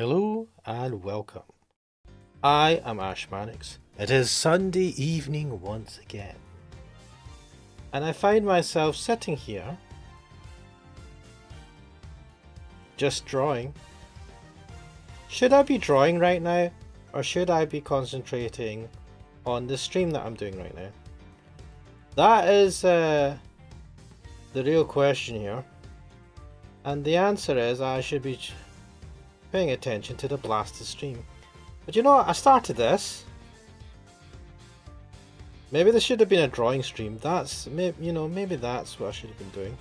Hello and welcome. I am Ash Mannix. It is Sunday evening once again. And I find myself sitting here, just drawing. Should I be drawing right now? Or should I be concentrating on the stream that I'm doing right now? That is the real question here. And the answer is I should be paying attention to the blasted stream. But you know what? I started this. Maybe this should have been a drawing stream. Maybe that's what I should have been doing.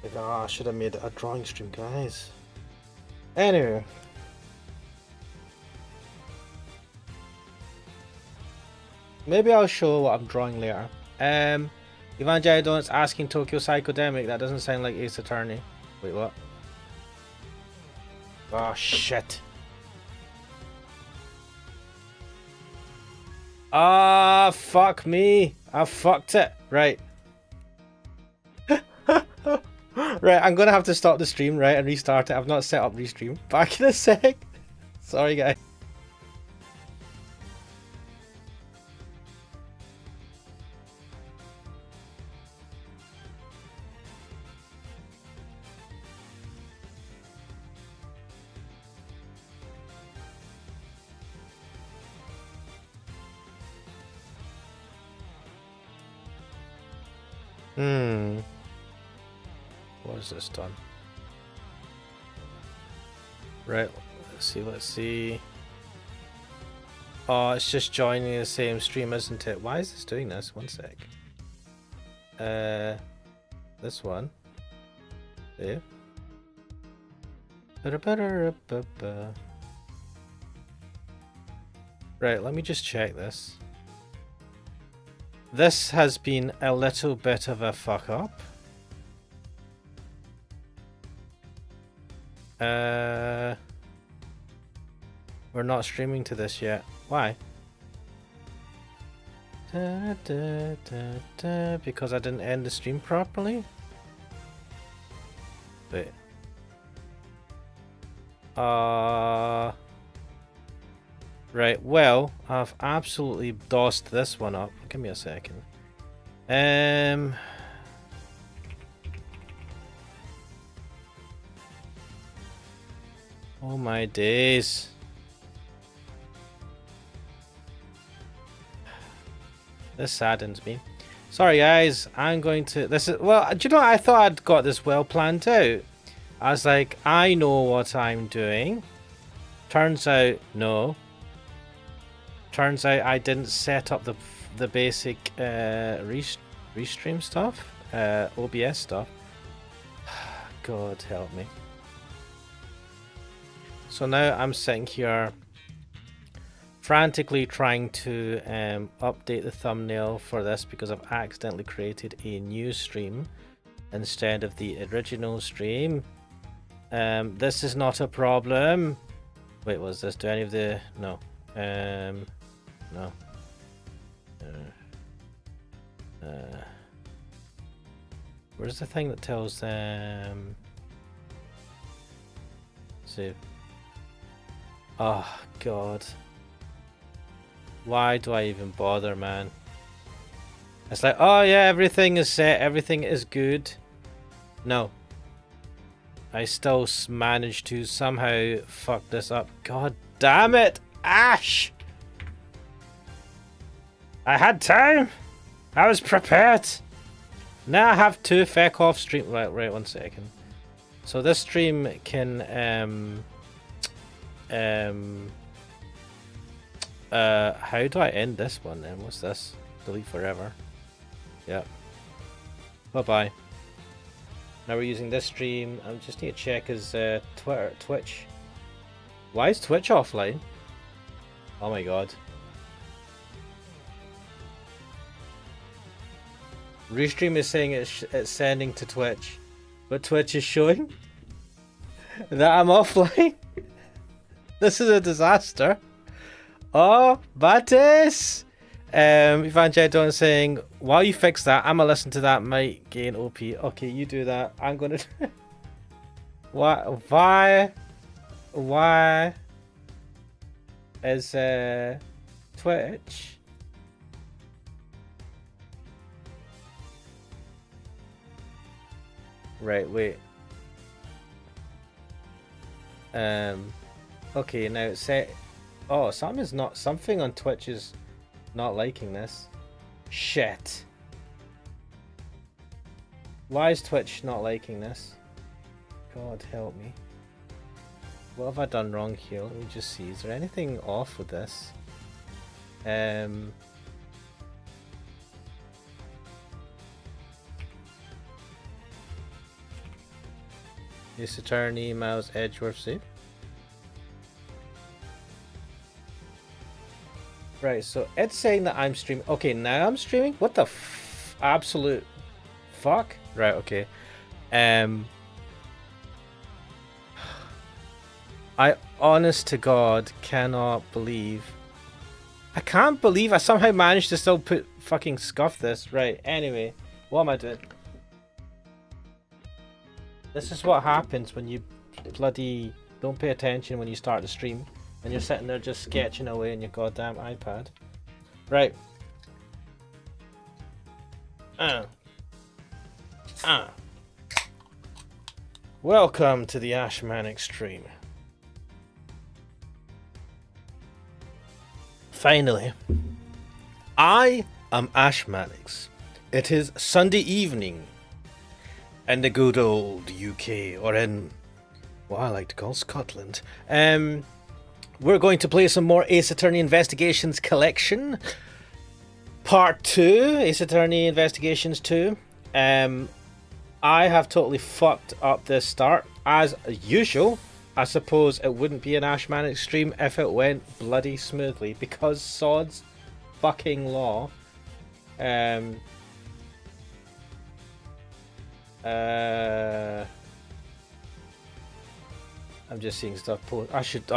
Like, I should have made it a drawing stream, guys. Anyway. Maybe I'll show what I'm drawing later. Evangelidon's asking Tokyo Psychodemic. That doesn't sound like Ace Attorney. Wait, what? Oh, shit. Ah, fuck me. I fucked it. Right. Right, I'm gonna have to stop the stream, right, and restart it. I've not set up restream. Back in a sec. Sorry, guys. What is this done? Right, let's see. Oh, it's just joining the same stream, isn't it? Why is this doing this? One sec. This one. There. Right, let me just check this. This has been a little bit of a fuck up. We're not streaming to this yet. Why? Because I didn't end the stream properly? Wait. Right, well, I've absolutely dossed this one up. Give me a second. Oh my days. This saddens me. Sorry guys, I'm going to... do you know what? I thought I'd got this well planned out. I was like, I know what I'm doing. Turns out, no. Turns out I didn't set up the basic restream stuff. OBS stuff. God help me. So now I'm sitting here frantically trying to update the thumbnail for this because I've accidentally created a new stream instead of the original stream. This is not a problem. Wait, was this? Do any of the... No. No. Where's the thing that tells them... Save. Oh, God. Why do I even bother, man? It's like, oh yeah, everything is set, everything is good. No. I still managed to somehow fuck this up. God damn it, Ash! I had time! I was prepared! Now I have to feck off stream. Right, 1 second. So this stream can, how do I end this one then? What's this? Delete forever. Yep. Bye-bye. Now we're using this stream. I just need to check his Twitch. Why is Twitch offline? Oh my god. Restream is saying it's sending to Twitch, but Twitch is showing that I'm offline. This is a disaster. Oh, Batis! Evangelidon saying, while you fix that, I'm gonna listen to that might gain OP. Okay, you do that. I'm gonna... What? Why? Why is Twitch right? Wait. Okay, now it's set. Oh, something on Twitch is not liking this. Shit. Why is Twitch not liking this? God help me. What have I done wrong here? Let me just see. Is there anything off with this? Ace Attorney, Miles Edgeworth, see? Right, so it's saying that I'm streaming. Okay, now I'm streaming? What the absolute fuck? Right, okay. I honest to God cannot believe. I can't believe I somehow managed to still fucking scuff this. Right, anyway, what am I doing? This is what happens when you bloody don't pay attention when you start the stream and you're sitting there just sketching away on your goddamn iPad. Right. Welcome to the Ashmanic stream. Finally, I am Ashmanix. It is Sunday evening in the good old UK, or in what I like to call Scotland. We're going to play some more Ace Attorney Investigations Collection. Part 2, Ace Attorney Investigations 2. I have totally fucked up this start, as usual. I suppose it wouldn't be an Ashmanic stream if it went bloody smoothly, because sod's fucking law. I'm just seeing stuff. I should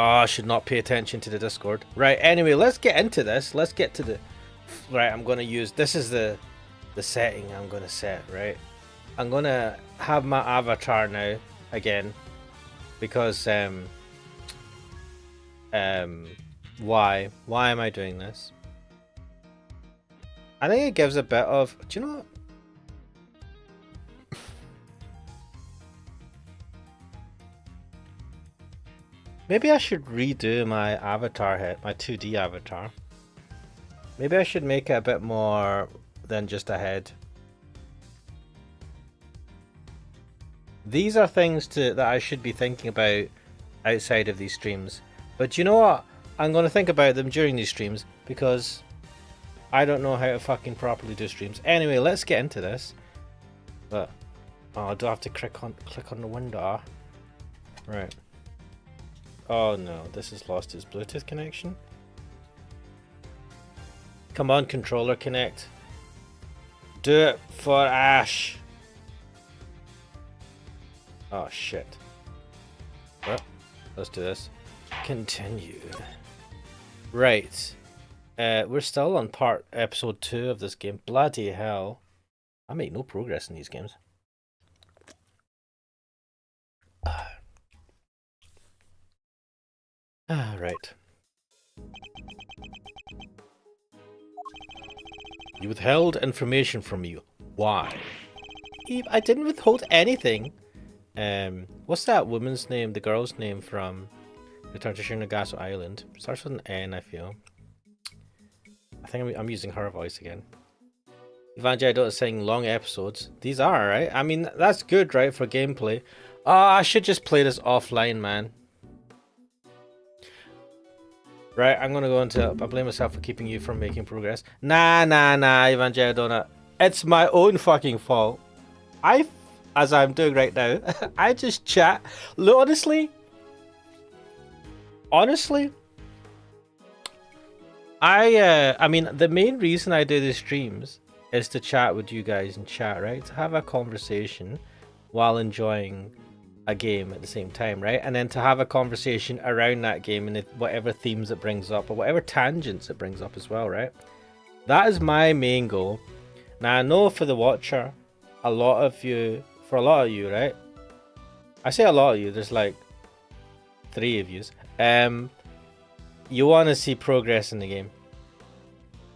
not pay attention to the Discord. Right. Anyway, let's get into this. Let's get to the. Right. I'm gonna use. This is the setting I'm gonna set. Right. I'm gonna have my avatar now again. Because why am I doing this? I think it gives a bit of, do you know what? Maybe I should redo my avatar head, my 2D avatar. Maybe I should make it a bit more than just a head. These are things that I should be thinking about outside of these streams. But you know what? I'm going to think about them during these streams because I don't know how to fucking properly do streams. Anyway, let's get into this. But I do have to click on the window. Right. Oh no, this has lost its Bluetooth connection. Come on, controller, connect. Do it for Ash. Oh shit. Well, let's do this. Continue. Right. We're still on episode 2 of this game. Bloody hell. I make no progress in these games. Right. You withheld information from me. Why? I didn't withhold anything. What's that woman's name, the girl's name from Return to Shinagasu Island? Starts with an N, I feel. I think I'm using her voice again. Evangelion is saying long episodes. These are, right? I mean, that's good, right, for gameplay. I should just play this offline, man. Right, I'm gonna go into... I blame myself for keeping you from making progress. Nah, Evangelion. It's my own fucking fault. As I'm doing right now, I just chat. Honestly, I mean, the main reason I do these streams is to chat with you guys in chat, right? To have a conversation while enjoying a game at the same time, right? And then to have a conversation around that game and whatever themes it brings up or whatever tangents it brings up as well, right? That is my main goal. Now, I know for the watcher, for a lot of you, right? I say a lot of you, there's like 3 of yous. You want to see progress in the game.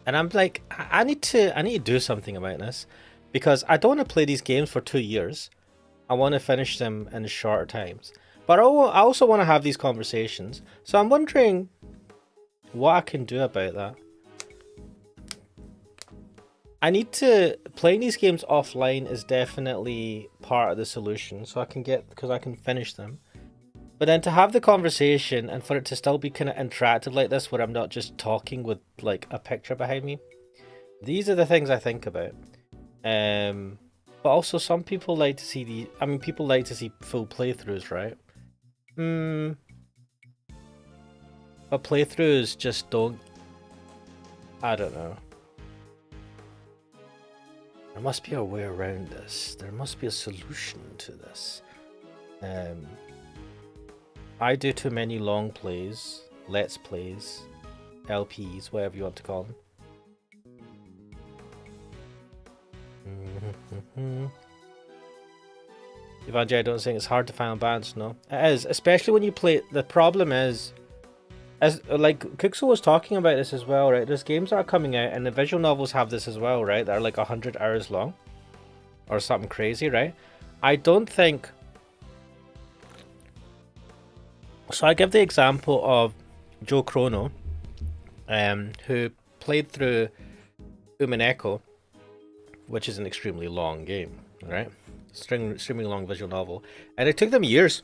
And I'm like, I need to do something about this, because I don't want to play these games for 2 years. I want to finish them in shorter times. But I also want to have these conversations. So I'm wondering what I can do about that. I need to playing these games offline is definitely part of the solution, so I can finish them. But then to have the conversation and for it to still be kind of interactive like this, where I'm not just talking with like a picture behind me, these are the things I think about. But also some people like to see people like to see full playthroughs, right? But playthroughs just don't. I don't know. There must be a way around this. There must be a solution to this. I do too many long plays, let's plays, LPs, whatever you want to call them. Evangelii, I don't think it's hard to find a balance. No, it is, especially when you play. The problem is, as like Kuxo was talking about this as well, right? There's games that are coming out, and the visual novels have this as well, right? That are like 100 hours long, or something crazy, right? I don't think. So I give the example of Joe Chrono, who played through Umineko, which is an extremely long game, right? Extremely long visual novel, and it took them years.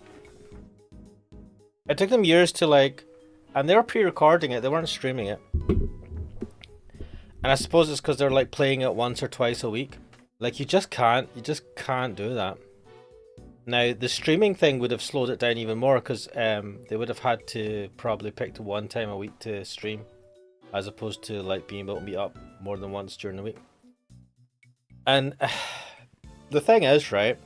It took them years to like, and they were pre-recording it. They weren't streaming it, and I suppose it's because they're like playing it once or twice a week. Like you just can't do that. Now, the streaming thing would have slowed it down even more, because they would have had to probably pick to one time a week to stream, as opposed to like being able to meet up more than once during the week. And the thing is, right,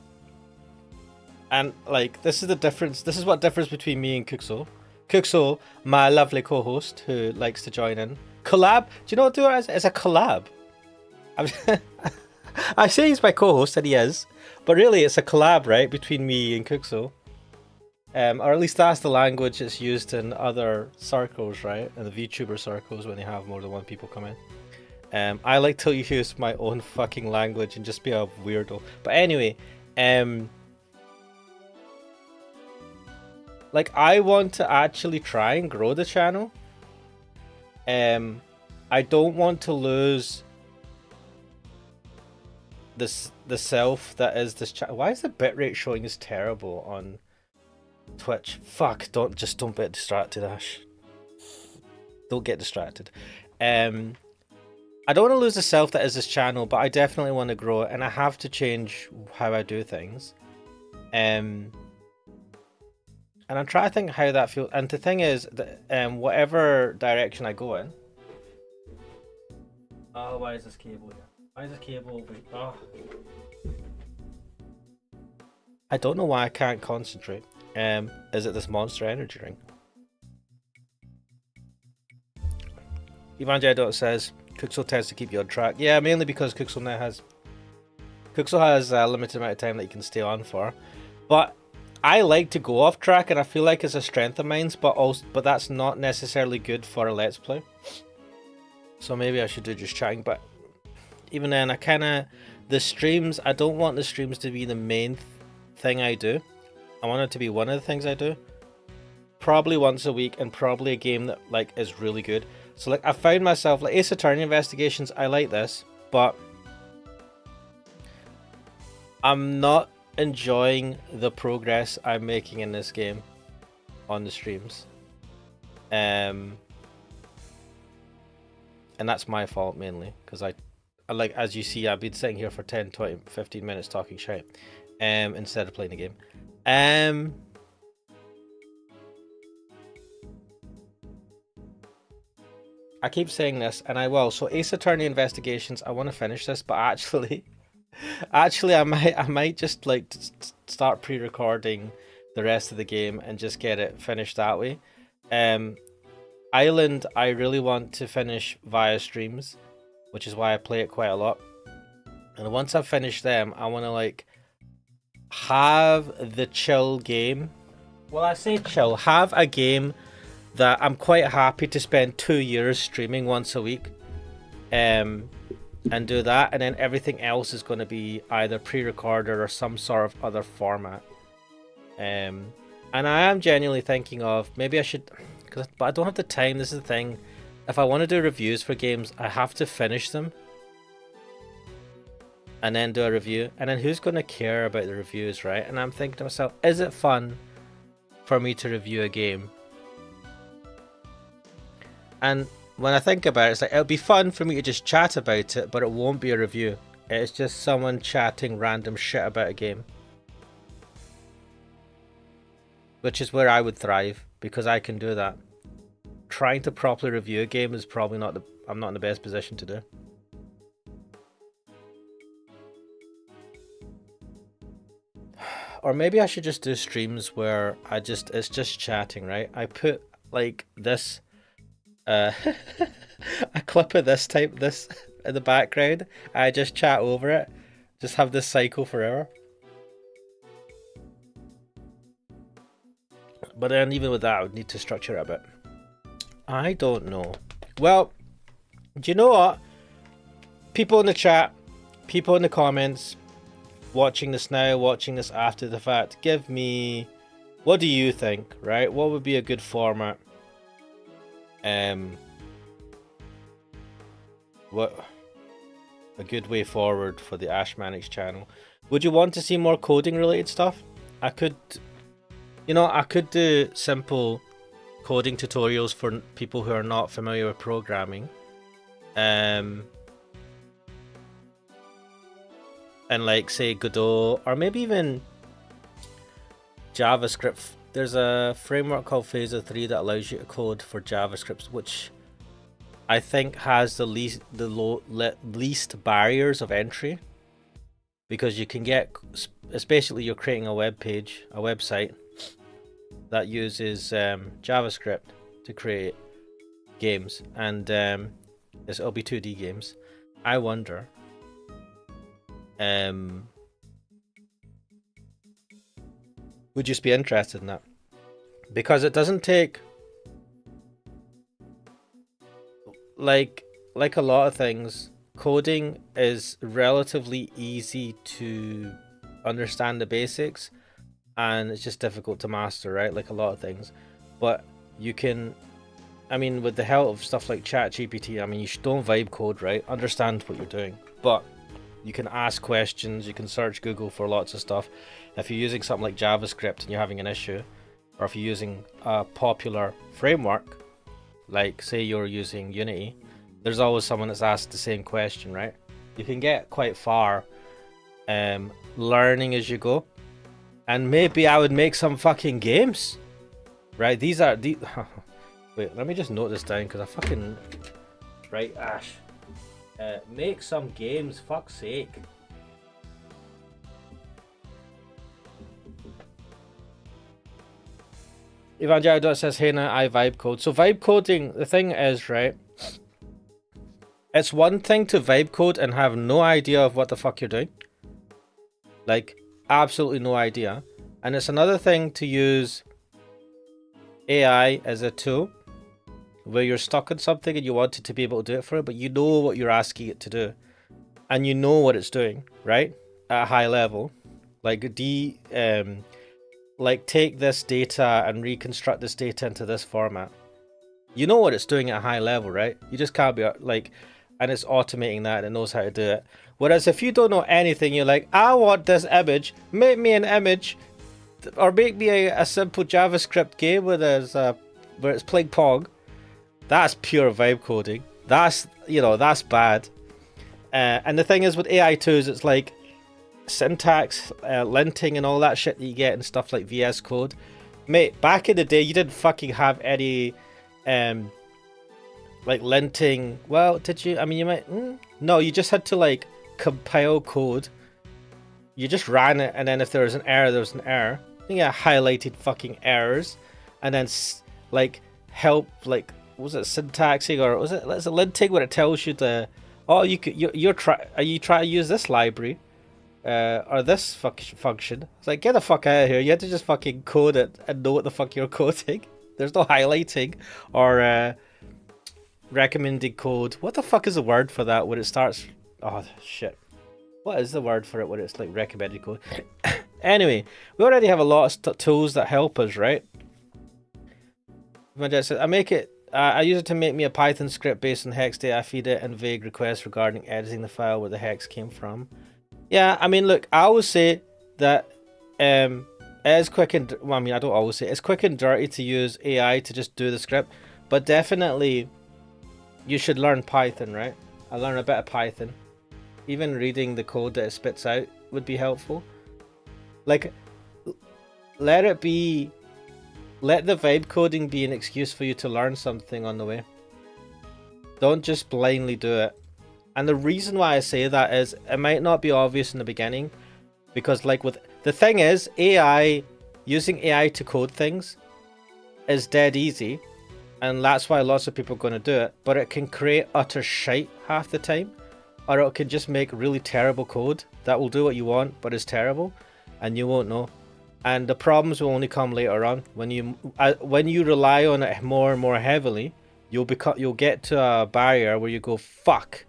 and like this is the difference. This is what differs between me and Kuxo. Kuxo, my lovely co-host who likes to join in. Collab? Do you know what it is? It's a collab. I say he's my co-host, and he is. But really, it's a collab, right, between me and Kuxo. Or at least that's the language that's used in other circles, right? In the VTuber circles when they have more than one people come in. I like to use my own fucking language and just be a weirdo. But anyway, like I want to actually try and grow the channel. I don't want to lose the self that is this channel. Why is the bitrate showing as terrible on Twitch? Fuck, don't get distracted, Ash. Don't get distracted. I don't want to lose the self that is this channel, but I definitely want to grow it, and I have to change how I do things. And I'm trying to think how that feels. And the thing is that whatever direction I go in. Oh, why is this cable here? Why is this cable over? Oh. I don't know why I can't concentrate. Is it this Monster Energy drink? Evangelii says Kuxo tends to keep you on track. Yeah, mainly because Kuxo has a limited amount of time that you can stay on for. But I like to go off track, and I feel like it's a strength of mine. But that's not necessarily good for a Let's Play. So maybe I should do just chatting, but. Even then, the streams, I don't want the streams to be the main thing I do. I want it to be one of the things I do. Probably once a week, and probably a game that like is really good. So like I found myself like Ace Attorney Investigations, I like this, but I'm not enjoying the progress I'm making in this game on the streams. And that's my fault mainly, because I like, as you see, I've been sitting here for 10, 20, 15 minutes talking shit instead of playing the game. I keep saying this, and I will. So Ace Attorney Investigations, I want to finish this, but actually I might just like start pre-recording the rest of the game and just get it finished that way. Island, I really want to finish via streams, which is why I play it quite a lot. And once I've finished them, I want to like have the chill game Well, I say chill. Have a game that I'm quite happy to spend 2 years streaming once a week, and do that, and then everything else is going to be either pre-recorded or some sort of other format. And I am genuinely thinking of maybe I should, but I don't have the time. This is the thing. If I want to do reviews for games, I have to finish them and then do a review. And then who's going to care about the reviews, right? And I'm thinking to myself, is it fun for me to review a game? And when I think about it, it's like, it'll be fun for me to just chat about it, but it won't be a review. It's just someone chatting random shit about a game. Which is where I would thrive, because I can do that. Trying to properly review a game is probably not I'm not in the best position to do. Or maybe I should just do streams where it's just chatting, right? I put like this a clip of this in the background. I just chat over it. Just have this cycle forever. But then even with that, I would need to structure it a bit. I don't know. Well, do you know what? People in the chat, people in the comments, watching this now, watching this after the fact, give me, what do you think, right? What would be a good format? What a good way forward for the Ashmanix channel. Would you want to see more coding related stuff? I could do simple coding tutorials for people who are not familiar with programming. And like say Godot, or maybe even JavaScript. There's a framework called Phase 3 that allows you to code for JavaScript, which I think has the least barriers of entry, because you can get, especially you're creating a website that uses JavaScript to create games, and it'll be 2D games. I wonder, would you just be interested in that? Because it doesn't take, like a lot of things, coding is relatively easy to understand the basics, and it's just difficult to master, right? Like a lot of things. But you can, I mean, with the help of stuff like ChatGPT, I mean, you don't vibe code, right? Understand what you're doing. But you can ask questions, you can search Google for lots of stuff. If you're using something like JavaScript and you're having an issue, or if you're using a popular framework, like say you're using Unity, there's always someone that's asked the same question, right? You can get quite far learning as you go. And maybe I would make some fucking games, right? These are the wait, let me just note this down, because I fucking, right, Ash, make some games, fuck's sake. Evangelion says, hey now, I vibe code. So vibe coding, the thing is, right, it's one thing to vibe code and have no idea of what the fuck you're doing. Like, absolutely no idea. And it's another thing to use AI as a tool where you're stuck on something and you want it to be able to do it for it, but you know what you're asking it to do and you know what it's doing, right? At a high level. Like like take this data and reconstruct this data into this format. You know what it's doing at a high level, right? You just can't be like, and it's automating that and it knows how to do it. Whereas if you don't know anything, you're like, I want this image, make me an image, or make me a simple JavaScript game where it's playing Pong. That's pure vibe coding. That's, that's bad. And the thing is with AI tools, it's like syntax, linting and all that shit that you get and stuff like VS Code. Mate, back in the day, you didn't fucking have any like linting. Well, did you? I mean, you might. No, you just had to like compile code. You just ran it, and then if there was an error, there was an error. I think I highlighted fucking errors, and then like help, like was it syntaxing or was it linting where it tells you the, oh, you try to use this library, or this function. It's like, get the fuck out of here. You had to just fucking code it and know what the fuck you're coding. There's no highlighting or recommended code. What the fuck is the word for that when it starts? Oh shit. What is the word for it when it's like recommended code? Anyway, we already have a lot of tools that help us, right? I use it to make me a Python script based on hex data. I feed it and vague requests regarding editing the file where the hex came from. Yeah, I mean, look, I always say that it's quick and... Well, I mean, I don't always say it's quick and dirty to use AI to just do the script. But definitely, you should learn Python, right? I learned a bit of Python. Even reading the code that it spits out would be helpful. Like, let the vibe coding be an excuse for you to learn something on the way. Don't just blindly do it. And the reason why I say that is it might not be obvious in the beginning, because like with the thing is, using AI to code things is dead easy, and that's why lots of people are going to do it. But it can create utter shite half the time, or it can just make really terrible code that will do what you want but is terrible, and you won't know. And the problems will only come later on when you rely on it more and more heavily. You'll get to a barrier where you go, fuck.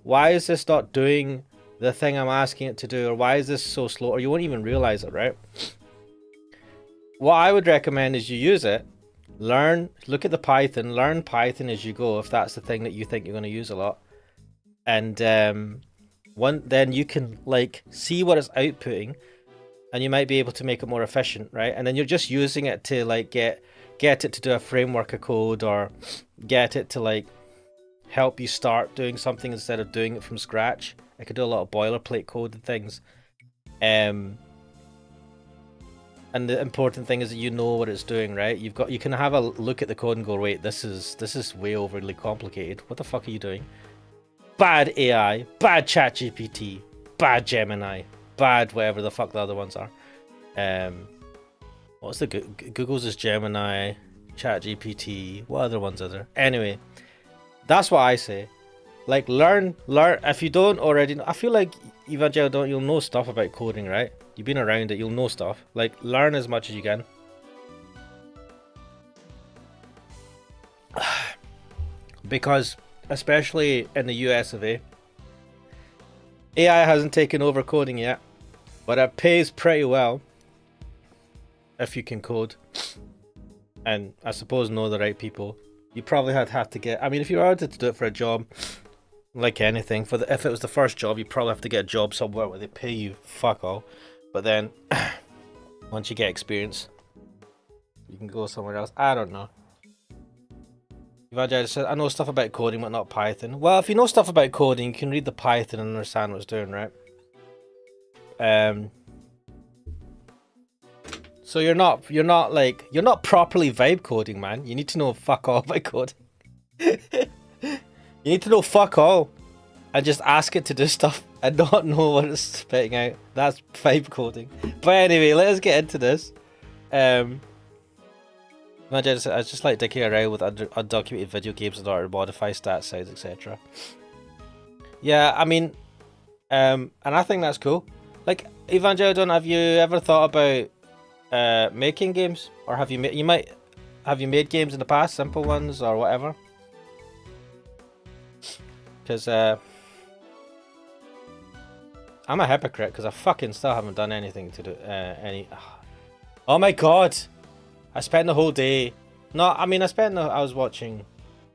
Why is this not doing the thing I'm asking it to do? Or why is this so slow? Or you won't even realize it, right? What I would recommend is you use it, look at the Python, learn Python as you go if that's the thing that you think you're going to use a lot. And then you can like see what it's outputting, and you might be able to make it more efficient, right? And then you're just using it to like get it to do a framework of code, or get it to like help you start doing something instead of doing it from scratch. I could do a lot of boilerplate code and things. And the important thing is that you know what it's doing, right? You can have a look at the code and go, wait, this is way overly complicated. What the fuck are you doing? Bad AI, bad ChatGPT, bad Gemini, bad whatever the fuck the other ones are. What's the Google's is Gemini, ChatGPT. What other ones are there? Anyway. That's what I say. Like, learn. If you don't already know, I feel like Evangel, you'll know stuff about coding, right? You've been around it, you'll know stuff. Like, learn as much as you can. Because, especially in the US of A, AI hasn't taken over coding yet, but it pays pretty well if you can code. And I suppose know the right people. You probably have to get... I mean, if you were to do it for a job, like anything, if it was the first job, you probably have to get a job somewhere where they pay you fuck all. But then, once you get experience, you can go somewhere else. I don't know. Evangel says, I know stuff about coding, but not Python. Well, if you know stuff about coding, you can read the Python and understand what it's doing, right? So you're not properly vibe coding, man. You need to know fuck all about coding. You need to know fuck all and just ask it to do stuff and not know what it's spitting out. That's vibe coding. But anyway, let us get into this. I just like dicking around with undocumented video games in order to modify stat size, etc. Yeah, I mean, and I think that's cool. Like, Evangel, have you ever thought about making games, or have you made games in the past, simple ones or whatever? Because I'm a hypocrite because I fucking still haven't done anything to do any. Oh my god! I spent the whole day. I was watching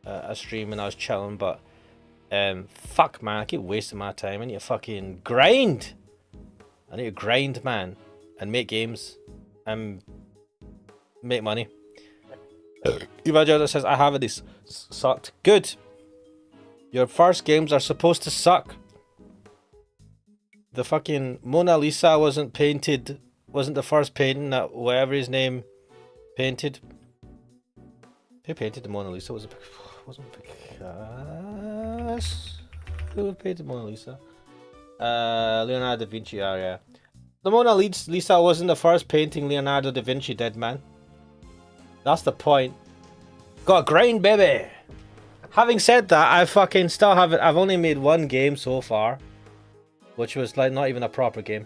a stream and I was chilling, but fuck man, I keep wasting my time. I need to fucking grind. I need to grind, man, and make games. And make money. Evangel says, I haven't. These sucked. Good. Your first games are supposed to suck. The fucking Mona Lisa wasn't the first painting that whatever his name painted. Who painted the Mona Lisa? Wasn't Picasso? Who painted Mona Lisa? Leonardo da Vinci, yeah. The Mona Lisa wasn't the first painting Leonardo da Vinci did, man. That's the point. Got grind, baby! Having said that, I fucking still haven't... I've only made one game so far. which was like not even a proper game.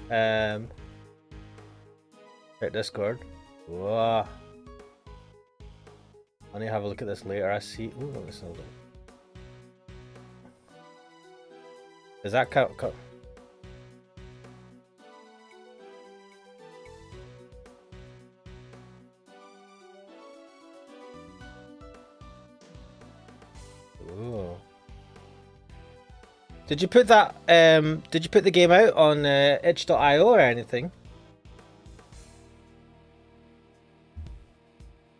Right, Discord. Whoa. I need to have a look at this later. I see. Ooh, this is Is that count? Ooh. Did you put that? Did you put the game out on itch.io or anything?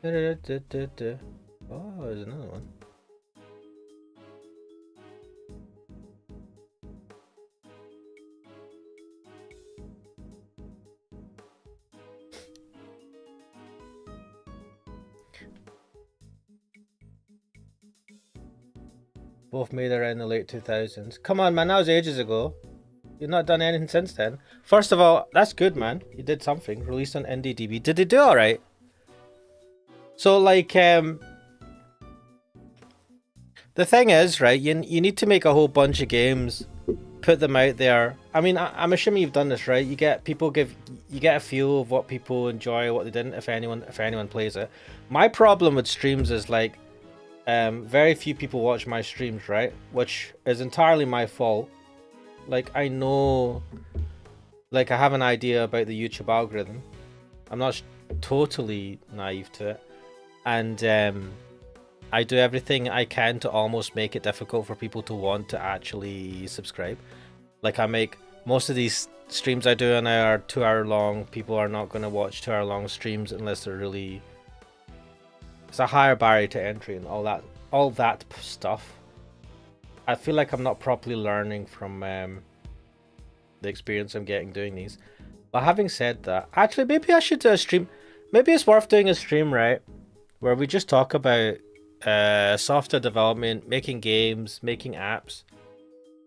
Oh, there's another one. Both made around the late 2000s. Come on, man, that was ages ago. You've not done anything since then. First of all, that's good, man. You did something. Released on NDDB. Did they do alright? So, like, the thing is, right, you need to make a whole bunch of games, put them out there. I mean, I'm assuming you've done this, right? You get a feel of what people enjoy, what they didn't, if anyone plays it. My problem with streams is, like, very few people watch my streams, right? Which is entirely my fault. Like, I know, like, I have an idea about the YouTube algorithm. I'm not totally naive to it. And I do everything I can to almost make it difficult for people to want to actually subscribe. Like, I make most of these streams I do an hour, 2 hour long. People are not going to watch 2 hour long streams unless they're really... It's a higher barrier to entry and all that stuff. I feel like I'm not properly learning from the experience I'm getting doing these. But having said that, actually, maybe I should do a stream. Maybe it's worth doing a stream, right? Where we just talk about software development, making games, making apps.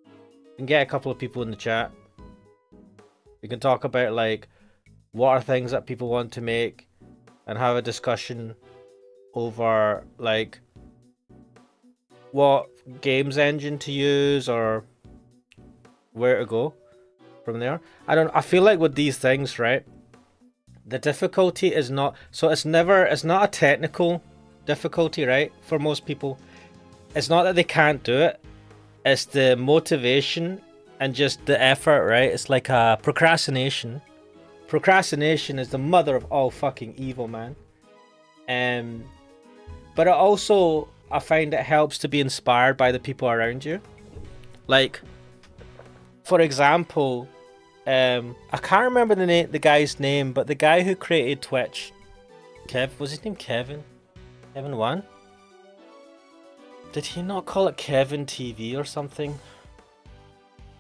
We can get a couple of people in the chat. We can talk about, like, what are things that people want to make and have a discussion over, like, what games engine to use or where to go from there. I feel like with these things, right, the difficulty is not, so it's not a technical difficulty, right? For most people, it's not that they can't do it, it's the motivation and just the effort, right? It's like a procrastination. Procrastination is the mother of all fucking evil, man. But it also, I find it helps to be inspired by the people around you. Like, for example, I can't remember the guy's name, but the guy who created Twitch, was his name Kevin? Kevin 1? Did he not call it Kevin TV or something?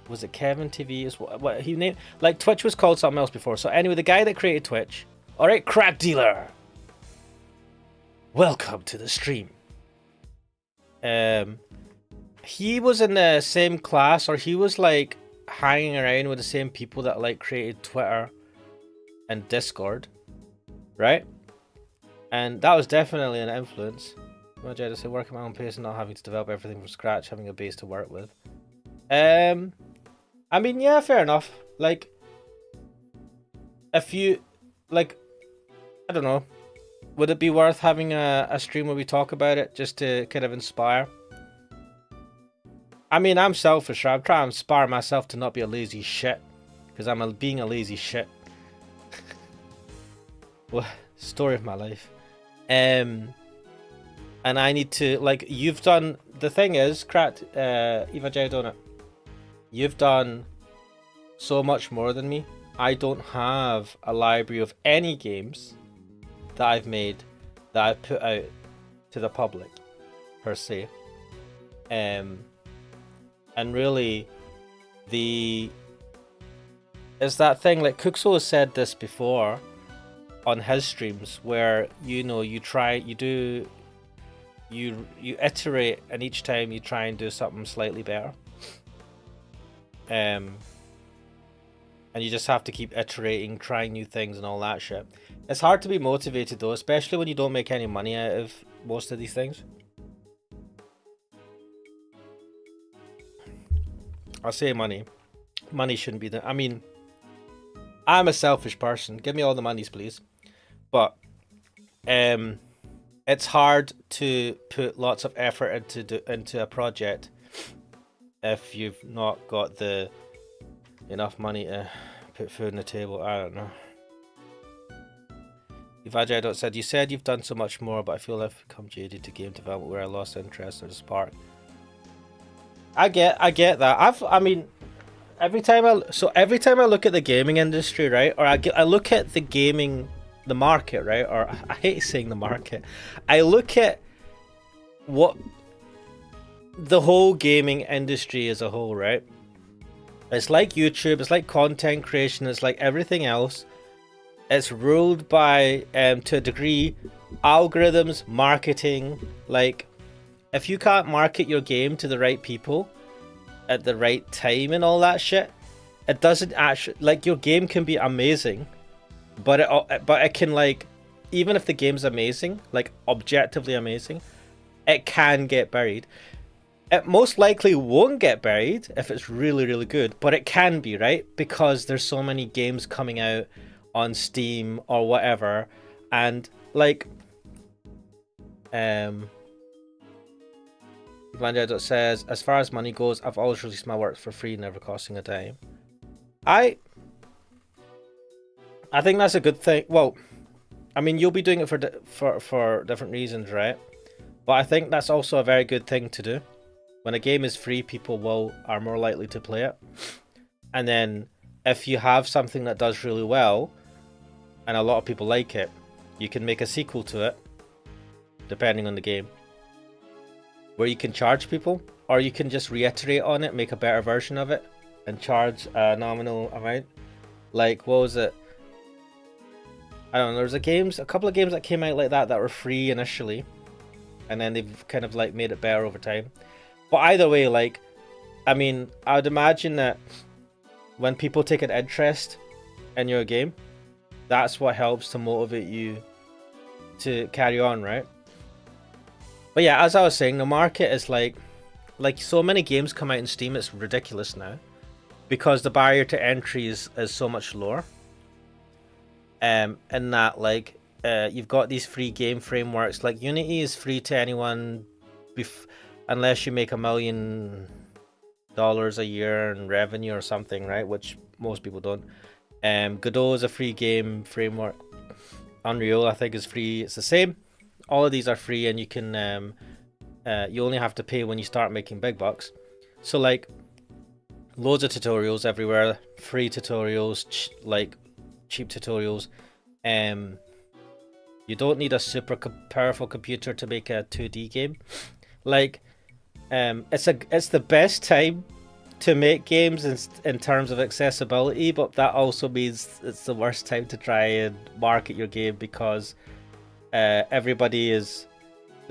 Was it Kevin TV? Is what he named? Like, Twitch was called something else before. So anyway, the guy that created Twitch. All right, crack dealer. Welcome to the stream. He was in the same class, or he was like hanging around with the same people that like created Twitter and Discord, right? And that was definitely an influence. Imagine I just say work at my own pace and not having to develop everything from scratch, having a base to work with. I mean, yeah, fair enough. Like, if you, like, I don't know, would it be worth having a stream where we talk about it just to kind of inspire? I mean, I'm selfish, right? I'm trying to inspire myself to not be a lazy shit, because I'm being a lazy shit. Well, story of my life. And I need to, like, you've done, the thing is, Eva J. Donut, you've done so much more than me. I don't have a library of any games that I've made that I've put out to the public, per se. And really, it's that thing, like Kuxo has said this before on his streams, where, you know, you iterate, and each time you try and do something slightly better. And you just have to keep iterating, trying new things and all that shit. It's hard to be motivated though, especially when you don't make any money out of most of these things. I say money. money shouldn't be the. I mean, I'm a selfish person. Give me all the monies, please. But it's hard to put lots of effort into a project if you've not got the enough money to put food on the table. I don't know. Evajay said, you said you've done so much more, but I feel I've become jaded to game development where I lost interest or the spark. I get that. I mean, every time I look at the gaming industry, right, or I look at the market, right, or I hate saying the market. I look at what the whole gaming industry as a whole, right? It's like YouTube, it's like content creation, it's like everything else. It's ruled by, to a degree, algorithms, marketing. Like, if you can't market your game to the right people at the right time and all that shit, it doesn't actually, like, your game can be amazing, but it can, like, even if the game's amazing, like objectively amazing, it can get buried. It most likely won't get buried if it's really, really good, but it can be, right? Because there's so many games coming out on Steam or whatever, and like Vanjad says, as far as money goes, I've always released my works for free, never costing a dime. I think that's a good thing. Well, I mean, you'll be doing it for different reasons, right? But I think that's also a very good thing to do. When a game is free, people are more likely to play it. And then if you have something that does really well and a lot of people like it, you can make a sequel to it, depending on the game, where you can charge people, or you can just reiterate on it, make a better version of it, and charge a nominal amount. Like, what was it? I don't know, there's a couple of games that came out like that were free initially, and then they've kind of like made it better over time. But either way, like, I mean, I would imagine that when people take an interest in your game, that's what helps to motivate you to carry on, right? But yeah, as I was saying, the market is like so many games come out in Steam, it's ridiculous now, because the barrier to entry is so much lower. And that, like, you've got these free game frameworks. Like, Unity is free to anyone unless you make $1 million a year in revenue or something, right? Which most people don't. Godot is a free game framework. Unreal, I think, is free. It's the same. All of these are free, and you can you only have to pay when you start making big bucks. So, like, loads of tutorials everywhere, free tutorials, like cheap tutorials. You don't need a super powerful computer to make a 2D game. Like, it's the best time to make games in terms of accessibility, but that also means it's the worst time to try and market your game, because there's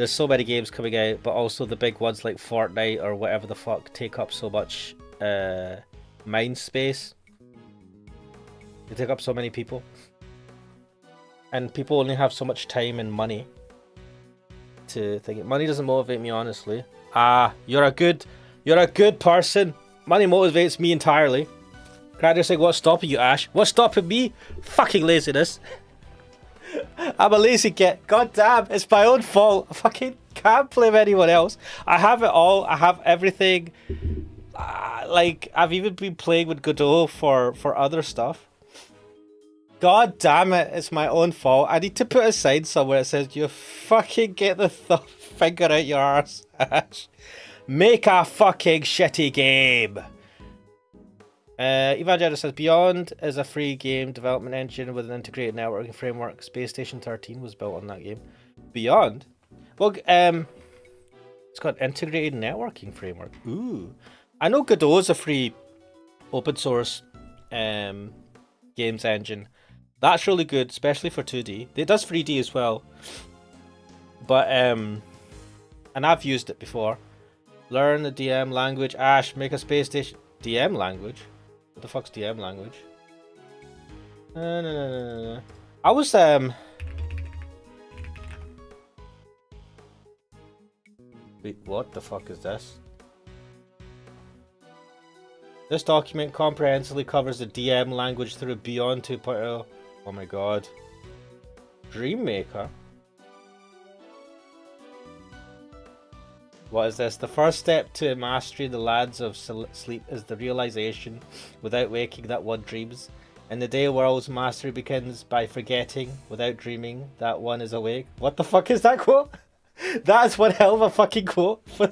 so many games coming out, but also the big ones like Fortnite or whatever the fuck take up so much mind space. They take up so many people, and people only have so much time and money to think. Money doesn't motivate me, honestly. You're a good person. Money motivates me entirely. Crowder's like, what's stopping you, Ash? What's stopping me? Fucking laziness. I'm a lazy git. God damn, it's my own fault. I fucking can't blame anyone else. I have it all. I have everything. Like, I've even been playing with Godot for other stuff. God damn it, it's my own fault. I need to put a sign somewhere that says, you fucking get the finger out your arse, Ash. Make a fucking shitty game. Evangelica says, Beyond is a free game development engine with an integrated networking framework. Space Station 13 was built on that game. Beyond? Well, it's got integrated networking framework. Ooh. I know Godot is a free open source games engine. That's really good, especially for 2D. It does 3D as well. But, and I've used it before. Learn the DM language. Ash, make a space station. DM language? What the fuck's DM language? No. I was, Wait, what the fuck is this? This document comprehensively covers the DM language through Beyond 2.0. Oh my god. Dreammaker? What is this? The first step to mastery the lads of sleep is the realization, without waking, that one dreams. In the day world's mastery begins by forgetting, without dreaming, that one is awake. What the fuck is that quote? That's one hell of a fucking quote for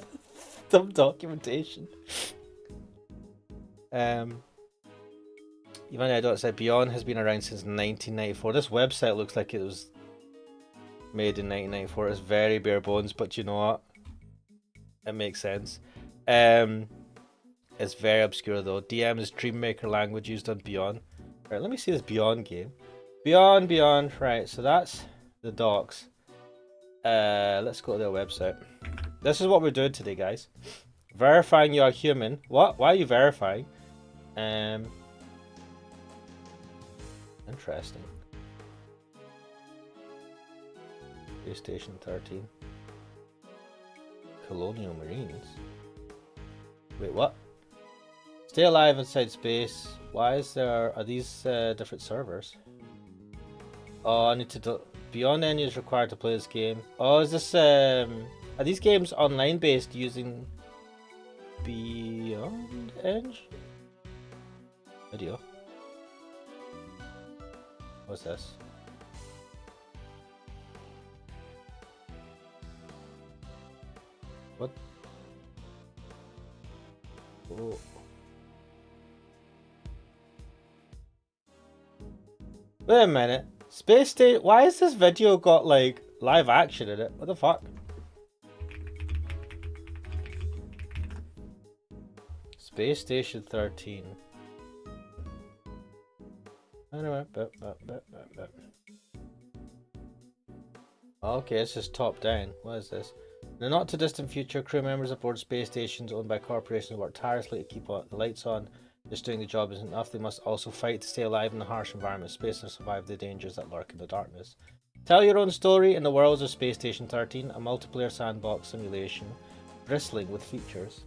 some documentation. Even I don't say Beyond has been around since 1994. This website looks like it was made in 1994. It's very bare bones, but you know what? It makes sense. It's very obscure though. DM is Dreammaker language used on Beyond. Right, let me see this Beyond game. Beyond. Right, so that's the docs. Let's go to their website. This is what we're doing today, guys. Verifying you are human. What? Why are you verifying? Interesting. Space Station 13. Colonial Marines. Wait, what? Stay alive inside space. Why is there... Are these different servers? Oh, I need to... Beyond Any is required to play this game. Oh, is this... Are these games online based using... Beyond Edge? Video. What's this? What? Oh. Wait a minute. Space Station. Why has this video got like live action in it? What the fuck? Space Station 13. Anyway, okay, this is top down. What is this? In the not too distant future, crew members aboard space stations owned by corporations work tirelessly to keep the lights on. Just doing the job isn't enough. They must also fight to stay alive in the harsh environment of space and survive the dangers that lurk in the darkness. Tell your own story in the worlds of Space Station 13, a multiplayer sandbox simulation bristling with features.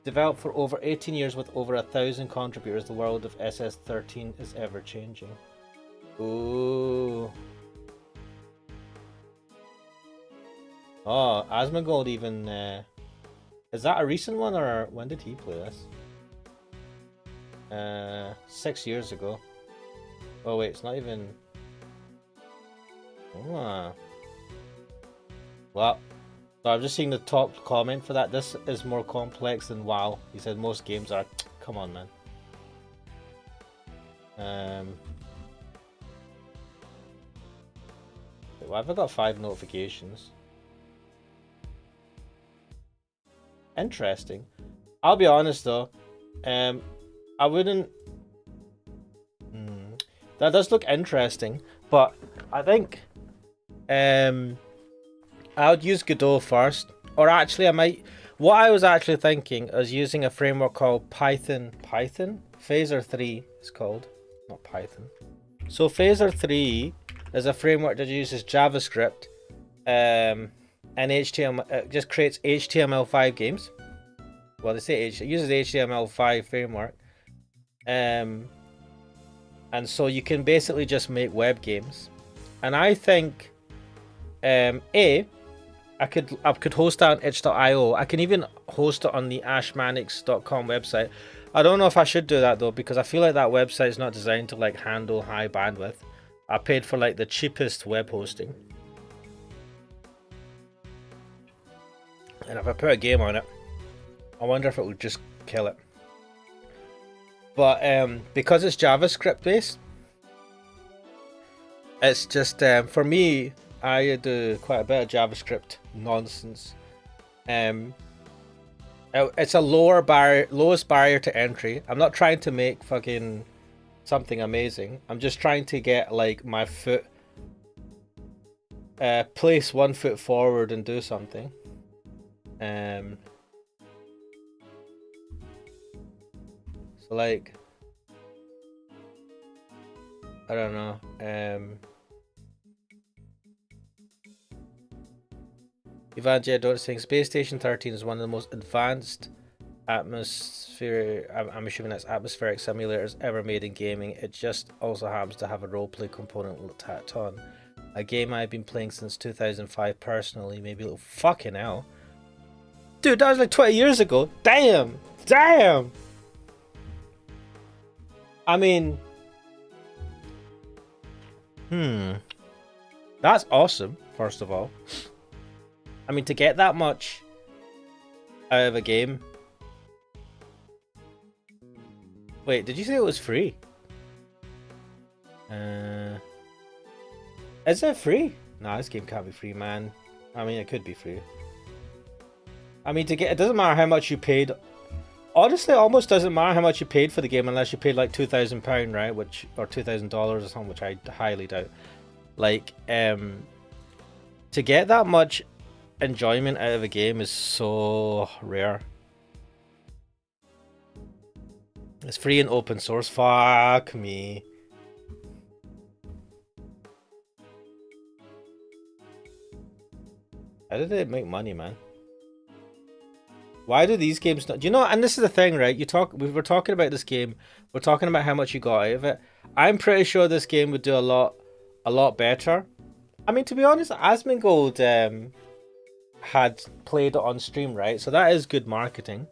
Developed for over 18 years with over 1,000 contributors, the world of SS-13 is ever changing. Ooh. Oh, Asmongold even... is that a recent one, or when did he play this? 6 years ago. Oh wait, it's not even... Oh. Well, so I've just seen the top comment for that. This is more complex than WoW. He said most games are. Come on, man. Why have I got 5 notifications? Interesting. I'll be honest though. I wouldn't. That does look interesting, but I think I would use Godot first, or actually I might. What I was actually thinking is using a framework called Python. Phaser 3 is called, not Python. So Phaser 3 is a framework that uses JavaScript and HTML. It just creates HTML5 games. Well, they say it uses HTML5 framework. And so you can basically just make web games. And I think I could host that on itch.io. I can even host it on the ashmanix.com website. I don't know if I should do that though, because I feel like that website is not designed to like handle high bandwidth. I paid for like the cheapest web hosting. And if I put a game on it, I wonder if it would just kill it. But because it's JavaScript based, it's just for me, I do quite a bit of JavaScript nonsense. It's a lowest barrier to entry. I'm not trying to make fucking something amazing. I'm just trying to get like my foot, place one foot forward and do something. So like, I don't know. Ivan J. Don't think Space Station 13 is one of the most advanced atmosphere. I'm assuming that's atmospheric simulators ever made in gaming. It just also happens to have a roleplay component tacked on. A game I've been playing since 2005 personally. Maybe a little fucking hell. Dude, that was like 20 years ago. Damn! Damn! I mean... That's awesome, first of all. I mean, to get that much out of a game... Wait, did you say it was free? Is it free? Nah, this game can't be free, man. I mean, it could be free. I mean, to get it doesn't matter how much you paid. Honestly, it almost doesn't matter how much you paid for the game unless you paid like £2,000, right? Which or $2,000 or something, which I highly doubt. Like, to get that much enjoyment out of a game is so rare. It's free and open source. Fuck me. How did it make money, man? Why do these games not? Do you know? And this is the thing, right? We were talking about this game. We're talking about how much you got out of it. I'm pretty sure this game would do a lot better. I mean, to be honest, Asmongold had played it on stream, right? So that is good marketing.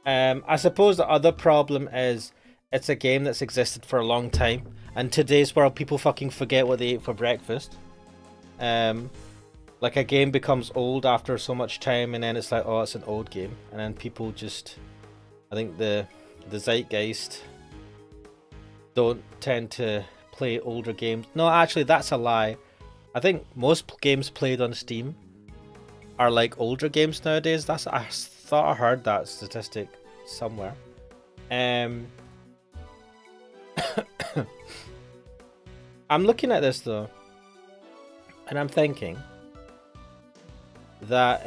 I suppose the other problem is it's a game that's existed for a long time, and today's world people fucking forget what they ate for breakfast. Like a game becomes old after so much time, and then it's like, oh, it's an old game, and then people just, I think the zeitgeist don't tend to play older games. No, actually, that's a lie. I think most games played on Steam are like older games nowadays. I thought I heard that statistic somewhere. I'm looking at this though, and I'm thinking that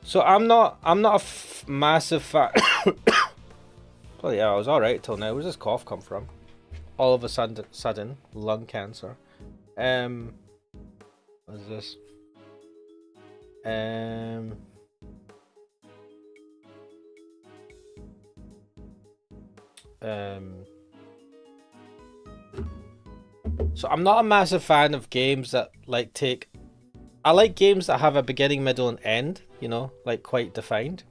so I'm not a massive fan. Oh yeah, I was all right till now. Where's this cough come from? All of a sudden lung cancer. What is this? So I'm not a massive fan of games that like take. I like games that have a beginning, middle, and end. You know, like quite defined.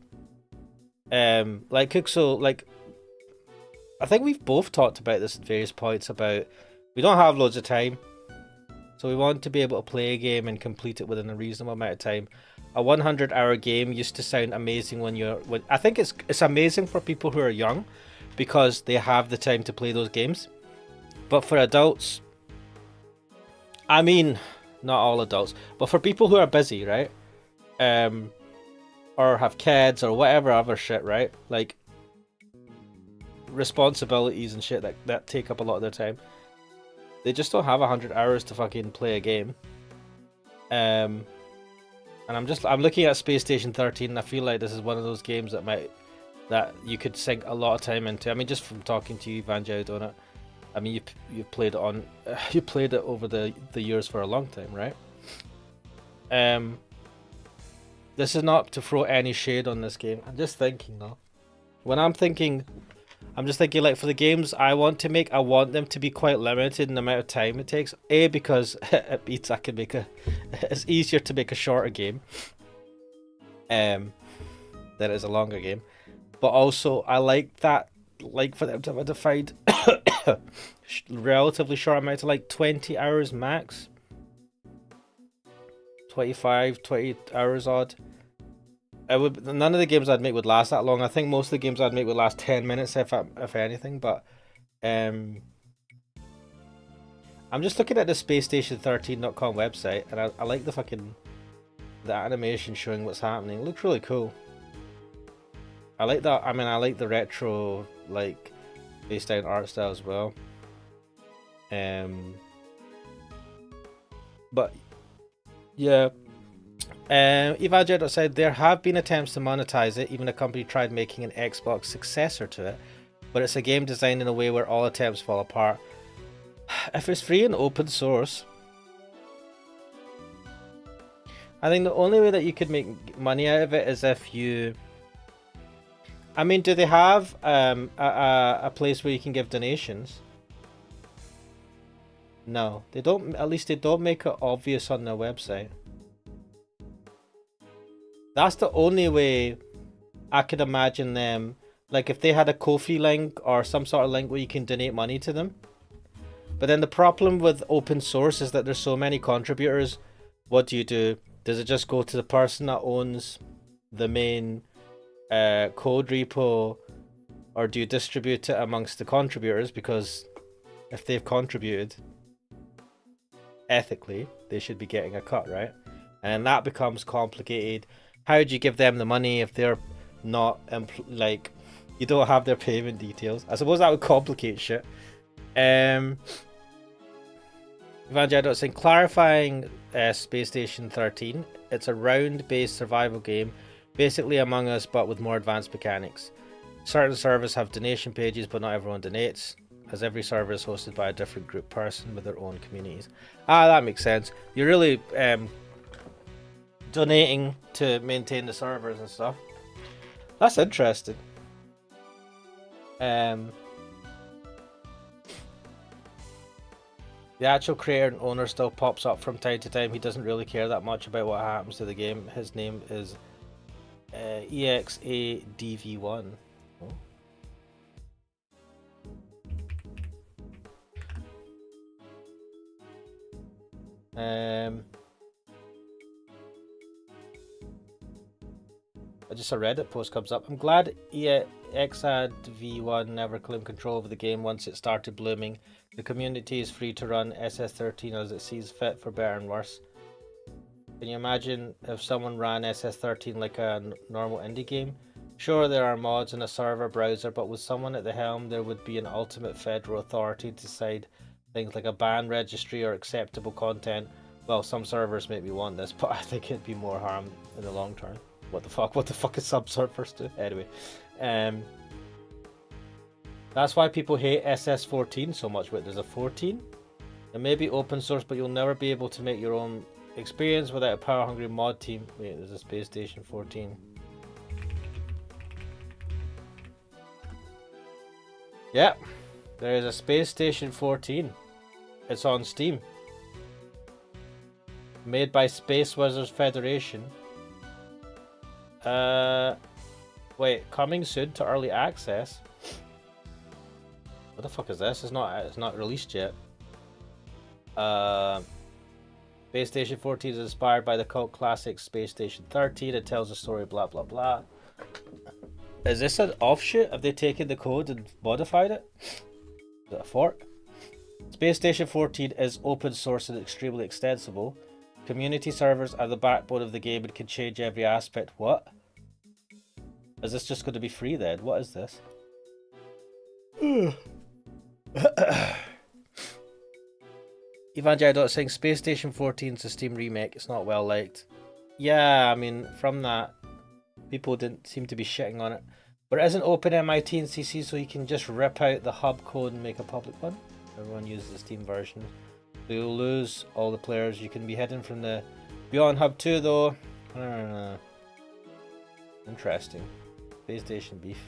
Like Cookso, like I think we've both talked about this at various points about we don't have loads of time, so we want to be able to play a game and complete it within a reasonable amount of time. A 100-hour game used to sound amazing when I think it's amazing for people who are young because they have the time to play those games. But for adults, I mean, not all adults, but for people who are busy, right? Or have kids or whatever other shit, right? Like responsibilities and shit that take up a lot of their time. They just don't have 100 hours to fucking play a game. And I'm looking at Space Station 13 and I feel like this is one of those games that you could sink a lot of time into. I mean, just from talking to you, Vanjao, on it. I mean, you played it on, you played it over the years for a long time, right? This is not to throw any shade on this game. I'm just thinking though. When I'm just thinking like for the games I want to make, I want them to be quite limited in the amount of time it takes. A, because it means it's easier to make a shorter game than it is a longer game. But also I like that, like for them to have a defined relatively short amount of like 20 hours max. 25, 20 hours odd. None of the games I'd make would last that long. I think most of the games I'd make would last 10 minutes if anything, but I'm just looking at the spacestation13.com website and I like the animation showing what's happening. It looks really cool. I like that. I mean, I like the retro like based down art style as well. But yeah. Evajet said there have been attempts to monetize it. Even a company tried making an Xbox successor to it, but it's a game designed in a way where all attempts fall apart. If it's free and open source, I think the only way that you could make money out of it is if you... I mean, do they have a place where you can give donations? No, they don't. At least they don't make it obvious on their website. That's the only way I could imagine them. Like if they had a Ko-fi link or some sort of link where you can donate money to them. But then the problem with open source is that there's so many contributors. What do? Does it just go to the person that owns the main code repo, or do you distribute it amongst the contributors? Because if they've contributed, ethically, they should be getting a cut, right? And then that becomes complicated. How do you give them the money if they're not, like, you don't have their payment details? I suppose that would complicate shit. Evangelio saying, clarifying Space Station 13. It's a round-based survival game, basically Among Us, but with more advanced mechanics. Certain servers have donation pages, but not everyone donates, as every server is hosted by a different group person with their own communities. Ah, that makes sense. You're really donating to maintain the servers and stuff. That's interesting. The actual creator and owner still pops up from time to time. He doesn't really care that much about what happens to the game. His name is EXADV1. Oh. Just a Reddit post comes up. I'm glad EXADV1 never claimed control over the game once it started blooming. The community is free to run SS13 as it sees fit, for better and worse. Can you imagine if someone ran SS13 like a normal indie game? Sure, there are mods in a server browser, but with someone at the helm, there would be an ultimate federal authority to decide things like a ban registry or acceptable content. Well, some servers maybe want this, but I think it'd be more harm in the long term. What the fuck? What the fuck is subservers do? Anyway, that's why people hate SS14 so much. Wait, there's a 14? It may be open source, but you'll never be able to make your own experience without a power-hungry mod team. Wait, there's a Space Station 14. Yeah, there is a Space Station 14. It's on Steam. Made by Space Wizards Federation. Wait, coming soon to early access. What the fuck is this? It's not released yet. Space Station 14 is inspired by the cult classic Space Station 13. It tells a story, blah blah blah. Is this an offshoot? Have they taken the code and modified it? Is it a fork? Space Station 14 is open source and extremely extensible. Community servers are the backbone of the game and can change every aspect. What? Is this just going to be free then? What is this? Evangelio saying Space Station 14 is a Steam remake. It's not well liked. Yeah, I mean, from that, people didn't seem to be shitting on it. But it isn't open MIT and CC, so you can just rip out the hub code and make a public one. Everyone uses the Steam version. So you'll lose all the players. You can be hidden from the Beyond Hub 2 though. Interesting. Space Station beef.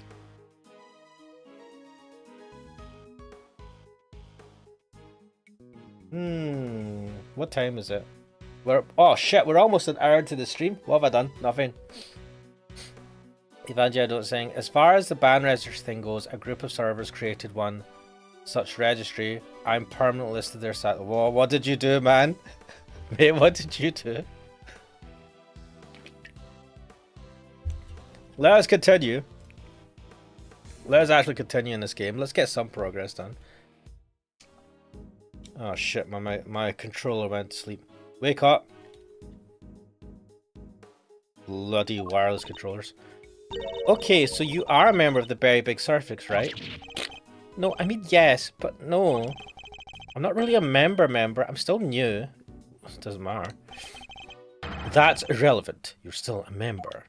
What time is it? Oh shit, we're almost an hour into the stream. What have I done? Nothing. Evangelio saying, as far as the ban registry thing goes, a group of servers created one such registry. I'm permanently listed there. Whoa, what did you do, man? Mate, what did you do? Let us continue. Let us actually continue in this game. Let's get some progress done. Oh shit, my controller went to sleep. Wake up. Bloody wireless controllers. Okay, so you are a member of the Very Big Surfix, right? No, I mean yes, but no. I'm not really a member. I'm still new. It doesn't matter. That's irrelevant. You're still a member.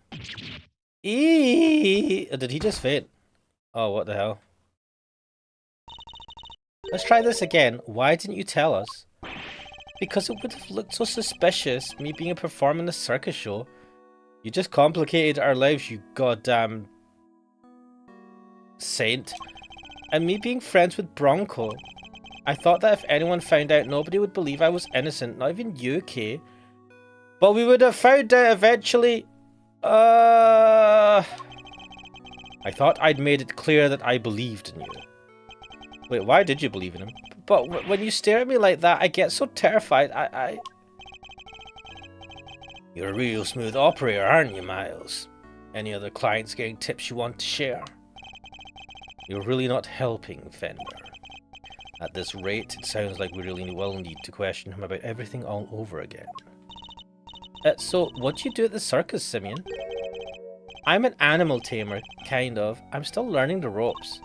Did he just faint? Oh, what the hell? Let's try this again. Why didn't you tell us? Because it would have looked so suspicious, me being a performer in a circus show. You just complicated our lives, you goddamn saint. And me being friends with Bronco. I thought that if anyone found out, nobody would believe I was innocent, not even you, Kay. But we would have found out eventually. I thought I'd made it clear that I believed in you. Wait, why did you believe in him? But when you stare at me like that, I get so terrified. You're a real smooth operator, aren't you, Miles? Any other clients getting tips you want to share? You're really not helping, Fender. At this rate, it sounds like we really will need to question him about everything all over again. So, what do you do at the circus, Simeon? I'm an animal tamer, kind of. I'm still learning the ropes.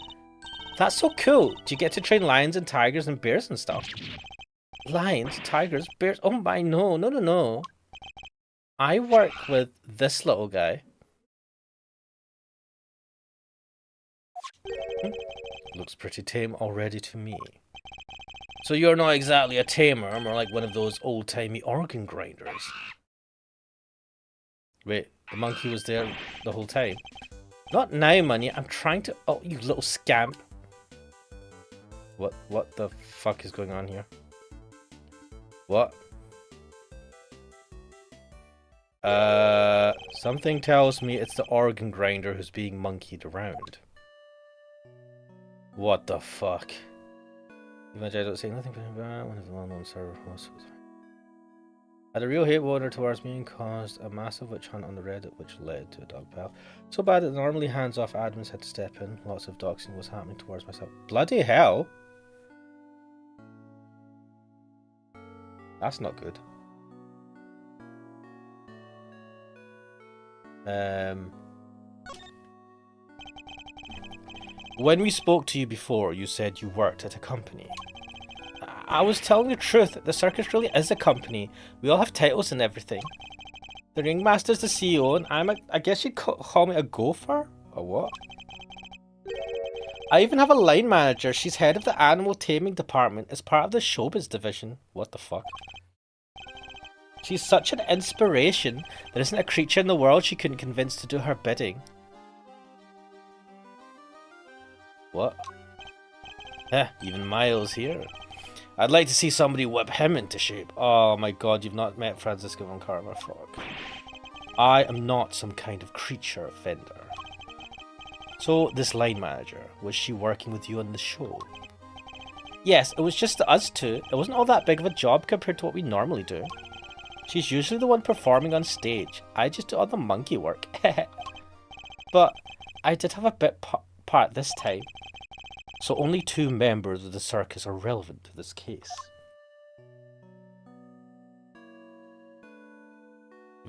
That's so cool. Do you get to train lions and tigers and bears and stuff? Lions, tigers, bears? Oh my, no. I work with this little guy. Looks pretty tame already to me. So you're not exactly a tamer, more like one of those old-timey organ grinders. Wait, the monkey was there the whole time? Not now, Money. I'm trying to... Oh, you little scamp. What the fuck is going on here? What? Something tells me it's the organ grinder who's being monkeyed around. What the fuck? Even I don't say nothing about one of the well-known server hosts. Had a real hate water towards me and caused a massive witch hunt on the Reddit, which led to a dog pile. So bad that normally hands-off admins had to step in. Lots of doxing was happening towards myself. Bloody hell! That's not good. When we spoke to you before, you said you worked at a company. I was telling the truth. The circus really is a company. We all have titles and everything. The ringmaster's the CEO, and I guess you'd call me a gopher? Or what? I even have a line manager. She's head of the animal taming department as part of the showbiz division. What the fuck? She's such an inspiration. There isn't a creature in the world she couldn't convince to do her bidding. What? Even Miles here. I'd like to see somebody whip him into shape. Oh my god, you've not met Francisco von Karma Frog. I am not some kind of creature, Fender. So, this line manager, was she working with you on the show? Yes, it was just us two. It wasn't all that big of a job compared to what we normally do. She's usually the one performing on stage. I just do all the monkey work. But I did have a bit part this time. So only 2 members of the circus are relevant to this case.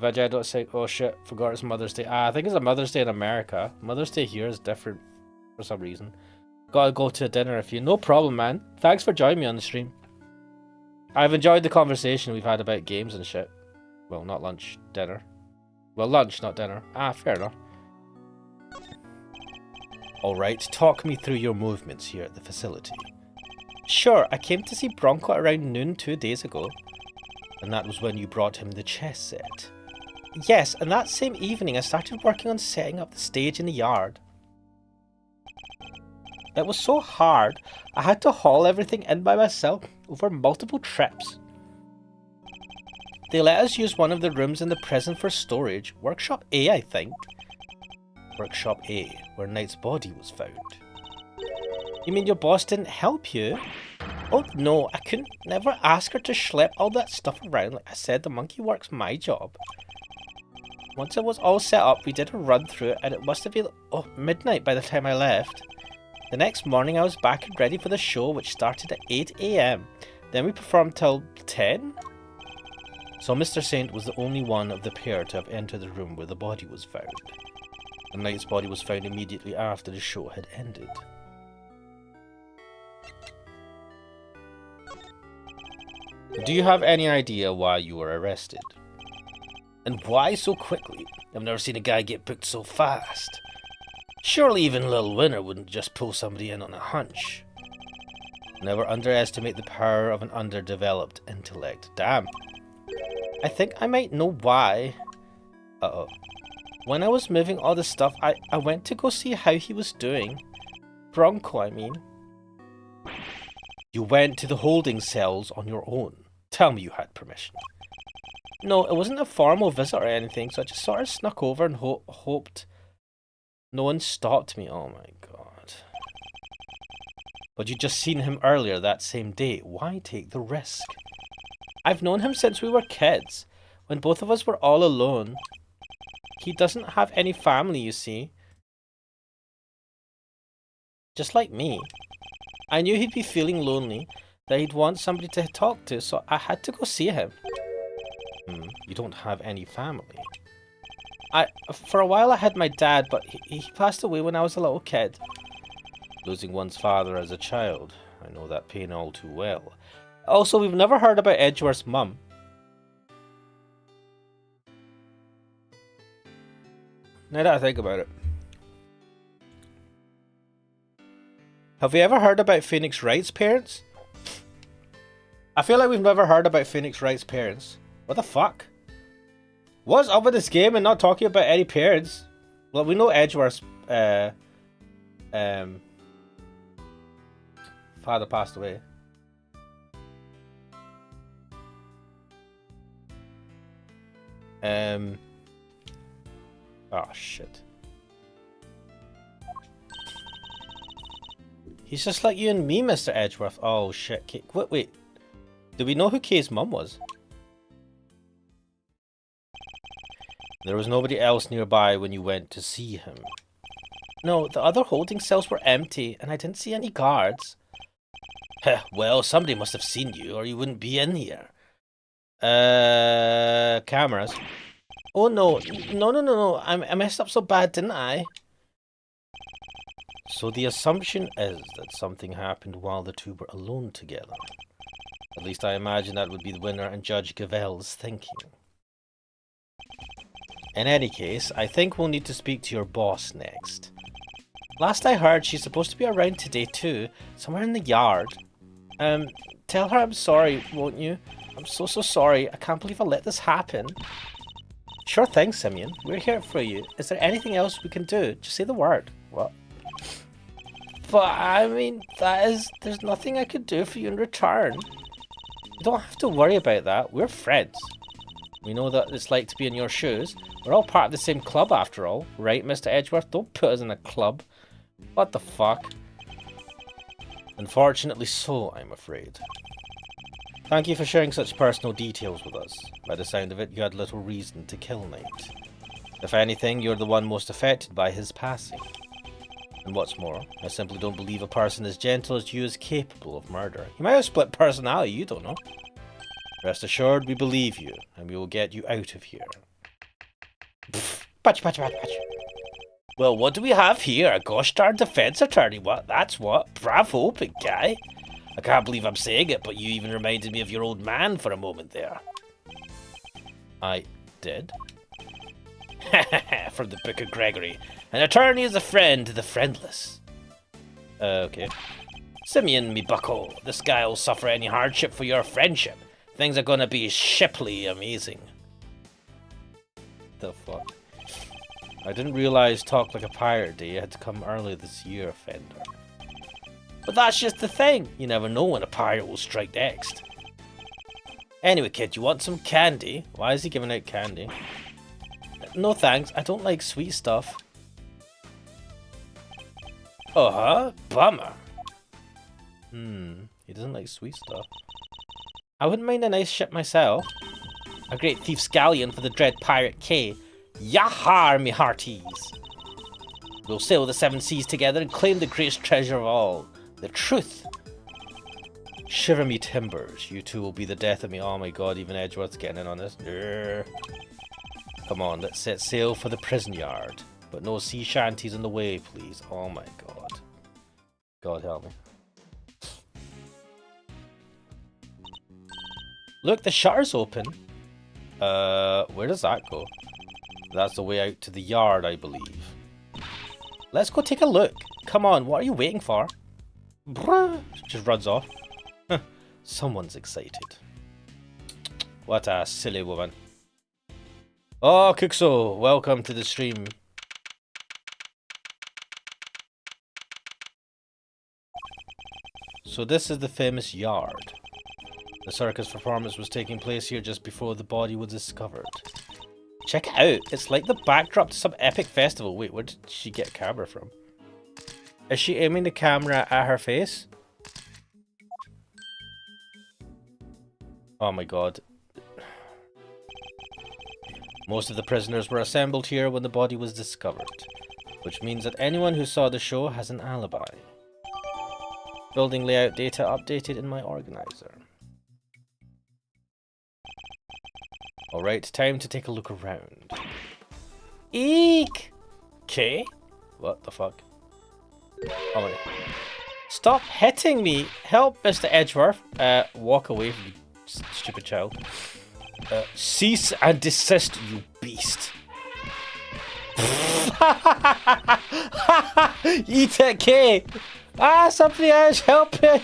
Vajay don't say, oh shit, forgot it's Mother's Day. I think it's a Mother's Day in America. Mother's Day here is different for some reason. Gotta go to dinner if you... No problem, man. Thanks for joining me on the stream. I've enjoyed the conversation we've had about games and shit. Well, not lunch, dinner. Well, lunch, not dinner. Fair enough. Alright, talk me through your movements here at the facility. Sure, I came to see Bronco around noon 2 days ago. And that was when you brought him the chess set. Yes, and that same evening I started working on setting up the stage in the yard. It was so hard, I had to haul everything in by myself over multiple trips. They let us use one of the rooms in the prison for storage, Workshop A, I think. Workshop A, where Knight's body was found. You mean your boss didn't help you? Oh no, I couldn't never ask her to schlep all that stuff around. Like I said, the monkey work's my job. Once it was all set up, we did a run through it and it must have been midnight by the time I left. The next morning I was back and ready for the show, which started at 8 AM. Then we performed till 10? So Mr. Saint was the only one of the pair to have entered the room where the body was found. The Knight's body was found immediately after the show had ended. Do you have any idea why you were arrested? And why so quickly? I've never seen a guy get booked so fast. Surely even Lil Winner wouldn't just pull somebody in on a hunch. Never underestimate the power of an underdeveloped intellect. Damn. I think I might know why. Uh-oh. When I was moving all the stuff, I went to go see how he was doing. Bronco, I mean. You went to the holding cells on your own. Tell me you had permission. No, it wasn't a formal visit or anything, so I just sort of snuck over and hoped no one stopped me. Oh my god. But you'd just seen him earlier that same day. Why take the risk? I've known him since we were kids, when both of us were all alone. He doesn't have any family, you see. Just like me. I knew he'd be feeling lonely, that he'd want somebody to talk to, so I had to go see him. You don't have any family. For a while I had my dad, but he passed away when I was a little kid. Losing one's father as a child. I know that pain all too well. Also, we've never heard about Edgeworth's mum. Now that I think about it. Have we ever heard about Phoenix Wright's parents? I feel like we've never heard about Phoenix Wright's parents. What the fuck? What's up with this game and not talking about any parents? Well, we know Edgeworth's father passed away. Oh shit. He's just like you and me, Mr. Edgeworth. Oh shit. Wait. Do we know who Kay's mum was? There was nobody else nearby when you went to see him. No, the other holding cells were empty, and I didn't see any guards. Well, somebody must have seen you, or you wouldn't be in here. Cameras. Oh no. No. I messed up so bad, didn't I? So the assumption is that something happened while the two were alone together. At least I imagine that would be the winner and Judge Gavel's thinking. In any case, I think we'll need to speak to your boss next. Last I heard, she's supposed to be around today too, somewhere in the yard. Tell her I'm sorry, won't you? I'm so sorry. I can't believe I let this happen. Sure thing, Simeon. We're here for you. Is there anything else we can do? Just say the word. What? But, I mean, there's nothing I could do for you in return. You don't have to worry about that. We're friends. We know that it's like to be in your shoes. We're all part of the same club after all. Right, Mr. Edgeworth? Don't put us in a club. What the fuck? Unfortunately so, I'm afraid. Thank you for sharing such personal details with us. By the sound of it, you had little reason to kill Knight. If anything, you're the one most affected by his passing. And what's more, I simply don't believe a person as gentle as you is capable of murder. You might have split personality, you don't know. Rest assured, we believe you, and we will get you out of here. Patch. Well, what do we have here? A gosh darn defense attorney? What? That's what? Bravo, big guy. I can't believe I'm saying it, but you even reminded me of your old man for a moment there. I did? From the Book of Gregory. An attorney is a friend to the friendless. Okay. Simeon, me bucko, this guy will suffer any hardship for your friendship. Things are gonna be shiply amazing. The fuck? I didn't realize Talk Like a Pirate Day had to come early this year, offender. But that's just the thing. You never know when a pirate will strike next. Anyway, kid, you want some candy? Why is he giving out candy? No thanks, I don't like sweet stuff. Uh-huh, bummer. He doesn't like sweet stuff. I wouldn't mind a nice ship myself. A great thief's galleon for the dread pirate Kay. Yahar, me hearties! We'll sail the seven seas together and claim the greatest treasure of all, the truth. Shiver me timbers, you two will be the death of me. Oh my god, even Edgeworth's getting in on this. Come on, let's set sail for the prison yard. But no sea shanties in the way, please. Oh my god. God help me. Look, the shutter's open. Where does that go? That's the way out to the yard, I believe. Let's go take a look. Come on, what are you waiting for? Just runs off. Someone's excited. What a silly woman. Oh, Kuxo, welcome to the stream. So this is the famous yard. The circus performance was taking place here just before the body was discovered. Check it out, it's like the backdrop to some epic festival. Wait, where did she get a camera from? Is she aiming the camera at her face? Oh my god. Most of the prisoners were assembled here when the body was discovered, which means that anyone who saw the show has an alibi. Building layout data updated in my organizer. Alright, time to take a look around. Eek! Okay. What the fuck? Oh my. Stop hitting me! Help, Mr. Edgeworth. Walk away from you stupid child. Cease and desist, you beast. Eat it, K! Ah, somebody else, help me!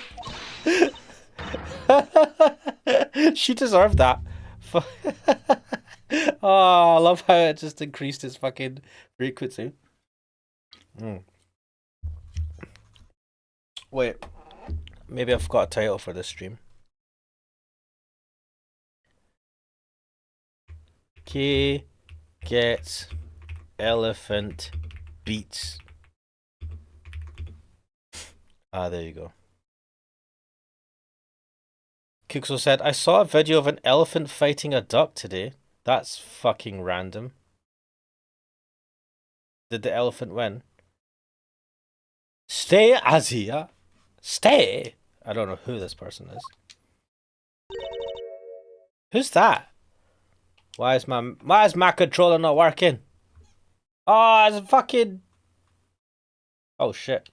She deserved that. Oh, I love how it just increased its fucking frequency. Wait, maybe I've got a title for this stream. K gets elephant beats. Ah, there you go. Kuxo said, I saw a video of an elephant fighting a duck today. That's fucking random. Did the elephant win? Stay, Azia. Stay. I don't know who this person is. Who's that? Why is my controller not working? Oh, it's fucking... Oh shit.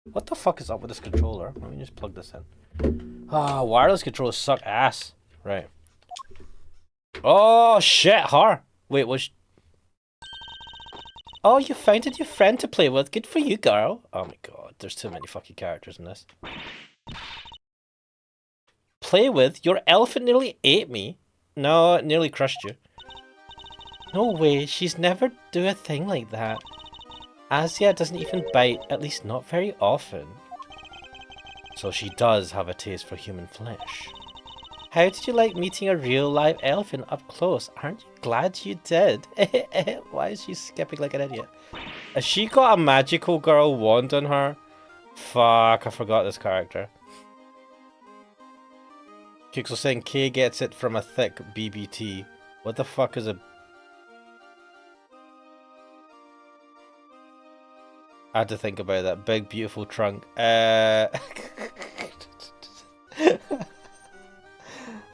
What the fuck is up with this controller? Let me just plug this in. Ah, wireless controllers suck ass. Right. Oh shit, her. Wait, Oh, you found a new friend to play with. Good for you, girl. Oh my god, there's too many fucking characters in this. Play with? Your elephant nearly ate me. No, it nearly crushed you. No way, she's never do a thing like that. Asia doesn't even bite, at least not very often. So she does have a taste for human flesh. How did you like meeting a real live elephant up close? Aren't you glad you did? Why is she skipping like an idiot? Has she got a magical girl wand on her? Fuck, I forgot this character. Kixel saying K gets it from a thick BBT. What the fuck is a... I had to think about that. Big, beautiful trunk.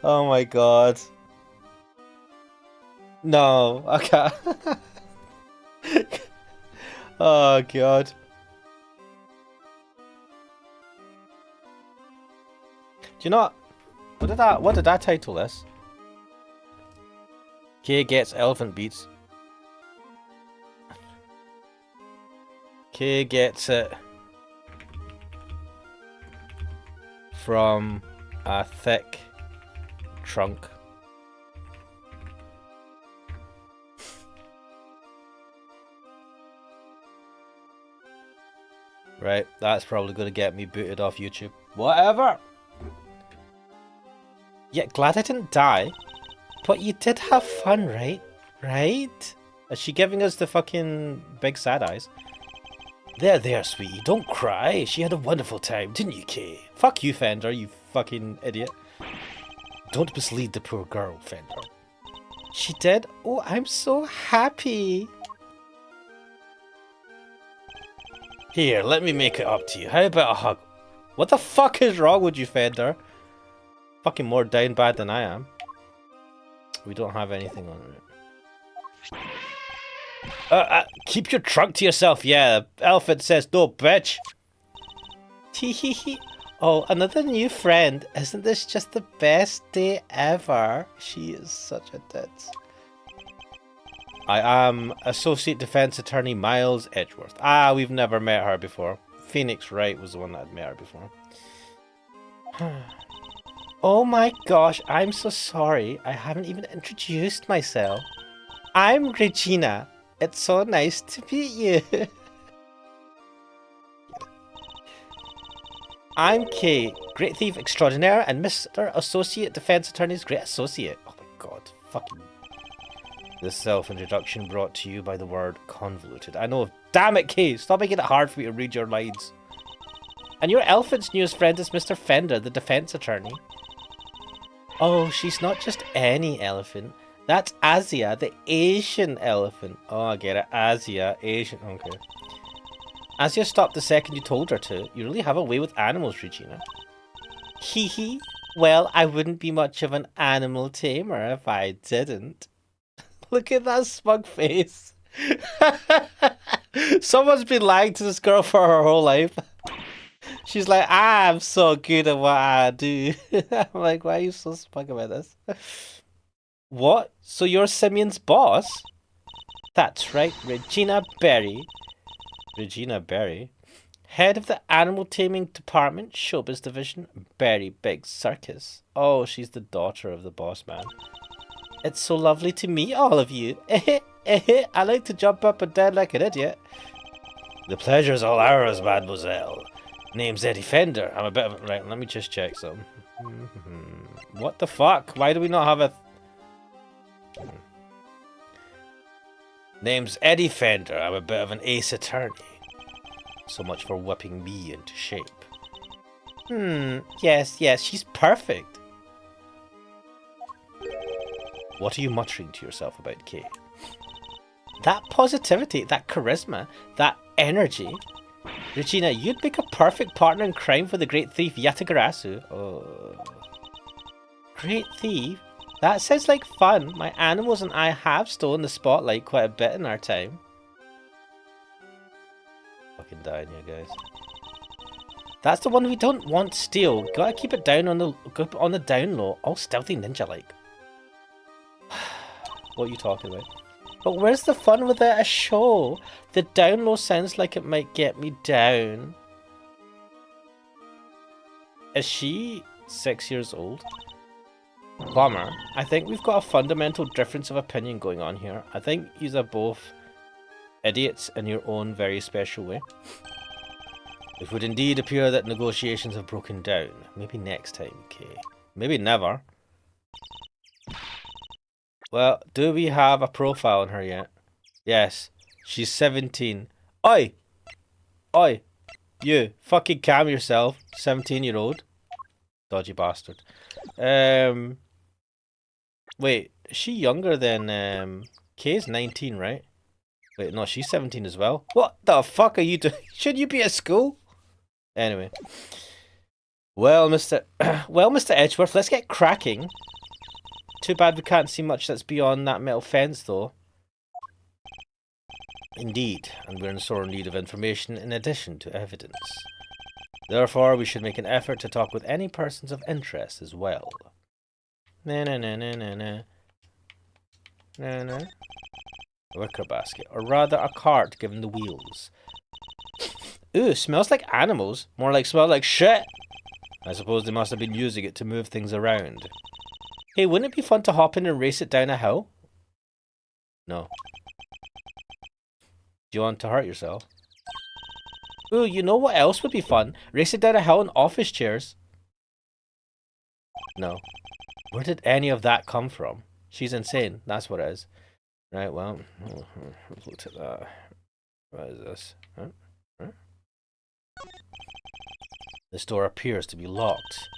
Oh my god. No, I can't. Oh god. Do you know what did I title this? K gets elephant beats. K gets it from a thick trunk. Right, that's probably going to get me booted off YouTube. Whatever! Yeah, glad I didn't die. But you did have fun, right? Right? Is she giving us the fucking big sad eyes? There, sweetie, don't cry. She had a wonderful time, didn't you, Kay? Fuck you, Fender, you fucking idiot. Don't mislead the poor girl, Fender. She did? Oh, I'm so happy. Here, let me make it up to you. How about a hug? What the fuck is wrong with you, Fender? Fucking more down bad than I am. We don't have anything on it. Keep your trunk to yourself, yeah. Elephant says no, bitch. Teehee. Oh, another new friend. Isn't this just the best day ever? She is such a ditz. I am Associate Defense Attorney Miles Edgeworth. Ah, we've never met her before. Phoenix Wright was the one that I'd met her before. Oh my gosh, I'm so sorry. I haven't even introduced myself. I'm Regina. It's so nice to meet you. I'm Kay, Great Thief Extraordinaire and Mr. Associate Defense Attorney's Great Associate. Oh my god, fucking... This self-introduction brought to you by the word convoluted. I know, damn it, Kay, stop making it hard for me to read your lines. And your elephant's newest friend is Mr. Fender, the defense attorney. Oh, she's not just any elephant. That's Asia, the Asian elephant. Oh, I get it. Asia, Asian. Okay. Asia stopped the second you told her to. You really have a way with animals, Regina. Hee hee. Well, I wouldn't be much of an animal tamer if I didn't. Look at that smug face. Someone's been lying to this girl for her whole life. She's like, I'm so good at what I do. I'm like, why are you so smug about this? What? So you're Simeon's boss? That's right, Regina Berry. Regina Berry? Head of the Animal Taming Department, Showbiz Division, Berry Big Circus. Oh, she's the daughter of the boss man. It's so lovely to meet all of you. I like to jump up and down like an idiot. The pleasure's all ours, mademoiselle. Name's Eddie Fender. I'm a bit of... Right, let me just check some. What the fuck? Why do we not have a... Name's Eddie Fender. I'm a bit of an ace attorney. So much for whipping me into shape. Yes, she's perfect. What are you muttering to yourself about, Kay? That positivity, that charisma, that energy. Regina, you'd make a perfect partner in crime for the Great Thief Yatagarasu. Oh. Great Thief? That sounds like fun. My animals and I have stolen the spotlight quite a bit in our time. Fucking dying here, guys. That's the one we don't want to steal. Gotta keep it down on the down low. All stealthy ninja-like. What are you talking about? But where's the fun without a show? The down low sounds like it might get me down. Is she 6 years old? Bummer. I think we've got a fundamental difference of opinion going on here. I think yous are both idiots in your own very special way. It would indeed appear that negotiations have broken down. Maybe next time, Kay. Maybe never. Well, do we have a profile on her yet? Yes. She's 17. Oi! Oi! You, fucking calm yourself, 17-year-old. Dodgy bastard. Wait, is she younger than, Kay's 19, right? Wait, no, she's 17 as well. What the fuck are you doing? Should you be at school? Anyway. Well, Mr. Edgeworth, let's get cracking. Too bad we can't see much that's beyond that metal fence, though. Indeed, and we're in sore need of information in addition to evidence. Therefore, we should make an effort to talk with any persons of interest as well. Na na na na na na. Na na. A wicker basket, or rather a cart given the wheels. Ooh, smells like animals. More like smell like shit. I suppose they must have been using it to move things around. Hey, wouldn't it be fun to hop in and race it down a hill? No. Do you want to hurt yourself? Ooh, you know what else would be fun? Race it down a hill in office chairs. No. Where did any of that come from? She's insane. That's what it is. Right, well, let's look at that. What is this? Huh? Huh? This door appears to be locked.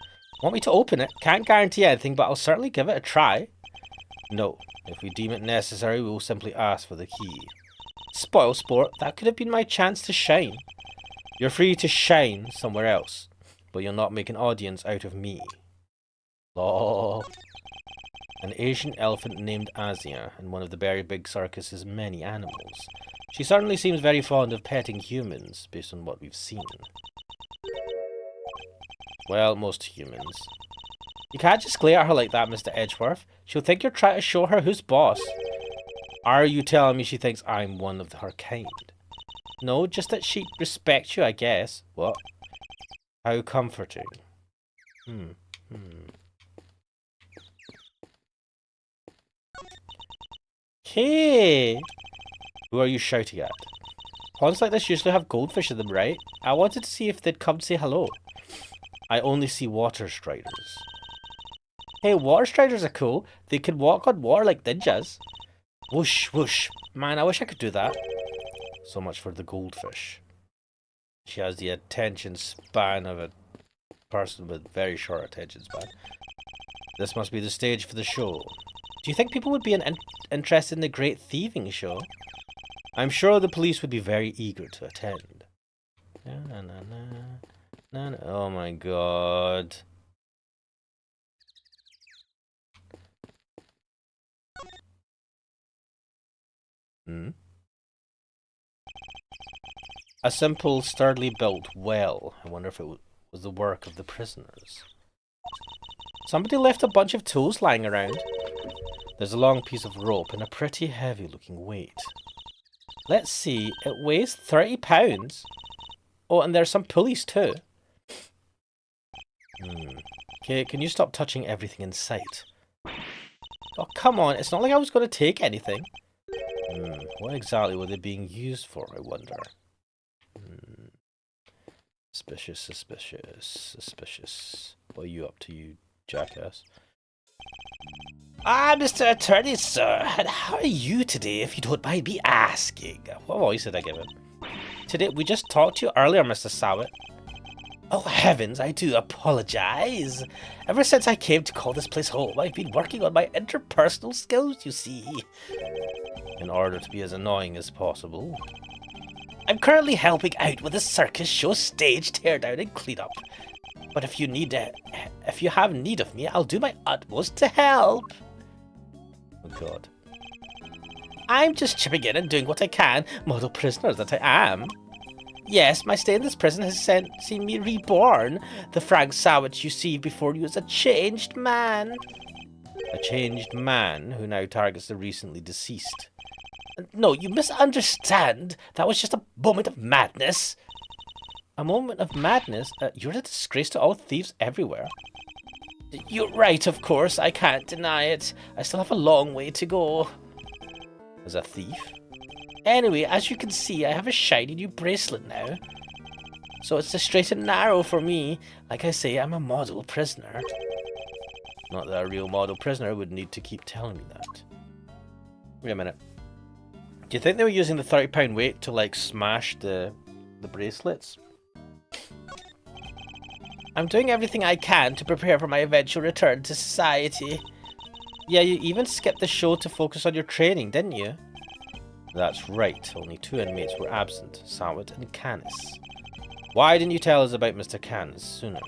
Want me to open it? Can't guarantee anything, but I'll certainly give it a try. No. If we deem it necessary, we will simply ask for the key. Spoil sport, that could have been my chance to shine. You're free to shine somewhere else, but you'll not make an audience out of me. Lol. An Asian elephant named Asia, and one of the Berry Big Circus's many animals. She certainly seems very fond of petting humans, based on what we've seen. Well, most humans. You can't just glare at her like that, Mr. Edgeworth. She'll think you're trying to show her who's boss. Are you telling me she thinks I'm one of her kind? No, just that she'd respect you, I guess. What? How comforting. Hey! Who are you shouting at? Ponds like this usually have goldfish in them, right? I wanted to see if they'd come to say hello. I only see water striders. Hey, water striders are cool. They can walk on water like ninjas. Whoosh, whoosh. Man, I wish I could do that. So much for the goldfish. She has the attention span of a person with very short attention span. This must be the stage for the show. Do you think people would be interested in the Great Thieving Show? I'm sure the police would be very eager to attend. Oh my god. A simple, sturdily built well. I wonder if it was the work of the prisoners. Somebody left a bunch of tools lying around. There's a long piece of rope and a pretty heavy looking weight. Let's see, it weighs 30 pounds. Oh, and there's some pulleys too. Okay, can you stop touching everything in sight? Oh, come on, it's not like I was going to take anything. What exactly were they being used for, I wonder? Suspicious, suspicious, suspicious. What are you up to, you jackass? Ah, Mr. Attorney, sir. How are you today, if you don't mind me asking? What voice did I give him? Today, we just talked to you earlier, Mr. Sawit. Oh, heavens, I do apologize. Ever since I came to call this place home, I've been working on my interpersonal skills, you see. In order to be as annoying as possible. I'm currently helping out with a circus show stage teardown and cleanup. But if you have need of me, I'll do my utmost to help. Oh god. I'm just chipping in and doing what I can, model prisoner that I am. Yes, my stay in this prison has seen me reborn. The Frank Sawit you see before you is a changed man. A changed man who now targets the recently deceased. No, you misunderstand. That was just a moment of madness. A moment of madness? You're a disgrace to all thieves everywhere. You're right, of course. I can't deny it. I still have a long way to go. As a thief? Anyway, as you can see, I have a shiny new bracelet now. So it's the straight and narrow for me. Like I say, I'm a model prisoner. Not that a real model prisoner would need to keep telling me that. Wait a minute. Do you think they were using the 30-pound weight to, like, smash the bracelets? I'm doing everything I can to prepare for my eventual return to society. Yeah, you even skipped the show to focus on your training, didn't you? That's right. Only 2 inmates were absent, Sawit and Canis. Why didn't you tell us about Mr. Canis sooner?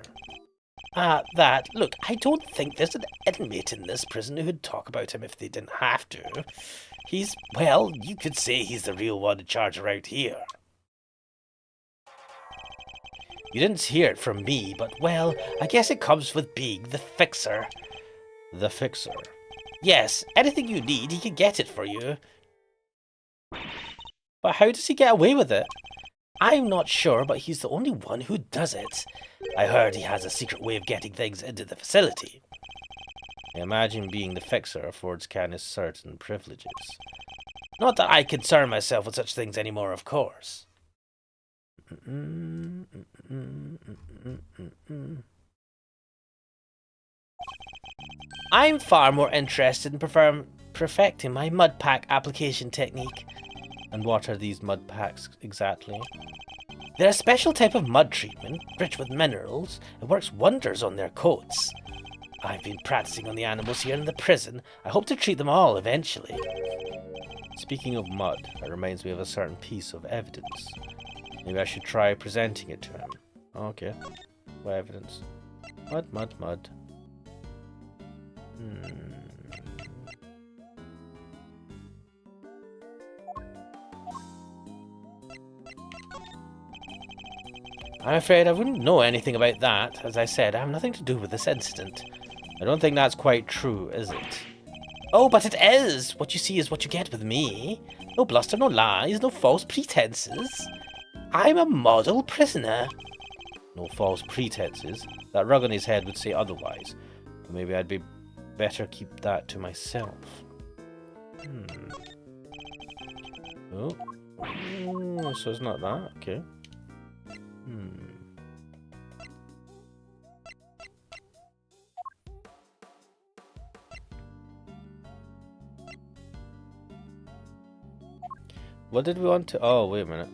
Look, I don't think there's an inmate in this prison who'd talk about him if they didn't have to. He's, well, you could say he's the real one in charge around here. You didn't hear it from me, but, well, I guess it comes with being the fixer. The fixer? Yes, anything you need, he can get it for you. But how does he get away with it? I'm not sure, but he's the only one who does it. I heard he has a secret way of getting things into the facility. I imagine being the fixer affords Canis certain privileges. Not that I concern myself with such things anymore, of course. I'm far more interested in perfecting my mud pack application technique. And what are these mud packs exactly? They're a special type of mud treatment, rich with minerals. It works wonders on their coats. I've been practicing on the animals here in the prison. I hope to treat them all eventually. Speaking of mud, that reminds me of a certain piece of evidence. Maybe I should try presenting it to him. Okay. What evidence? Mud, mud, mud. I'm afraid I wouldn't know anything about that. As I said, I have nothing to do with this incident. I don't think that's quite true, is it? Oh, but it is! What you see is what you get with me. No bluster, no lies, no false pretenses. I'm a model prisoner. No false pretenses. That rug on his head would say otherwise. But maybe I'd be better keep that to myself. Oh. So it's not that? Okay. What did we want to... Oh, wait a minute.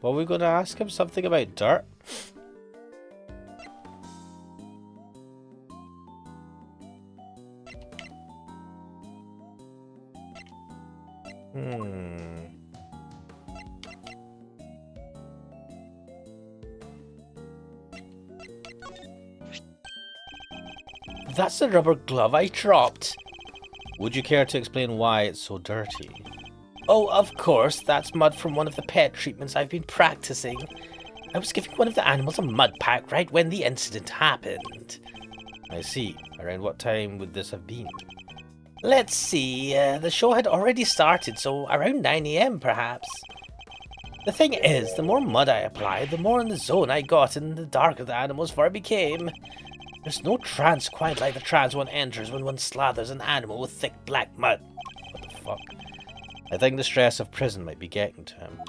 What are we going to ask him? Something about dirt? That's the rubber glove I dropped. Would you care to explain why it's so dirty? Oh, of course. That's mud from one of the pet treatments I've been practicing. I was giving one of the animals a mud pack right when the incident happened. I see. Around what time would this have been? Let's see. The show had already started, so around 9 AM perhaps. The thing is, the more mud I applied, the more in the zone I got, and the darker the animal's fur became. There's no trance quite like the trance one enters when one slathers an animal with thick black mud. What the fuck? I think the stress of prison might be getting to him.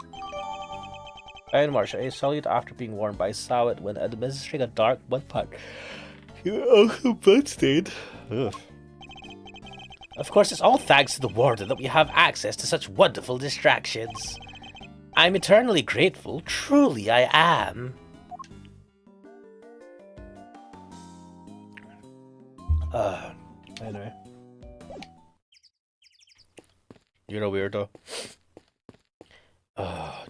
In March, I salute after being warned by Sawit when administering a dark mud pack. You're also bloodstained. Ugh. Of course, it's all thanks to the warden that we have access to such wonderful distractions. I'm eternally grateful, truly I am. Anyway. You're a weirdo.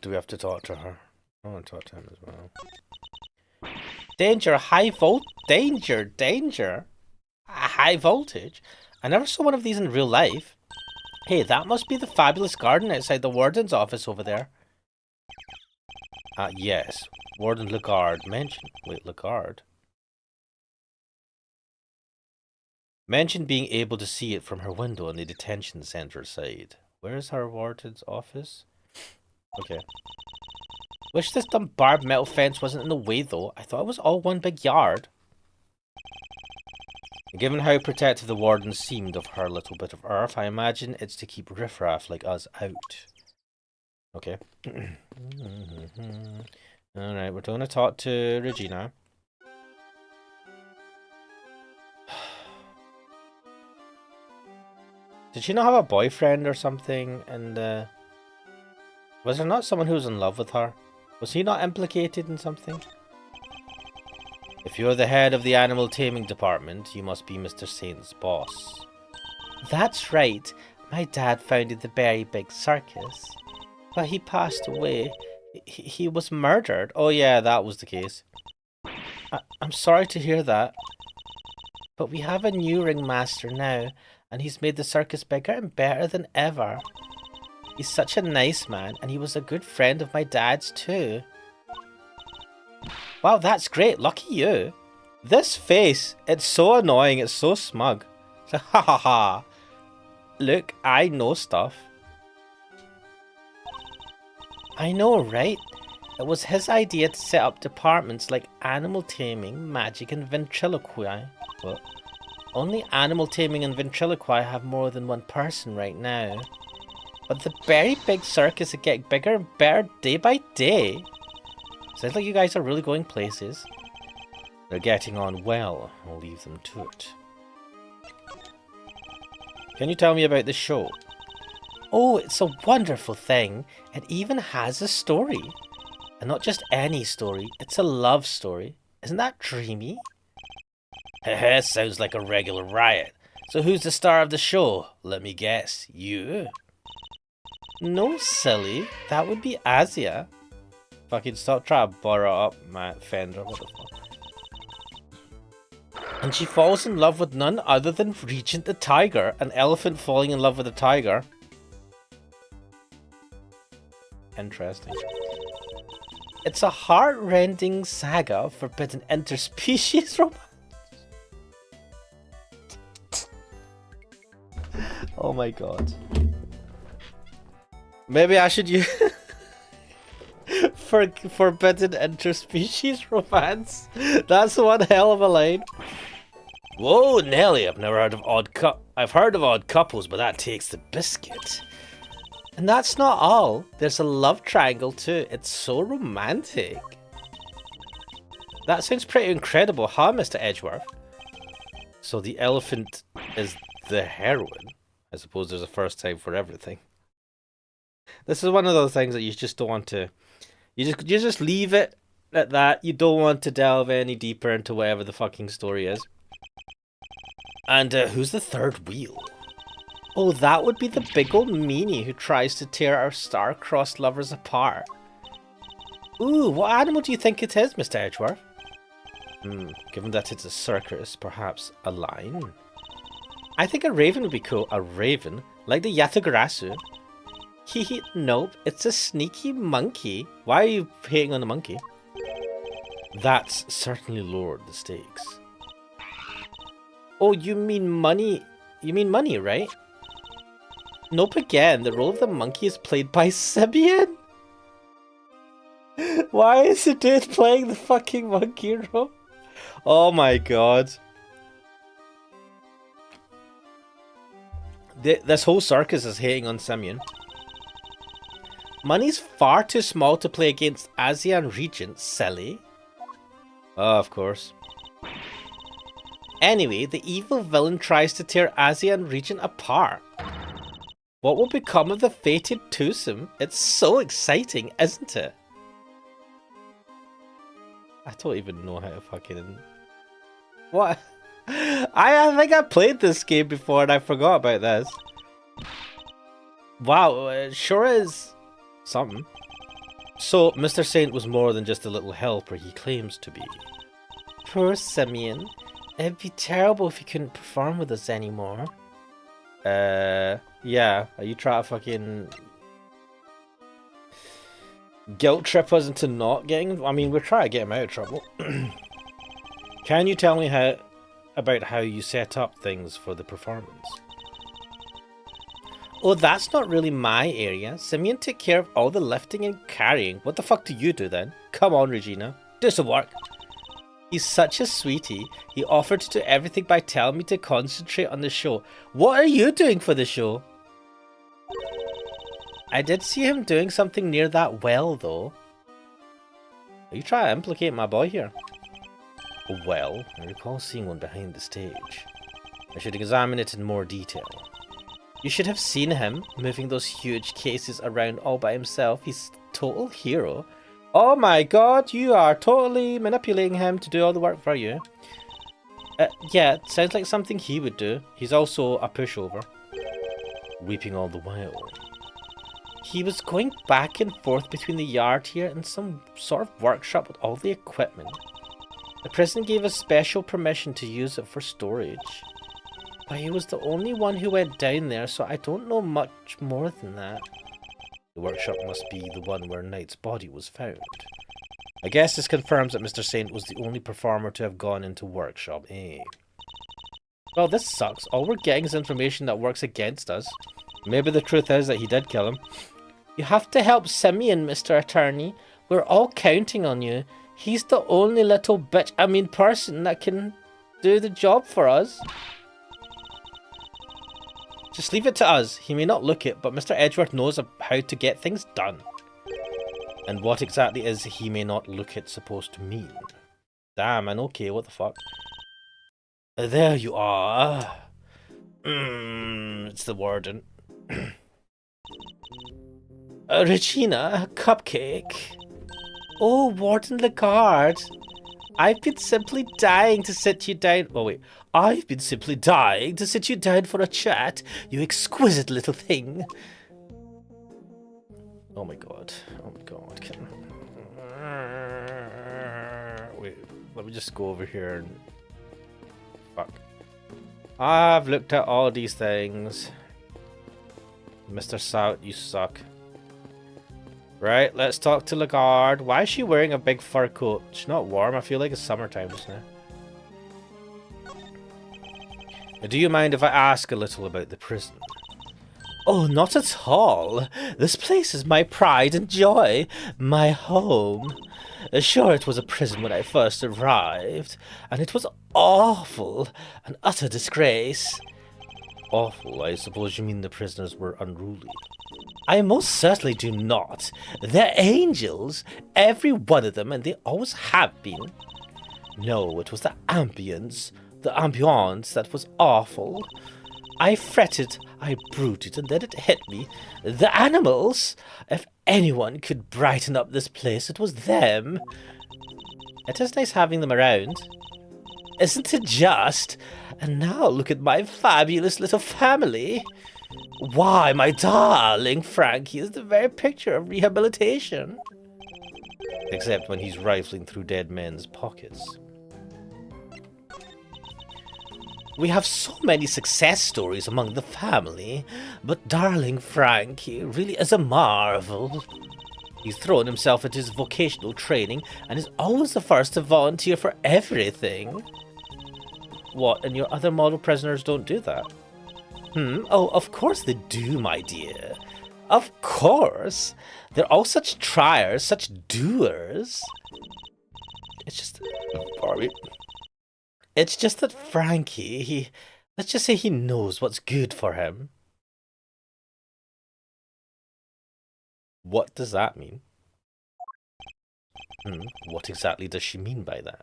Do we have to talk to her? I want to talk to him as well. Danger, danger. High voltage? I never saw one of these in real life. Hey, that must be the fabulous garden outside the warden's office over there. Yes. Warden Lagarde mentioned... Wait, Lagarde? Mentioned being able to see it from her window on the detention center side. Where is her warden's office? Okay. Wish this dumb barbed metal fence wasn't in the way though. I thought it was all one big yard. Given how protective the warden seemed of her little bit of earth, I imagine it's to keep riffraff like us out. Okay. Alright, we're going to talk to Regina. Did she not have a boyfriend or something? And was there not someone who was in love with her? Was he not implicated in something? If you're the head of the animal taming department, you must be Mr. Saint's boss. That's right. My dad founded the Very Big Circus. But he passed away. He was murdered. Oh yeah, that was the case. I'm sorry to hear that. But we have a new ringmaster now, and he's made the circus bigger and better than ever. He's such a nice man, and he was a good friend of my dad's too. Wow, that's great. Lucky you. This face, it's so annoying. It's so smug. It's like, ha ha ha. Look, I know stuff. I know, right? It was his idea to set up departments like animal taming, magic, and ventriloquy. What? Only animal taming and ventriloquy have more than one person right now. But the Very Big Circus is getting bigger and better day by day. Sounds like you guys are really going places. They're getting on well. I'll leave them to it. Can you tell me about the show? Oh, it's a wonderful thing. It even has a story. And not just any story, it's a love story. Isn't that dreamy? Heh, sounds like a regular riot. So who's the star of the show? Let me guess, you? No, silly. That would be Asia. Fucking stop trying to borrow up my fender. What the fuck? And she falls in love with none other than Regent the tiger. An elephant falling in love with a tiger. Interesting. It's a heart-rending saga of forbidden interspecies romance. Oh my god. Maybe I should use forbidden interspecies romance. That's one hell of a line. Whoa, Nelly! I've heard of odd couples, but that takes the biscuit. And that's not all. There's a love triangle too. It's so romantic. That sounds pretty incredible, huh, Mr. Edgeworth? So the elephant is the heroine. I suppose there's a first time for everything. This is one of those things that you just don't want to... You just leave it at that. You don't want to delve any deeper into whatever the fucking story is. And who's the third wheel? Oh, that would be the big old meanie who tries to tear our star-crossed lovers apart. Ooh, what animal do you think it is, Mr. Edgeworth? Given that it's a circus, perhaps a lion? I think a raven would be cool. A raven? Like the Yatagarasu? Hehe, nope, it's a sneaky monkey. Why are you hating on the monkey? That's certainly lowered the stakes. Oh, you mean money? You mean money, right? Nope again, the role of the monkey is played by Simeon? Why is the dude playing the fucking monkey role? Oh my god. This whole circus is hating on Simeon. Money's far too small to play against ASEAN Regent, silly. Oh, of course. Anyway, the evil villain tries to tear ASEAN Regent apart. What will become of the fated twosome? It's so exciting, isn't it? I don't even know how to fucking... What? I think I played this game before and I forgot about this. Wow, it sure is something. So, Mr. Saint was more than just a little helper he claims to be. Poor Simeon. It'd be terrible if he couldn't perform with us anymore. Yeah. Are you trying to fucking... guilt trip us into not getting... I mean, we're trying to get him out of trouble. Can you tell me about how you set up things for the performance? Oh, that's not really my area. Simeon took care of all the lifting and carrying. What the fuck do you do then? Come on, Regina. Do some work. He's such a sweetie. He offered to do everything by telling me to concentrate on the show. What are you doing for the show? I did see him doing something near that well, though. Are you trying to implicate my boy here? Well, I recall seeing one behind the stage. I should examine it in more detail. You should have seen him moving those huge cases around all by himself. He's a total hero. Oh my god, you are totally manipulating him to do all the work for you. Yeah, sounds like something he would do. He's also a pushover. Weeping all the while. He was going back and forth between the yard here and some sort of workshop with all the equipment. The prison gave us special permission to use it for storage. But he was the only one who went down there, so I don't know much more than that. The workshop must be the one where Knight's body was found. I guess this confirms that Mr. Saint was the only performer to have gone into workshop, eh? Well, this sucks. All we're getting is information that works against us. Maybe the truth is that he did kill him. You have to help Simeon, Mr. Attorney. We're all counting on you. He's the only little person that can do the job for us. Just leave it to us. He may not look it, but Mr. Edgeworth knows how to get things done. And what exactly is he may not look it supposed to mean? Damn, man, okay, what the fuck? There you are. It's the warden. Regina, a cupcake. Oh, Warden Lagarde. I've been simply dying to sit you down. Oh, wait. I've been simply dying to sit you down for a chat, you exquisite little thing. Oh my god. Oh my god. Wait, let me just go over here and... Fuck. I've looked at all these things. Mr. Sout, you suck. Right, let's talk to Lagarde. Why is she wearing a big fur coat? She's not warm. I feel like it's summertime just now. Do you mind if I ask a little about the prison? Oh, not at all. This place is my pride and joy. My home. Sure, it was a prison when I first arrived, and it was awful. An utter disgrace. Awful? I suppose you mean the prisoners were unruly. I most certainly do not. They're angels, every one of them, and they always have been. No, it was the ambience that was awful. I fretted, I brooded, and then it hit me. The animals! If anyone could brighten up this place, it was them. It is nice having them around. Isn't it just? And now look at my fabulous little family. Why, my darling Frankie is the very picture of rehabilitation. Except when he's rifling through dead men's pockets. We have so many success stories among the family, but darling Frankie really is a marvel. He's thrown himself into his vocational training and is always the first to volunteer for everything. What, and your other model prisoners don't do that? Oh, of course they do, my dear. Of course. They're all such triers, such doers. It's just... It's just that Frankie, let's just say he knows what's good for him. What does that mean? What exactly does she mean by that?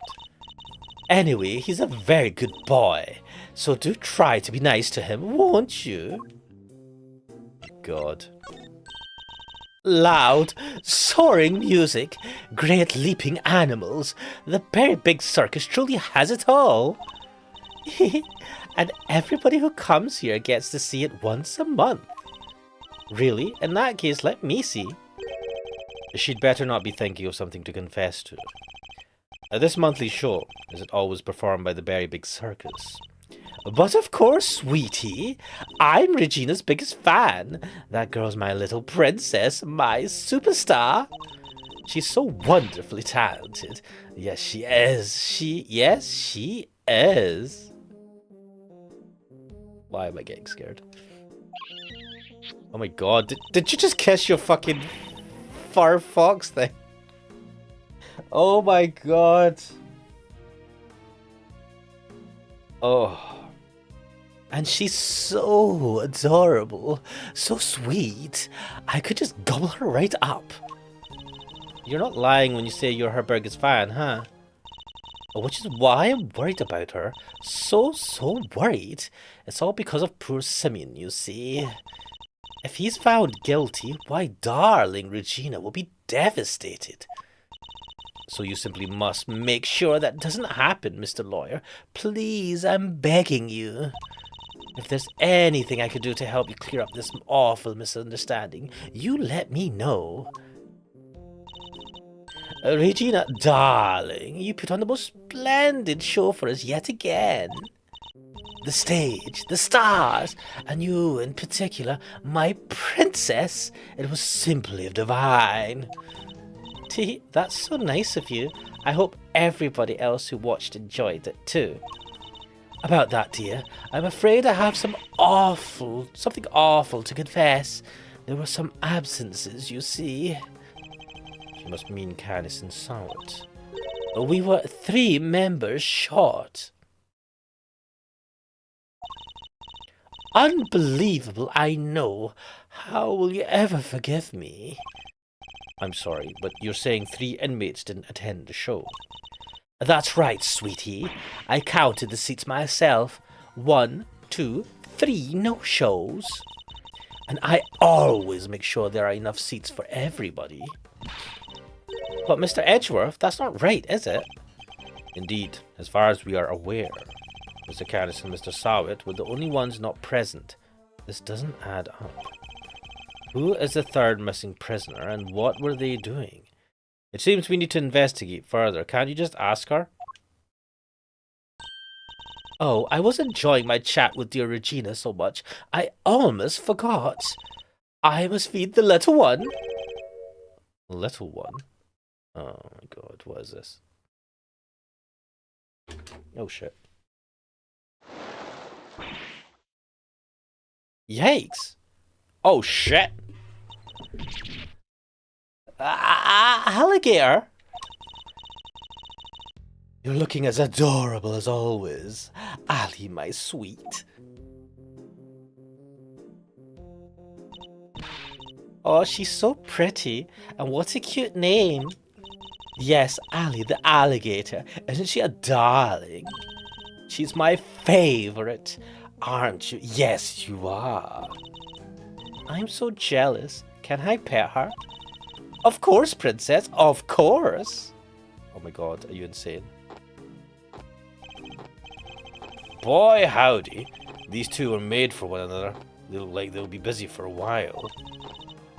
Anyway, he's a very good boy, so do try to be nice to him, won't you? God. Loud, soaring music, great leaping animals. The very big circus truly has it all. And everybody who comes here gets to see it once a month. Really? In that case, let me see. She'd better not be thinking of something to confess to. This monthly show, is it always performed by the very big circus? But of course, sweetie, I'm Regina's biggest fan. That girl's my little princess, my superstar. She's so wonderfully talented. Yes, she is. Yes, she is. Why am I getting scared? Oh my god, did you just kiss your fucking fur fox thing? Oh my god. Oh. And she's so adorable, so sweet. I could just gobble her right up. You're not lying when you say you're her biggest fan, huh? Which is why I'm worried about her. So worried. It's all because of poor Simeon, you see. If he's found guilty, why, darling Regina will be devastated. So you simply must make sure that doesn't happen, Mr. Lawyer. Please, I'm begging you. If there's anything I could do to help you clear up this awful misunderstanding, you let me know. Regina, darling, you put on the most splendid show for us yet again. The stage, the stars, and you in particular, my princess, it was simply divine. Tee, that's so nice of you. I hope everybody else who watched enjoyed it too. About that, dear, I'm afraid I have something awful to confess. There were some absences, you see. She must mean Canis and Sout. We were 3 members short. Unbelievable, I know. How will you ever forgive me? I'm sorry, but you're saying 3 inmates didn't attend the show. That's right, sweetie. I counted the seats myself. 1, 2, 3 no-shows. And I always make sure there are enough seats for everybody. But Mr. Edgeworth, that's not right, is it? Indeed, as far as we are aware, Mr. Canis and Mr. Sout were the only ones not present. This doesn't add up. Who is the 3rd missing prisoner, and what were they doing? It seems we need to investigate further. Can't you just ask her? Oh, I was enjoying my chat with dear Regina so much, I almost forgot. I must feed the little one. Little one? Oh my god, what is this? Oh shit. Yikes! Oh shit! Alligator? You're looking as adorable as always, Ali, my sweet. Oh, she's so pretty, and what a cute name. Yes, Ali the alligator. Isn't she a darling? She's my favorite, aren't you? Yes, you are. I'm so jealous. Can I pet her? Of course, princess, of course. Oh my god, are you insane? Boy, howdy. These two were made for one another. They look like they'll be busy for a while.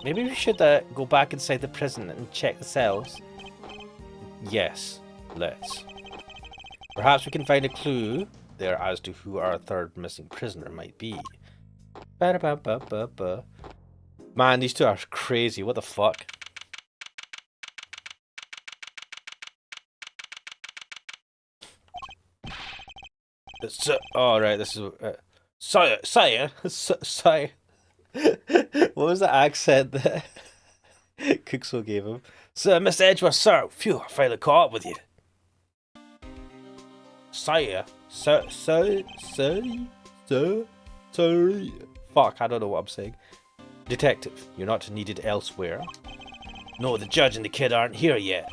Maybe we should go back inside the prison and check the cells. Yes, let's. Perhaps we can find a clue there as to who our third missing prisoner might be. Ba-da-ba-ba-ba-ba. Man, these two are crazy. What the fuck? Oh, right, this is... Sire. What was the accent that Cookso gave him? Sir, Mr. Edgeworth, sir. Phew, I finally caught up with you. Sire. Sorry. Fuck, I don't know what I'm saying. Detective, you're not needed elsewhere. No, the judge and the kid aren't here yet.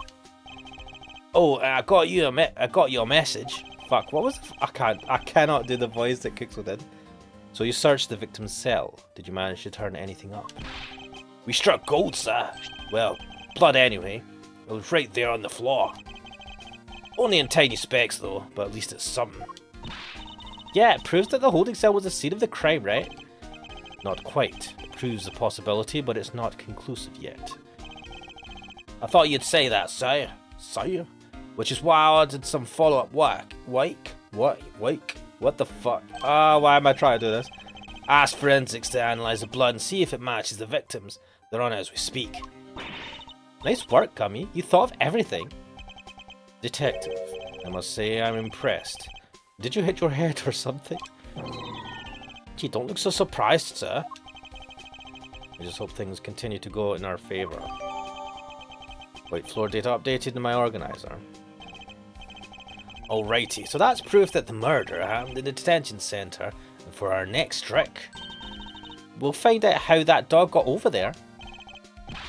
Oh, I got you a message. Fuck, what was it? I cannot do the voice that Cookso did. So you searched the victim's cell. Did you manage to turn anything up? We struck gold, sir. Well, blood anyway. It was right there on the floor. Only in tiny specks though, but at least it's something. Yeah, it proves that the holding cell was the scene of the crime, right? Not quite. It proves the possibility, but it's not conclusive yet. I thought you'd say that, sire. Sire? Which is why I did some follow-up work. Wake? What the fuck? Why am I trying to do this? Ask forensics to analyze the blood and see if it matches the victims. They're on it as we speak. Nice work, Gummy. You thought of everything. Detective, I must say I'm impressed. Did you hit your head or something? Gee, don't look so surprised, sir. I just hope things continue to go in our favor. White floor data updated in my organizer. Alrighty, so that's proof that the murder happened in the detention centre. And for our next trick, we'll find out how that dog got over there.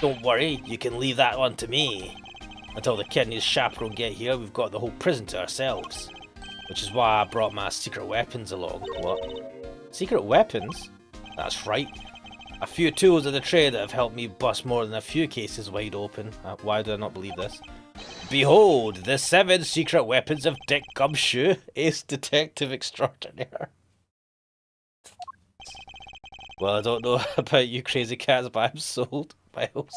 Don't worry, you can leave that one to me. Until the kid and his chaperone get here, we've got the whole prison to ourselves. Which is why I brought my secret weapons along. What? Secret weapons? That's right. A few tools of the trade that have helped me bust more than a few cases wide open. Why do I not believe this? Behold, the 7 secret weapons of Dick Gumshoe, Ace Detective Extraordinaire. Well, I don't know about you crazy cats, but I'm sold, Miles.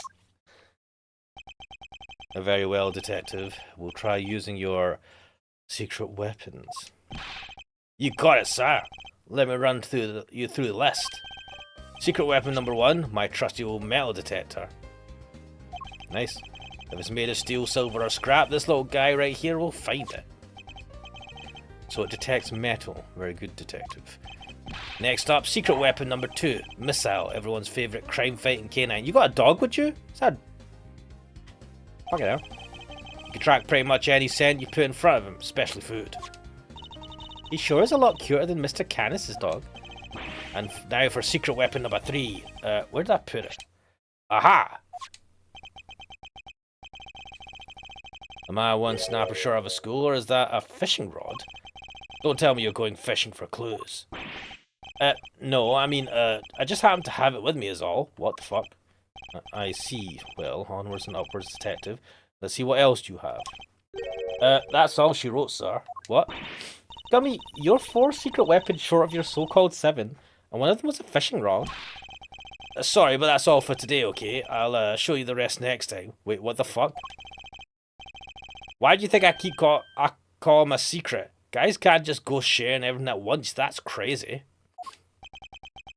Very well, Detective. We'll try using your secret weapons. You got it, sir. Let me run you through the list. Secret weapon number 1, my trusty old metal detector. Nice. If it's made of steel, silver, or scrap, this little guy right here will find it. So it detects metal. Very good, Detective. Next up, secret weapon number 2, missile, everyone's favourite crime-fighting canine. You got a dog, would you? Is that... Fucking hell. You can track pretty much any scent you put in front of him, especially food. He sure is a lot cuter than Mr. Canis's dog. And now for secret weapon number 3. Where did I put it? Aha! Am I one snapper short of a school, or is that a fishing rod? Don't tell me you're going fishing for clues. No, I mean, I just happen to have it with me is all. What the fuck? I see. Well, onwards and upwards, Detective. Let's see what else you have. That's all she wrote, sir. What? Gummy, you're 4 secret weapons short of your so-called 7, and one of them was a fishing rod. Sorry, but that's all for today, okay? I'll show you the rest next time. Wait, what the fuck? Why do you think I call him a secret? Guys can't just go sharing everything at once. That's crazy.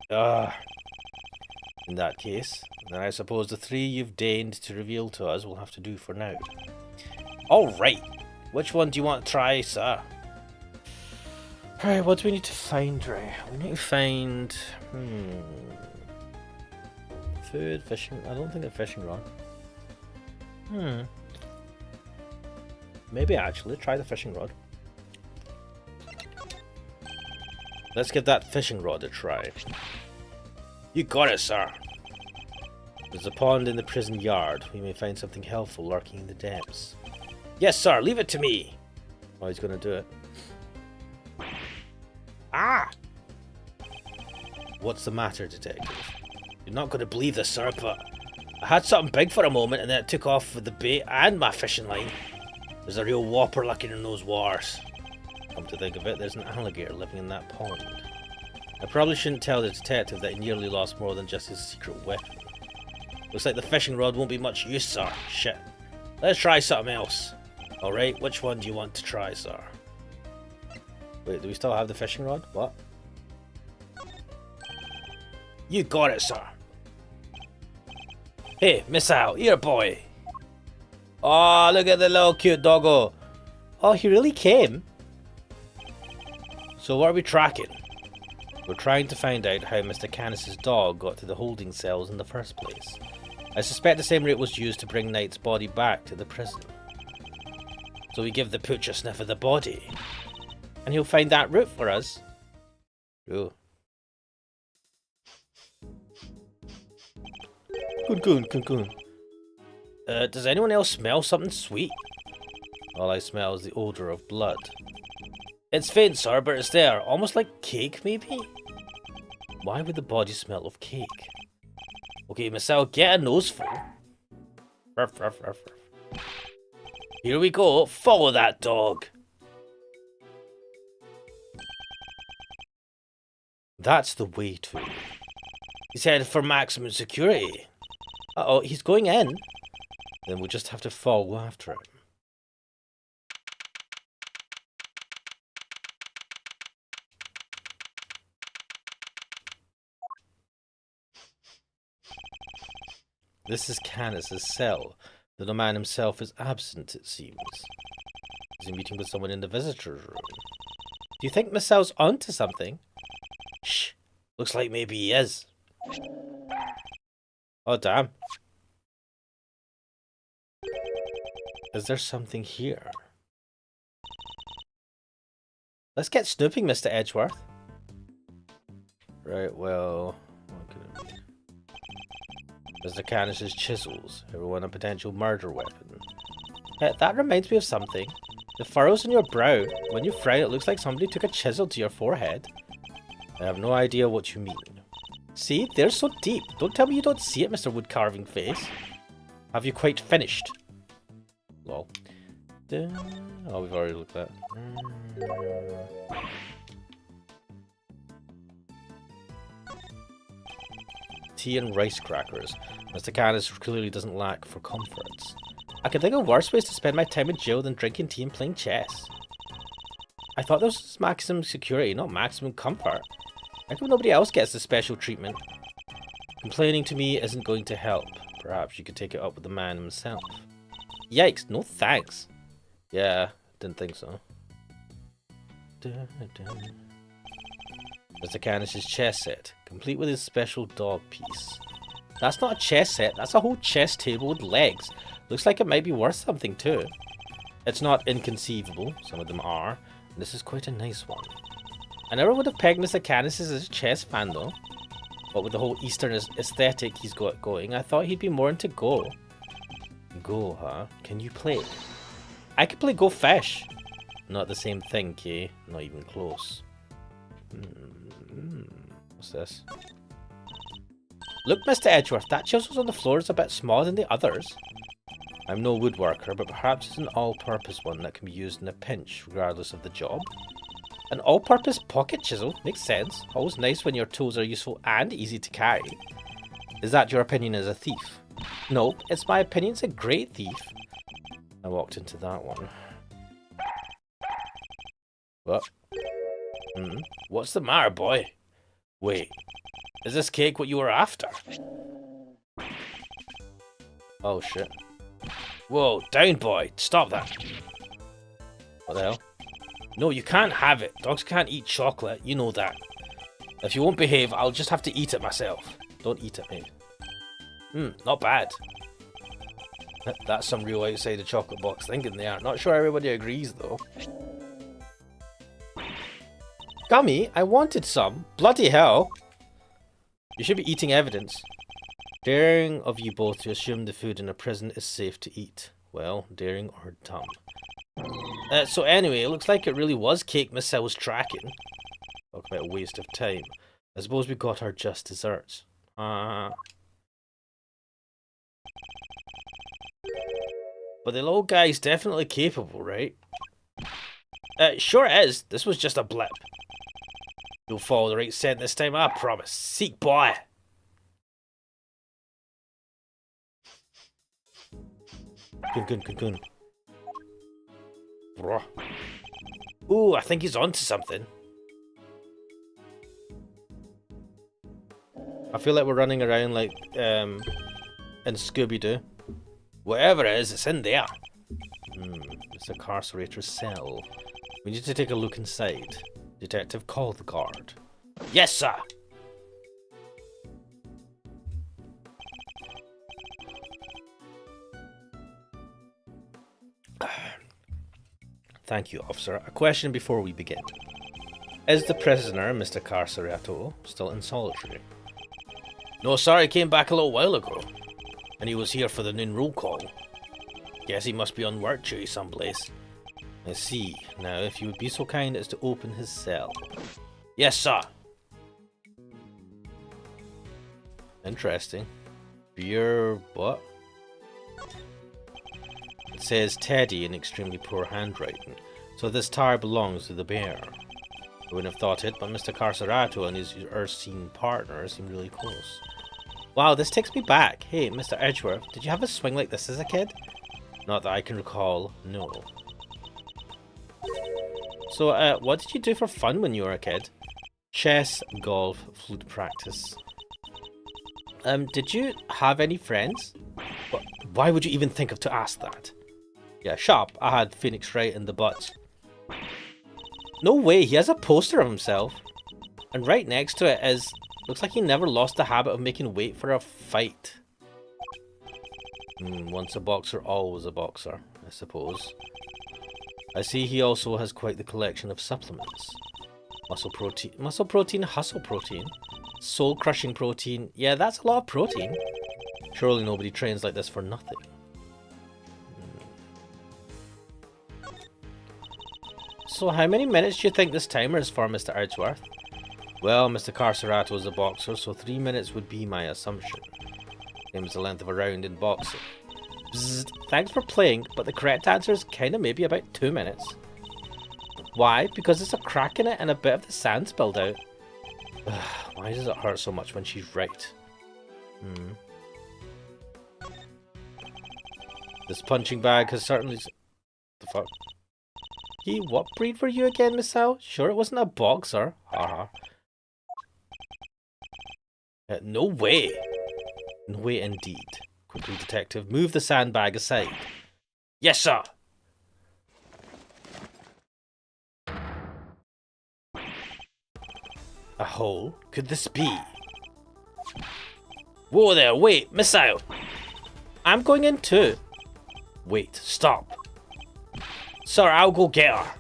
Ugh. In that case, then I suppose the three you've deigned to reveal to us will have to do for now. Alright. Which one do you want to try, sir? Alright, what do we need to find, Ray? We need to find... food, fishing... I don't think a fishing rod. Maybe actually, try the fishing rod. Let's give that fishing rod a try. You got it, sir. There's a pond in the prison yard. We may find something helpful lurking in the depths. Yes, sir, leave it to me. Oh, he's gonna do it. Ah! What's the matter, detective? You're not gonna believe this, sir, but I had something big for a moment and then it took off with the bait and my fishing line. There's a real whopper lurking in those waters. Come to think of it, there's an alligator living in that pond. I probably shouldn't tell the detective that he nearly lost more than just his secret weapon. Looks like the fishing rod won't be much use, sir. Shit. Let's try something else. Alright, which one do you want to try, sir? Wait, do we still have the fishing rod? What? You got it, sir. Hey, miss out. Here, boy. Oh, look at the little cute doggo. Oh, he really came. So what are we tracking? We're trying to find out how Mr. Canis's dog got to the holding cells in the first place. I suspect the same route was used to bring Knight's body back to the prison. So we give the pooch a sniff of the body. And he'll find that route for us. Oh. Coon. Does anyone else smell something sweet? All I smell is the odour of blood. It's faint, sir, but it's there. Almost like cake, maybe? Why would the body smell of cake? Okay, Miss Al, get a noseful. Ruff, ruff, ruff, ruff. Here we go. Follow that dog. That's the way to. He's headed for maximum security. Uh-oh, he's going in. Then we'll just have to follow after him. This is Canis's cell. The man himself is absent, it seems. He's meeting with someone in the visitor's room. Do you think Marcel's onto something? Shh. Looks like maybe he is. Oh, damn. Is there something here? Let's get snooping, Mr. Edgeworth. Right, well... what could it be? Mr. Canis's chisels. Everyone a potential murder weapon. That reminds me of something. The furrows in your brow. When you frown, it looks like somebody took a chisel to your forehead. I have no idea what you mean. See, they're so deep. Don't tell me you don't see it, Mr. Woodcarving Face. Have you quite finished? Lol. Oh, we've already looked at that. Tea and rice crackers. Mr. Canis clearly doesn't lack for comforts. I can think of worse ways to spend my time in jail than drinking tea and playing chess. I thought this was maximum security, not maximum comfort. How come nobody else gets the special treatment? Complaining to me isn't going to help. Perhaps you could take it up with the man himself. Yikes, no thanks. Yeah, didn't think so. Mr. Canis's chess set, complete with his special dog piece. That's not a chess set, that's a whole chess table with legs. Looks like it might be worth something too. It's not inconceivable, some of them are, and this is quite a nice one. I never would have pegged Mr. Canis as a chess fan though. But with the whole Eastern aesthetic he's got going, I thought he'd be more into Go. Go, huh? Can you play? I can play Go Fish. Not the same thing, Kay. Not even close. What's this? Look, Mr. Edgeworth, that chisel on the floor is a bit smaller than the others. I'm no woodworker, but perhaps it's an all-purpose one that can be used in a pinch, regardless of the job. An all-purpose pocket chisel? Makes sense. Always nice when your tools are useful and easy to carry. Is that your opinion as a thief? Nope, it's my opinion as a great thief. I walked into that one. What? What's the matter, boy? Wait, is this cake what you were after? Oh shit. Whoa, down boy, stop that. What the hell? No, you can't have it. Dogs can't eat chocolate, you know that. If you won't behave, I'll just have to eat it myself. Don't eat it, mate. Not bad. That's some real outside the chocolate box thinking there. Not sure everybody agrees though. Gummy, I wanted some. Bloody hell. You should be eating evidence. Daring of you both to assume the food in a prison is safe to eat. Well, daring or dumb. So anyway, it looks like it really was cake Miss Cell was tracking. Talk about a waste of time. I suppose we got our just desserts. But the little guy's definitely capable, right? Sure it is. This was just a blip. You'll follow the right scent this time, I promise. Seek boy. Good. Bruh. Ooh, I think he's onto something. I feel like we're running around like, in Scooby-Doo. Whatever it is, it's in there. It's a carcerator's cell. We need to take a look inside. Detective, call the guard. Yes, sir! Thank you, officer. A question before we begin. Is the prisoner, Mr. Carcerato, still in solitary? No, sir, he came back a little while ago. And he was here for the noon roll call. Guess he must be on work duty someplace. I see. Now, if you would be so kind as to open his cell. Yes, sir. Interesting. Beer... what? It says Teddy in extremely poor handwriting. So this tower belongs to the bear. I wouldn't have thought it, but Mr. Carcerato and his Ursine partner seem really close. Wow, this takes me back. Hey, Mr. Edgeworth, did you have a swing like this as a kid? Not that I can recall, no. So, what did you do for fun when you were a kid? Chess, golf, flute practice. Did you have any friends? But why would you even think of to ask that? Yeah, shut up. I had Phoenix Wright in the butt. No way, he has a poster of himself. And right next to it is... looks like he never lost the habit of making weight for a fight. Once a boxer, always a boxer, I suppose. I see he also has quite the collection of supplements. Muscle protein, hustle protein, soul crushing protein. Yeah, that's a lot of protein. Surely nobody trains like this for nothing. So how many minutes do you think this timer is for, Mr. Edgeworth? Well, Mr. Carcerato is a boxer, so 3 minutes would be my assumption. Same as the length of a round in boxing. Bzzzt, thanks for playing, but the correct answer is kinda maybe about 2 minutes. Why? Because there's a crack in it and a bit of the sand spilled out. Why does it hurt so much when she's right? This punching bag has certainly... the fuck? What breed were you again, Miss Al? Sure it wasn't a boxer. Haha. No way. No way indeed. Quickly, detective, move the sandbag aside. Yes, sir. A hole? Could this be? Whoa there, wait, missile! I'm going in too. Wait, stop. Sir, I'll go get her.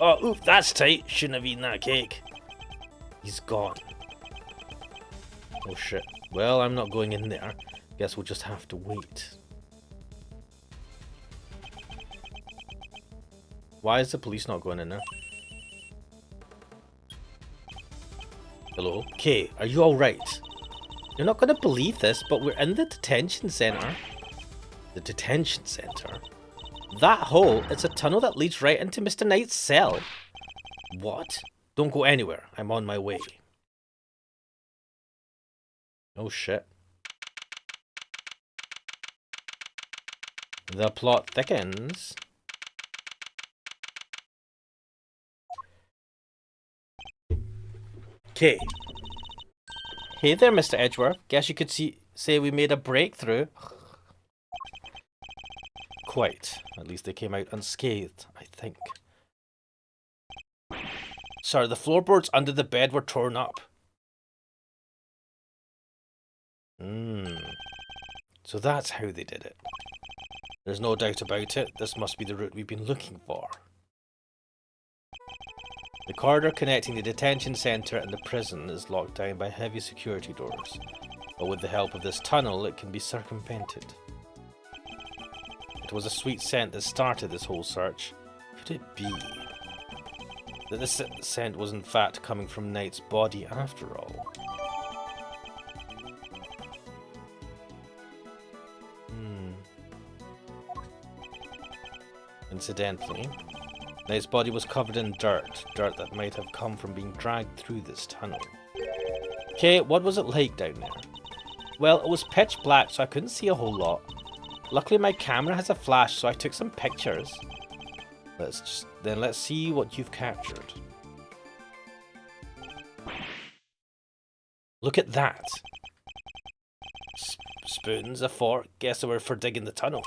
Oh, oof, that's tight. Shouldn't have eaten that cake. He's gone. Oh shit. Well, I'm not going in there. Guess we'll just have to wait. Why is the police not going in there? Hello? Kay, are you alright? You're not going to believe this, but we're in the detention centre. The detention centre? That hole, it's a tunnel that leads right into Mr. Knight's cell. What? Don't go anywhere. I'm on my way. Oh shit. The plot thickens. Okay. Hey there, Mr. Edgeworth. Guess you could say we made a breakthrough. Quite. At least they came out unscathed, I think. Sir, the floorboards under the bed were torn up. So that's how they did it. There's no doubt about it. This must be the route we've been looking for. The corridor connecting the detention centre and the prison is locked down by heavy security doors, but with the help of this tunnel it can be circumvented. It was a sweet scent that started this whole search. Could it be that this scent was in fact coming from Knight's body after all? Incidentally, Knight's body was covered in dirt that might have come from being dragged through this tunnel. Okay, what was it like down there? Well, it was pitch black, so I couldn't see a whole lot. Luckily my camera has a flash, so I took some pictures. Let's see what you've captured. Look at that. Spoons, a fork, guess they were for digging the tunnel.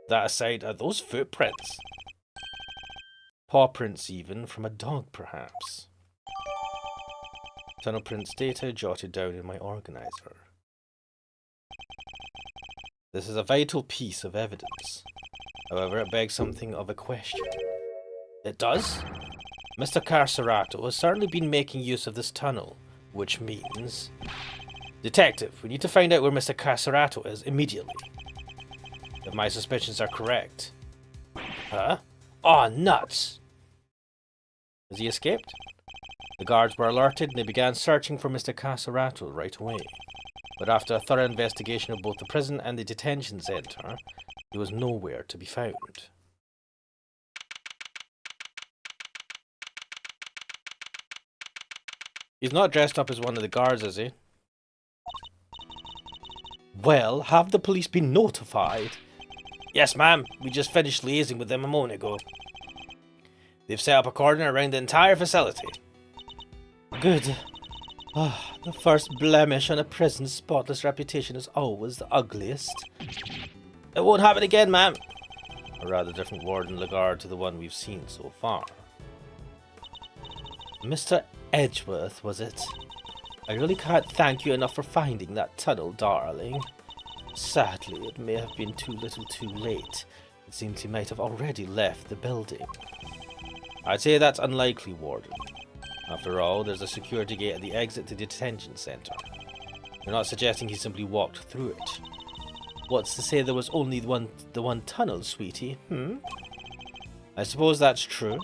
That aside, are those footprints? Paw prints even, from a dog perhaps. Tunnel prints data jotted down in my organizer. This is a vital piece of evidence. However, it begs something of a question. It does? Mr. Carcerato has certainly been making use of this tunnel, which means... Detective, we need to find out where Mr. Carcerato is immediately. If my suspicions are correct. Huh? Aw, nuts! Has he escaped? The guards were alerted and they began searching for Mr. Carcerato right away. But after a thorough investigation of both the prison and the detention centre, he was nowhere to be found. He's not dressed up as one of the guards, is he? Well, have the police been notified? Yes, ma'am. We just finished liaising with them a moment ago. They've set up a cordon around the entire facility. Good. The first blemish on a prison's spotless reputation is always the ugliest. It won't happen again, ma'am. A rather different Warden Lagarde to the one we've seen so far. Mr. Edgeworth, was it? I really can't thank you enough for finding that tunnel, darling. Sadly, it may have been too little too late. It seems he might have already left the building. I'd say that's unlikely, Warden. After all, there's a security gate at the exit to the detention centre. You're not suggesting he simply walked through it. What's to say there was only the one tunnel, sweetie, I suppose that's true.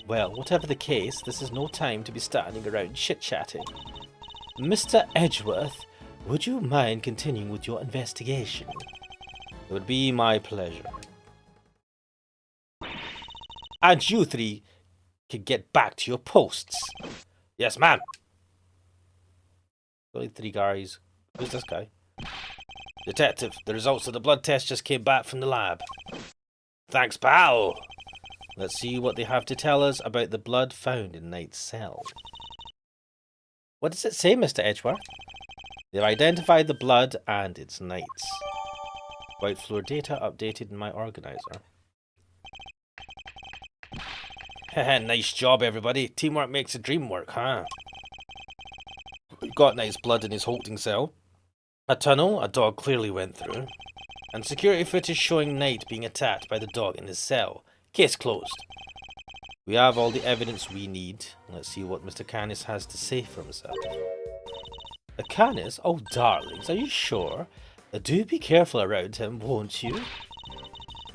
Well, whatever the case, this is no time to be standing around chit-chatting. Mr. Edgeworth, would you mind continuing with your investigation? It would be my pleasure. And you three can get back to your posts. Yes, ma'am. Only 3 guys. Who's this guy? Detective, the results of the blood test just came back from the lab. Thanks, pal. Let's see what they have to tell us about the blood found in Knight's cell. What does it say, Mr. Edgeworth? They've identified the blood and it's Knight's. White floor data updated in my organizer. Nice job, everybody. Teamwork makes the dream work, huh? We've got Knight's blood in his holding cell. A tunnel a dog clearly went through. And security footage showing Knight being attacked by the dog in his cell. Case closed. We have all the evidence we need. Let's see what Mr. Canis has to say for himself. A Canis? Oh, darlings, are you sure? Do be careful around him, won't you?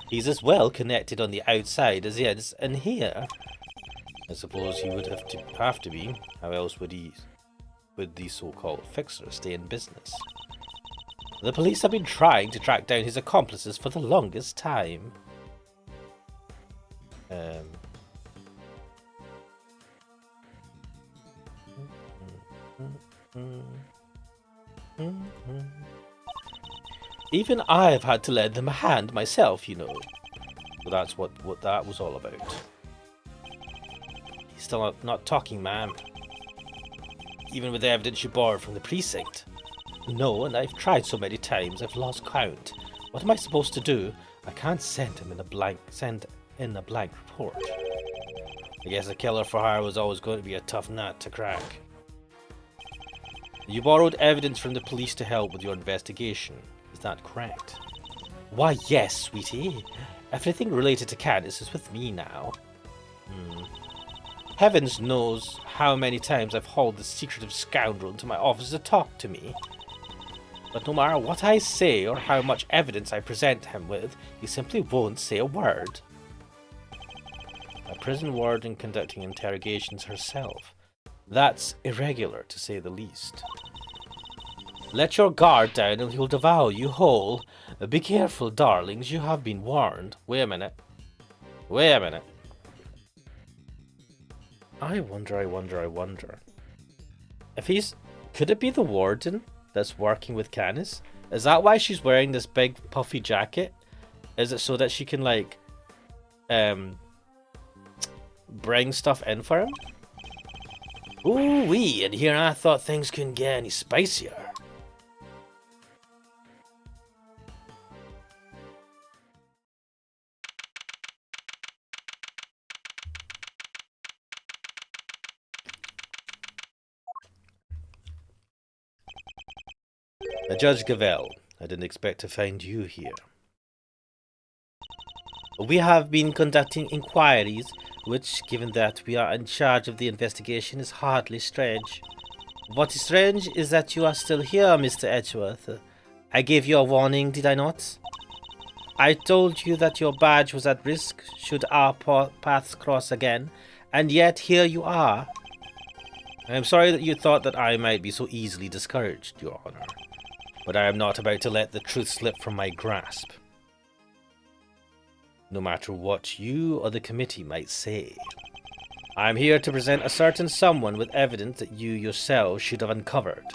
He's as well connected on the outside as he is in here. I suppose he would have to be. How else would the so-called fixer stay in business? The police have been trying to track down his accomplices for the longest time. Even I've had to lend them a hand myself, you know. So that's what that was all about. He's still not talking, ma'am. Even with the evidence you borrowed from the precinct. No, and I've tried so many times I've lost count. What am I supposed to do? I can't send in a blank report. I guess a killer for hire was always going to be a tough nut to crack. You borrowed evidence from the police to help with your investigation. Is that correct? Why, yes, sweetie. Everything related to Candace is with me now. Heavens knows how many times I've hauled the secretive scoundrel into my office to talk to me. But no matter what I say or how much evidence I present him with, he simply won't say a word. A prison warden conducting interrogations herself. That's irregular, to say the least. Let your guard down and he'll devour you whole. Be careful, darlings, you have been warned. Wait a minute. I wonder. If he's... Could it be the warden that's working with Candace? Is that why she's wearing this big puffy jacket? Is it so that she can, like... bring stuff in for him? Ooh-wee, and here I thought things couldn't get any spicier. Judge Gavel, I didn't expect to find you here. We have been conducting inquiries, which, given that we are in charge of the investigation, is hardly strange. What is strange is that you are still here, Mr. Edgeworth. I gave you a warning, did I not? I told you that your badge was at risk should our paths cross again, and yet here you are. I am sorry that you thought that I might be so easily discouraged, Your Honor. But I am not about to let the truth slip from my grasp. No matter what you or the committee might say. I am here to present a certain someone with evidence that you yourself should have uncovered.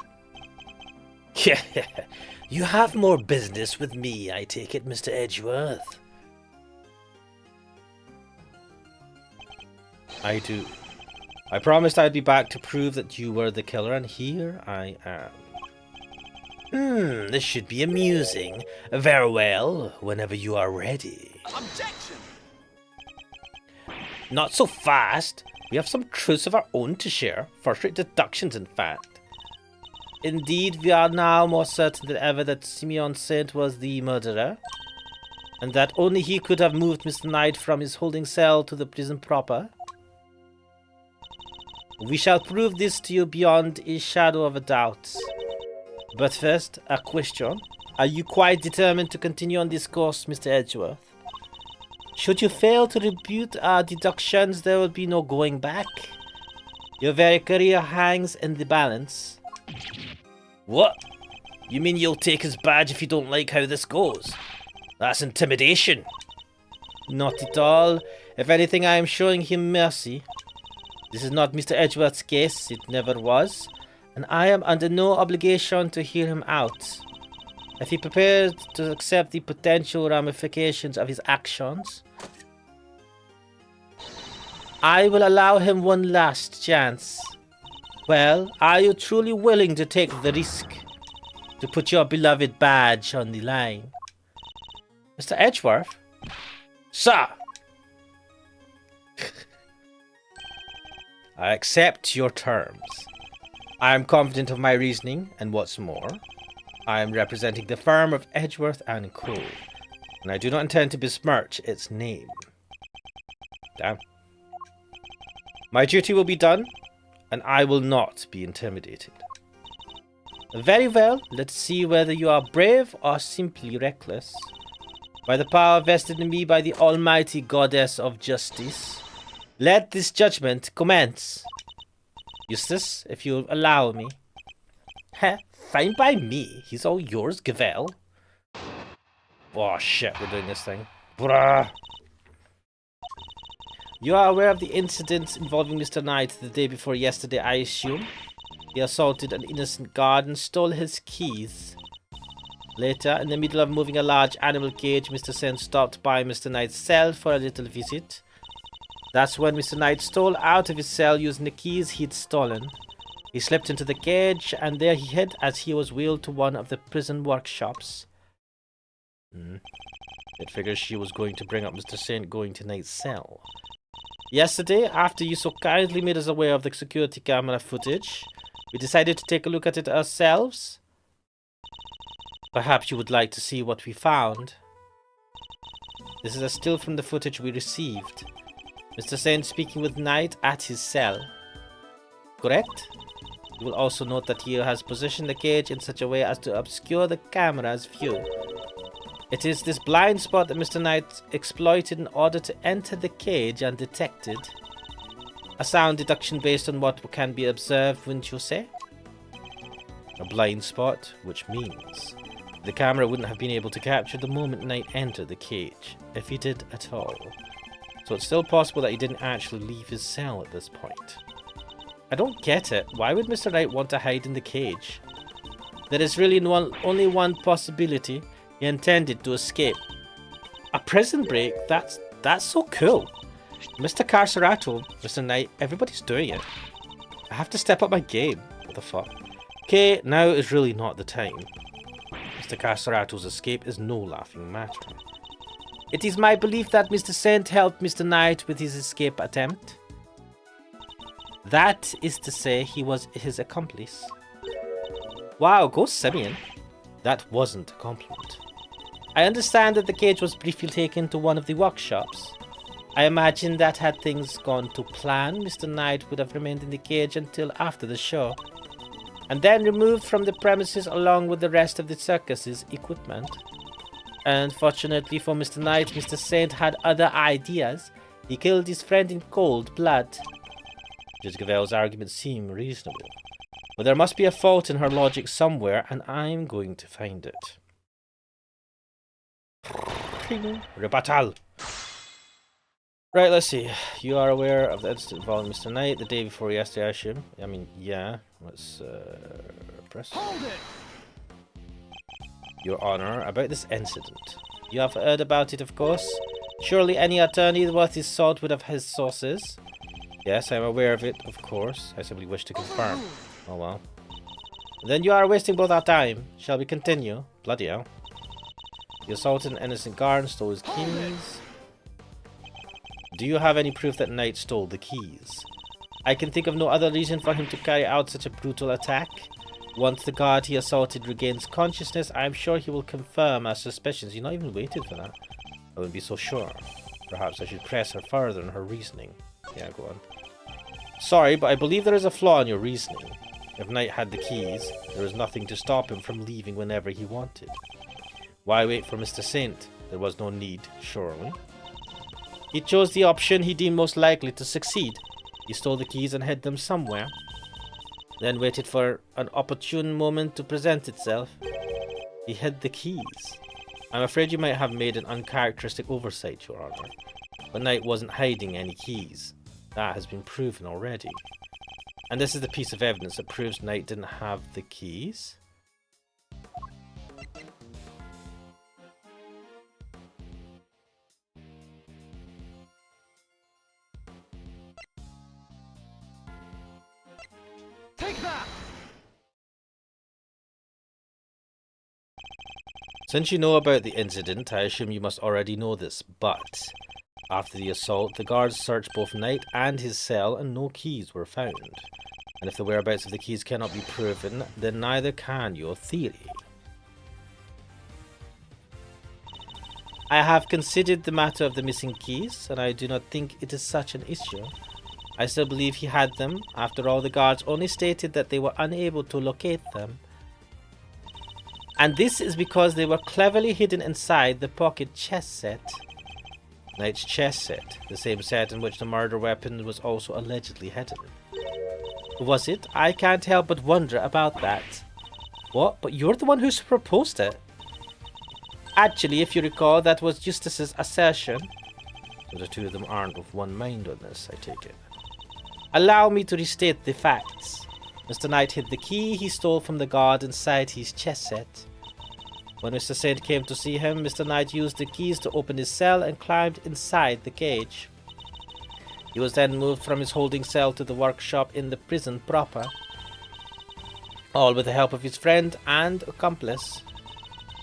You have more business with me, I take it, Mr. Edgeworth. I do. I promised I'd be back to prove that you were the killer, and here I am. This should be amusing. Very well, whenever you are ready. Objection! Not so fast. We have some truths of our own to share. First-rate deductions, in fact. Indeed, we are now more certain than ever that Simeon Saint was the murderer, and that only he could have moved Mr. Knight from his holding cell to the prison proper. We shall prove this to you beyond a shadow of a doubt. But first, a question. Are you quite determined to continue on this course, Mr. Edgeworth? Should you fail to rebut our deductions, there will be no going back. Your very career hangs in the balance. What? You mean you'll take his badge if you don't like how this goes? That's intimidation. Not at all. If anything, I am showing him mercy. This is not Mr. Edgeworth's case. It never was. And I am under no obligation to hear him out. If he prepared to accept the potential ramifications of his actions, I will allow him one last chance. Well, are you truly willing to take the risk to put your beloved badge on the line? Mr. Edgeworth? Sir! I accept your terms. I am confident of my reasoning, and what's more, I am representing the firm of Edgeworth & Co., and I do not intend to besmirch its name. Damn. My duty will be done, and I will not be intimidated. Very well, let's see whether you are brave or simply reckless. By the power vested in me by the almighty goddess of justice, let this judgment commence. Eustace, if you'll allow me. Heh, fine by me. He's all yours, Gavel. Oh shit, we're doing this thing. Bruh. You are aware of the incidents involving Mr. Knight the day before yesterday, I assume? He assaulted an innocent guard and stole his keys. Later, in the middle of moving a large animal cage, Mr. Sen stopped by Mr. Knight's cell for a little visit. That's when Mr. Knight stole out of his cell using the keys he'd stolen. He slipped into the cage, and there he hid as he was wheeled to one of the prison workshops. It figures she was going to bring up Mr. Saint going to Knight's cell. Yesterday, after you so kindly made us aware of the security camera footage, we decided to take a look at it ourselves. Perhaps you would like to see what we found. This is a still from the footage we received. Mr. Saint speaking with Knight at his cell. Correct? You will also note that he has positioned the cage in such a way as to obscure the camera's view. It is this blind spot that Mr. Knight exploited in order to enter the cage undetected. A sound deduction based on what can be observed, wouldn't you say? A blind spot, which means the camera wouldn't have been able to capture the moment Knight entered the cage, if he did at all. So it's still possible that he didn't actually leave his cell at this point. I don't get it. Why would Mr. Knight want to hide in the cage? There is really only one possibility. He intended to escape. A prison break? That's so cool. Mr. Carcerato, Mr. Knight, everybody's doing it. I have to step up my game. What the fuck? Okay, now is really not the time. Mr. Carcerato's escape is no laughing matter. It is my belief that Mr. Saint helped Mr. Knight with his escape attempt. That is to say, he was his accomplice. Wow, go Simeon. That wasn't a compliment. I understand that the cage was briefly taken to one of the workshops. I imagine that had things gone to plan, Mr. Knight would have remained in the cage until after the show, and then removed from the premises along with the rest of the circus's equipment. Unfortunately for Mr. Knight, Mr. Saint had other ideas. He killed his friend in cold blood. Judge Gavel's arguments seem reasonable, but there must be a fault in her logic somewhere, and I'm going to find it. Rebuttal. Right, let's see. You are aware of the incident involving Mr. Knight the day before yesterday, I assume? I mean, yeah. Let's press. Hold it! Your Honor, about this incident. You have heard about it, of course. Surely any attorney worth his salt would have his sources. Yes, I am aware of it, of course. I simply wish to confirm. Oh well. Then you are wasting both our time. Shall we continue? Bloody hell. You assaulted an innocent guard and stole his keys. Do you have any proof that Knight stole the keys? I can think of no other reason for him to carry out such a brutal attack. Once the guard he assaulted regains consciousness, I am sure he will confirm our suspicions. You're not even waiting for that. I wouldn't be so sure. Perhaps I should press her further in her reasoning. Yeah, go on. Sorry, but I believe there is a flaw in your reasoning. If Knight had the keys, there was nothing to stop him from leaving whenever he wanted. Why wait for Mr. Saint? There was no need, surely. He chose the option he deemed most likely to succeed. He stole the keys and hid them somewhere, then waited for an opportune moment to present itself. He hid the keys. I'm afraid you might have made an uncharacteristic oversight, Your Honor. But Knight wasn't hiding any keys. That has been proven already. And this is the piece of evidence that proves Knight didn't have the keys. Take that! Since you know about the incident, I assume you must already know this, but after the assault, the guards searched both Knight and his cell and no keys were found. And if the whereabouts of the keys cannot be proven, then neither can your theory. I have considered the matter of the missing keys, and I do not think it is such an issue. I still believe he had them. After all, the guards only stated that they were unable to locate them. And this is because they were cleverly hidden inside the pocket chess set. Knight's chess set, the same set in which the murder weapon was also allegedly hidden. Was it? I can't help but wonder about that. What? But you're the one who proposed it. Actually, if you recall, that was Eustace's assertion. So the two of them aren't of one mind on this, I take it. Allow me to restate the facts. Mr. Knight hid the key he stole from the guard inside his chess set. When Mr. Saint came to see him, Mr. Knight used the keys to open his cell and climbed inside the cage. He was then moved from his holding cell to the workshop in the prison proper, all with the help of his friend and accomplice.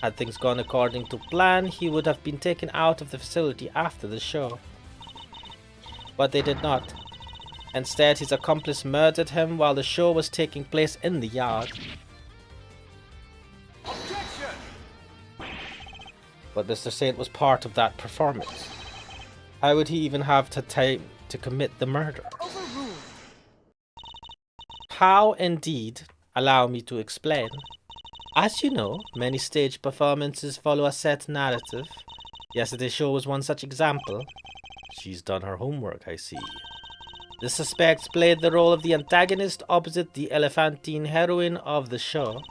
Had things gone according to plan, he would have been taken out of the facility after the show. But they did not. Instead, his accomplice murdered him while the show was taking place in the yard. Objection! But Mr. Saint was part of that performance. How would he even have the time to commit the murder? Overruled. How indeed? Allow me to explain. As you know, many stage performances follow a set narrative. Yesterday's show was one such example. She's done her homework, I see. The suspects played the role of the antagonist opposite the elephantine heroine of the show.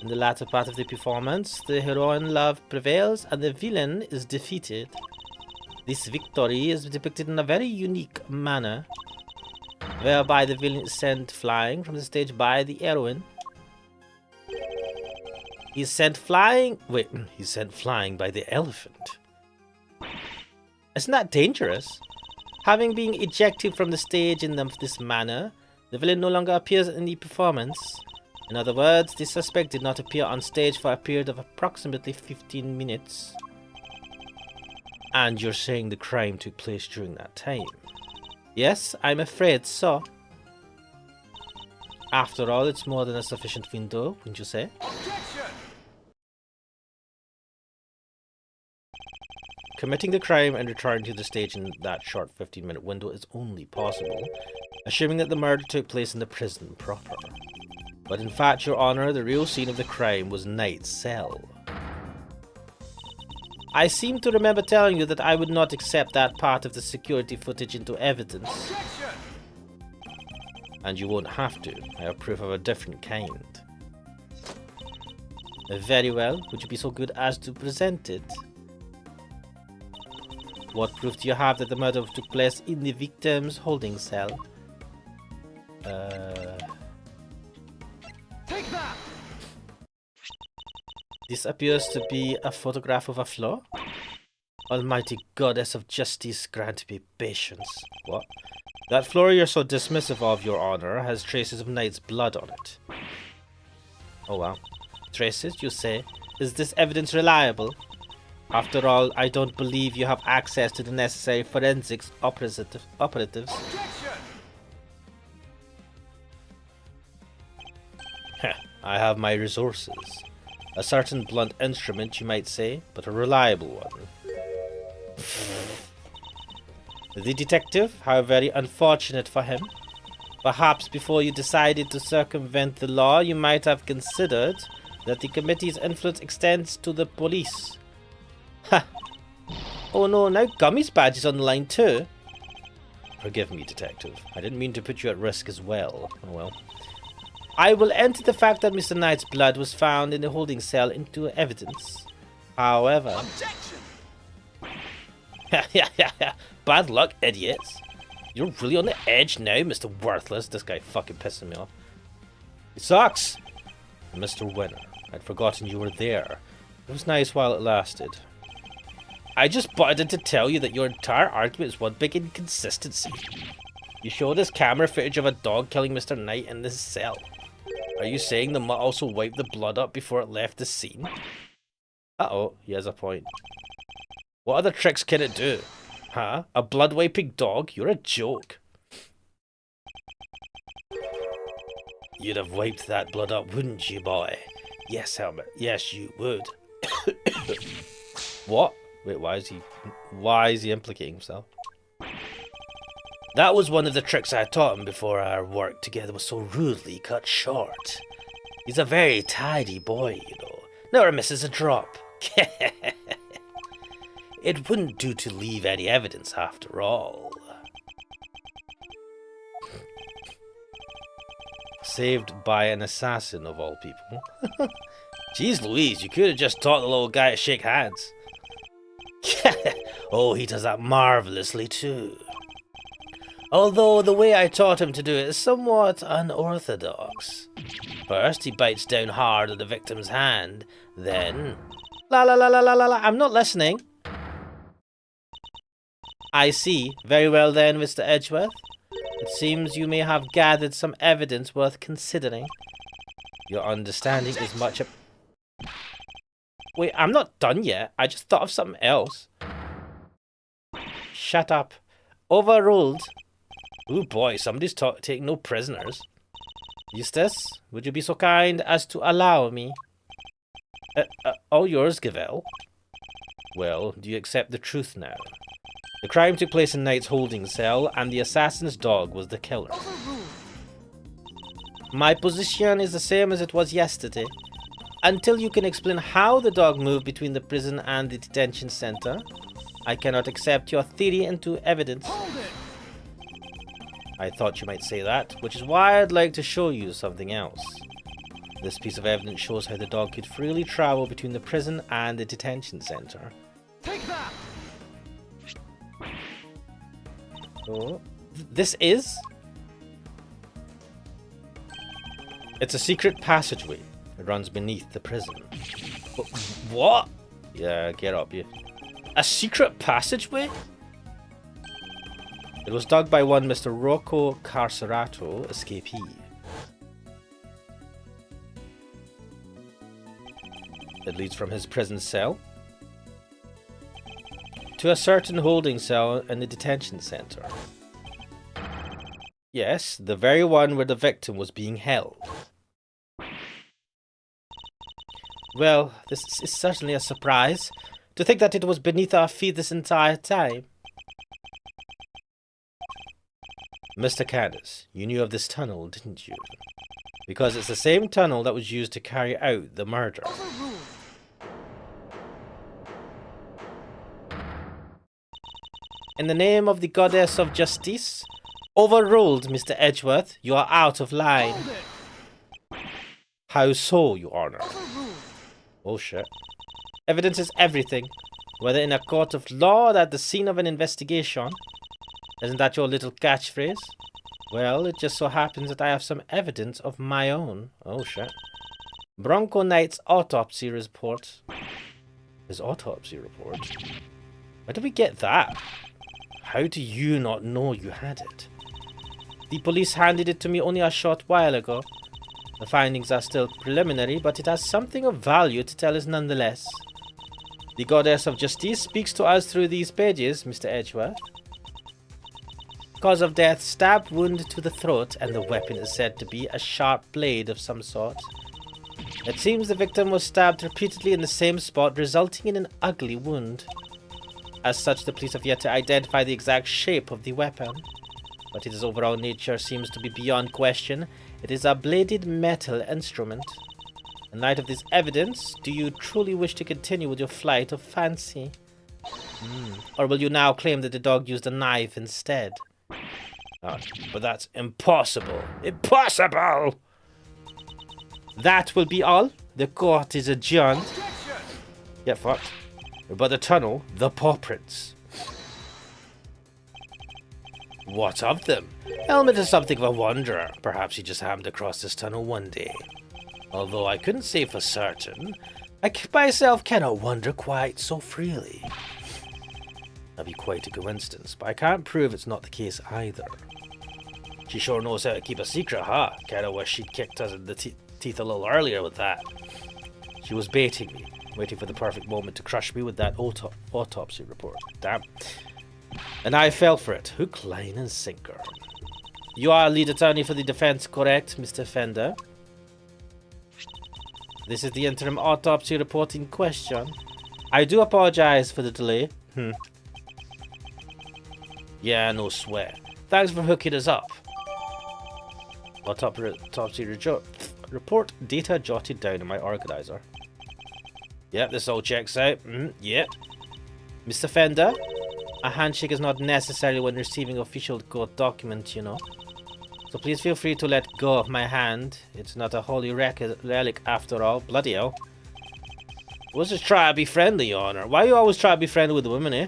In the latter part of the performance, the heroine love prevails and the villain is defeated. This victory is depicted in a very unique manner, whereby the villain is sent flying from the stage by the heroine. He's sent flying by the elephant. Isn't that dangerous? Having been ejected from the stage in this manner, the villain no longer appears in the performance. In other words, the suspect did not appear on stage for a period of approximately 15 minutes. And you're saying the crime took place during that time? Yes, I'm afraid so. After all, it's more than a sufficient window, wouldn't you say? Objection! Committing the crime and returning to the stage in that short 15-minute window is only possible, assuming that the murder took place in the prison proper. But in fact, Your Honour, the real scene of the crime was Knight's cell. I seem to remember telling you that I would not accept that part of the security footage into evidence. Objection! And you won't have to. I have proof of a different kind. Very well. Would you be so good as to present it? What proof do you have that the murder took place in the victim's holding cell? Take that! This appears to be a photograph of a floor. Almighty Goddess of Justice, grant me patience. What? That floor you're so dismissive of, Your Honour, has traces of Knight's blood on it. Oh wow. Traces, you say? Is this evidence reliable? After all, I don't believe you have access to the necessary forensics operatives. Objection! I have my resources. A certain blunt instrument, you might say, but a reliable one. The detective, how very unfortunate for him. Perhaps before you decided to circumvent the law, you might have considered that the committee's influence extends to the police. Ha! Oh no, now Gummy's badge is on the line too. Forgive me, detective. I didn't mean to put you at risk as well. Oh well. I will enter the fact that Mr. Knight's blood was found in the holding cell into evidence. However... Objection! Bad luck, idiots. You're really on the edge now, Mr. Worthless. This guy fucking pissing me off. It sucks. Mr. Winner, I'd forgotten you were there. It was nice while it lasted. I just butted to tell you that your entire argument is one big inconsistency. You showed us camera footage of a dog killing Mr. Knight in this cell. Are you saying the mutt also wiped the blood up before it left the scene? Uh-oh, he has a point. What other tricks can it do? Huh? A blood-wiping dog? You're a joke. You'd have wiped that blood up, wouldn't you, boy? Yes, Helmet. Yes, you would. What? Wait, why is he implicating himself? That was one of the tricks I taught him before our work together was so rudely cut short. He's a very tidy boy, you know. Never misses a drop. It wouldn't do to leave any evidence after all. Saved by an assassin of all people. Jeez Louise, you could have just taught the little guy to shake hands. Oh, he does that marvelously too. Although the way I taught him to do it is somewhat unorthodox. First, he bites down hard on the victim's hand, then La la la la la la la. I'm not listening. I see. Very well then, Mr. Edgeworth. It seems you may have gathered some evidence worth considering. Your understanding is much... Wait, I'm not done yet. I just thought of something else. Shut up. Overruled. Ooh boy, somebody's taking no prisoners. Eustace, would you be so kind as to allow me? All yours, Gavel. Well, do you accept the truth now? The crime took place in Knight's holding cell, and the assassin's dog was the killer. My position is the same as it was yesterday. Until you can explain how the dog moved between the prison and the detention center, I cannot accept your theory into evidence. I thought you might say that, which is why I'd like to show you something else. This piece of evidence shows how the dog could freely travel between the prison and the detention center. Take that! Oh, this is? It's a secret passageway. It runs beneath the prison. What? Yeah, get up, you. A secret passageway? It was dug by one Mr. Rocco Carcerato, escapee. It leads from his prison cell to a certain holding cell in the detention center. Yes, the very one where the victim was being held. Well, this is certainly a surprise. To think that it was beneath our feet this entire time. Mr. Candace, you knew of this tunnel, didn't you? Because it's the same tunnel that was used to carry out the murder. In the name of the goddess of justice, overruled, Mr. Edgeworth. You are out of line. How so, Your Honor? Oh shit. Evidence is everything, whether in a court of law or at the scene of an investigation. Isn't that your little catchphrase? Well, it just so happens that I have some evidence of my own. Oh shit. Bronco Knight's autopsy report. His autopsy report? Where did we get that? How do you not know you had it? The police handed it to me only a short while ago. The findings are still preliminary, but it has something of value to tell us nonetheless. The goddess of justice speaks to us through these pages, Mr. Edgeworth. Cause of death, stab wound to the throat, and the weapon is said to be a sharp blade of some sort. It seems the victim was stabbed repeatedly in the same spot, resulting in an ugly wound. As such, the police have yet to identify the exact shape of the weapon, but its overall nature seems to be beyond question. It is a bladed metal instrument. In light of this evidence, do you truly wish to continue with your flight of fancy? Or will you now claim that the dog used a knife instead? Oh, but that's impossible. Impossible! That will be all. The court is adjourned. Get fucked. But the tunnel, the paw prints. What of them? Helmet is something of a wanderer. Perhaps he just happened across this tunnel one day. Although I couldn't say for certain, I myself cannot wander quite so freely. That'd be quite a coincidence, but I can't prove it's not the case either. She sure knows how to keep a secret, huh? Kinda wish she'd kicked us in the teeth a little earlier with that. She was baiting me, waiting for the perfect moment to crush me with that autopsy report. Damn. And I fell for it, hook, line, and sinker. You are lead attorney for the defense, correct, Mr. Fender? This is the interim autopsy report in question. I do apologize for the delay. Yeah, no sweat. Thanks for hooking us up. Autopsy report data jotted down in my organizer. Yep, this all checks out. Yep. Mr. Fender, a handshake is not necessary when receiving official court documents, you know. So please feel free to let go of my hand. It's not a holy relic after all. Bloody hell. We'll just try to be friendly, Your Honor. Why you always try to be friendly with women, eh?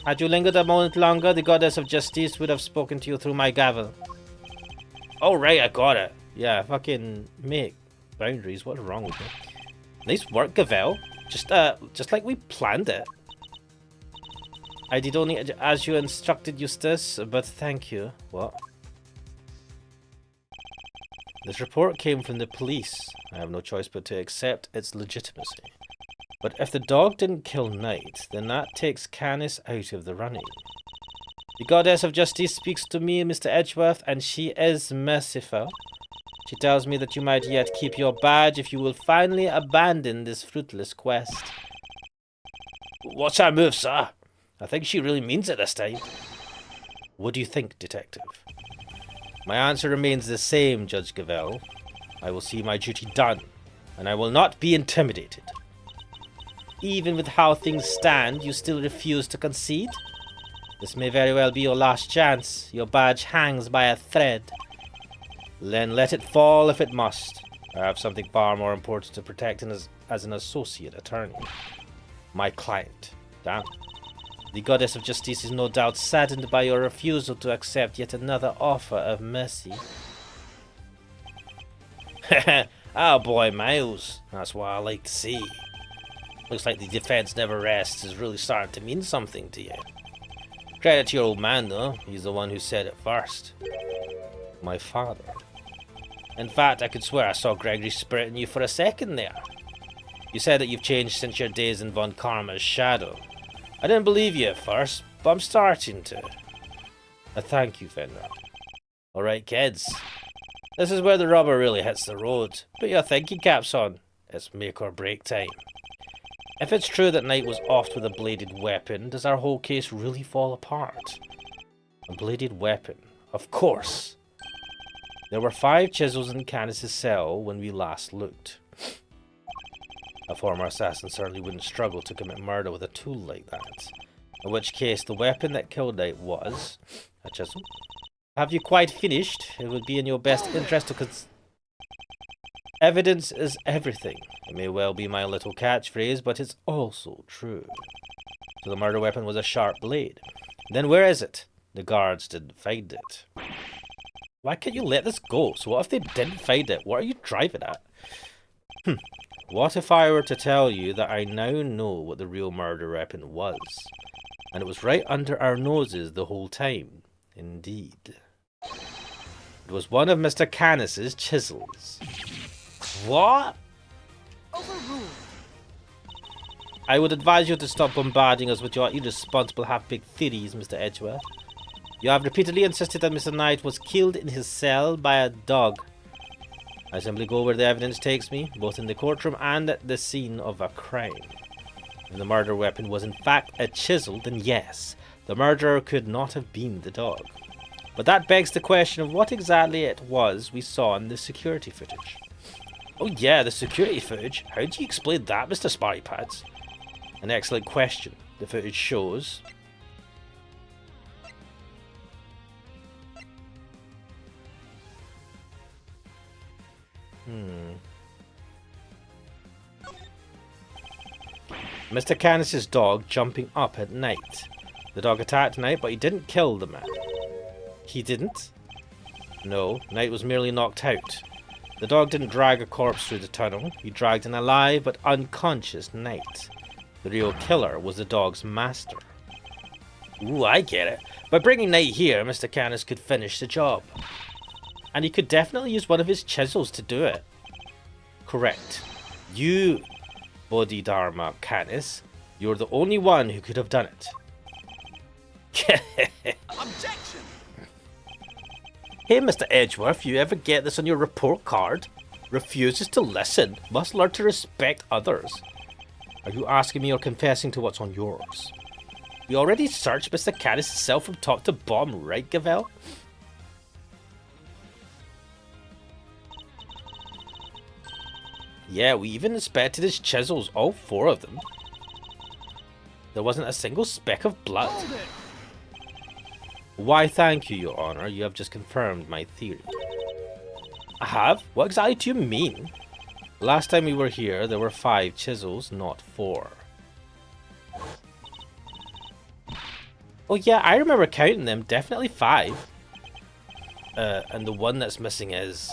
Had you lingered a moment longer, the goddess of justice would have spoken to you through my gavel. Oh, right, I got it. Yeah, fucking make boundaries. What's wrong with me? Nice work, Gavel. Just like we planned it. I did only as you instructed, Eustace, but thank you. What? This report came from the police. I have no choice but to accept its legitimacy. But if the dog didn't kill Knight, then that takes Canis out of the running. The goddess of justice speaks to me, Mr. Edgeworth, and she is merciful. She tells me that you might yet keep your badge if you will finally abandon this fruitless quest. What's our move, sir? I think she really means it this time. What do you think, detective? My answer remains the same, Judge Gavelle. I will see my duty done, and I will not be intimidated. Even with how things stand, you still refuse to concede? This may very well be your last chance. Your badge hangs by a thread. Then let it fall if it must. I have something far more important to protect as an associate attorney. My client. Damn. The goddess of justice is no doubt saddened by your refusal to accept yet another offer of mercy. Oh boy, Miles. That's what I like to see. Looks like the defense never rests is really starting to mean something to you. Credit to your old man, though. He's the one who said it first. My father. In fact, I could swear I saw Gregory spirit in you for a second there. You said that you've changed since your days in Von Karma's shadow. I didn't believe you at first, but I'm starting to. Thank you, Fenrir. Alright, kids. This is where the rubber really hits the road. Put your thinking caps on. It's make or break time. If it's true that Knight was offed with a bladed weapon, does our whole case really fall apart? A bladed weapon? Of course! There were 5 chisels in Canis' cell when we last looked. A former assassin certainly wouldn't struggle to commit murder with a tool like that. In which case, the weapon that killed Knight was a chisel. Have you quite finished? It would be in your best interest to Evidence is everything. It may well be my little catchphrase, but it's also true. So the murder weapon was a sharp blade. Then where is it? The guards didn't find it. Why can't you let this go? So what if they didn't find it? What are you driving at? What if I were to tell you that I now know what the real murder weapon was? And it was right under our noses the whole time. Indeed. It was one of Mr. Canis' chisels. What? Overruled. I would advise you to stop bombarding us with your irresponsible half-baked theories, Mr. Edgeworth. You have repeatedly insisted that Mr. Knight was killed in his cell by a dog. I simply go where the evidence takes me, both in the courtroom and at the scene of a crime. If the murder weapon was in fact a chisel, then yes, the murderer could not have been the dog. But that begs the question of what exactly it was we saw in the security footage. Oh yeah, the security footage? How do you explain that, Mr. Sparrypads? An excellent question. The footage shows... Mr. Canis' dog jumping up at Knight. The dog attacked Knight, but he didn't kill the man. He didn't? No, Knight was merely knocked out. The dog didn't drag a corpse through the tunnel. He dragged an alive but unconscious Knight. The real killer was the dog's master. Ooh, I get it. By bringing Knight here, Mr. Canis could finish the job. And he could definitely use one of his chisels to do it. Correct. You, Bodhidharma Canis, you're the only one who could have done it. Objection! Hey, Mr. Edgeworth, you ever get this on your report card? Refuses to listen. Must learn to respect others. Are you asking me or confessing to what's on yours? We already searched Mr. Canis' cell from top to bottom, right, Gavelle? Yeah, we even inspected his chisels, all 4 of them. There wasn't a single speck of blood. Why, thank you, Your Honor. You have just confirmed my theory. I have? What exactly do you mean? Last time we were here, there were 5 chisels, not 4. Oh yeah, I remember counting them. Definitely 5. And the one that's missing is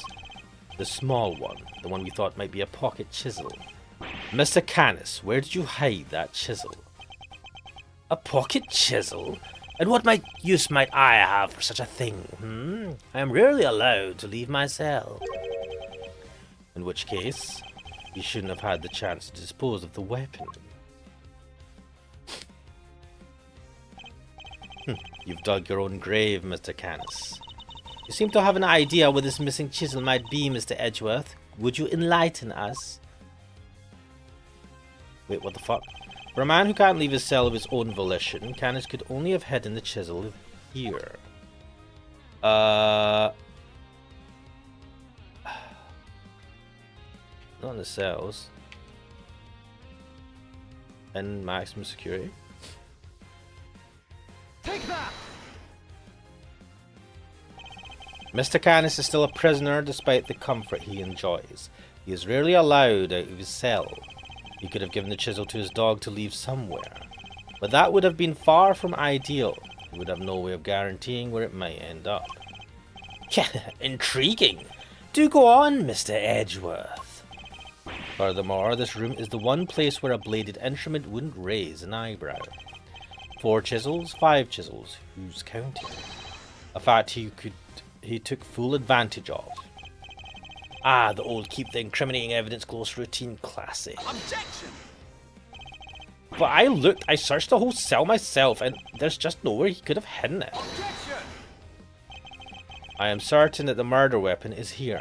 the small one. The one we thought might be a pocket chisel. Mr. Canis, where did you hide that chisel? A pocket chisel? And what use might I have for such a thing? I am rarely allowed to leave my cell. In which case, you shouldn't have had the chance to dispose of the weapon. You've dug your own grave, Mr. Canis. You seem to have an idea where this missing chisel might be, Mr. Edgeworth. Would you enlighten us? Wait, what the fuck? For a man who can't leave his cell of his own volition, Canis could only have hidden the chisel here. Not in the cells. In maximum security. Take that! Mr. Canis is still a prisoner despite the comfort he enjoys. He is rarely allowed out of his cell. He could have given the chisel to his dog to leave somewhere, but that would have been far from ideal. He would have no way of guaranteeing where it might end up. Intriguing! Do go on, Mr. Edgeworth. Furthermore, this room is the one place where a bladed instrument wouldn't raise an eyebrow. 4 chisels, 5 chisels, who's counting? A fact he took full advantage of. Ah, the old keep the incriminating evidence close routine classic. Objection! But I searched the whole cell myself, and there's just nowhere he could have hidden it. Objection! I am certain that the murder weapon is here,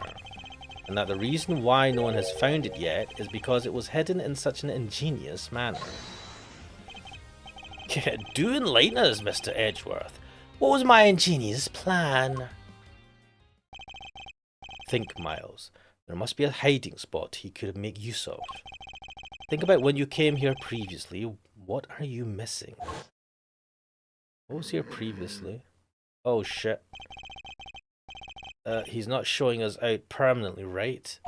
and that the reason why no one has found it yet is because it was hidden in such an ingenious manner. Do enlighten us, Mr. Edgeworth. What was my ingenious plan? Think, Miles. There must be a hiding spot he could make use of. Think about when you came here previously. What are you missing? What was here previously? Oh shit. He's not showing us out permanently, right?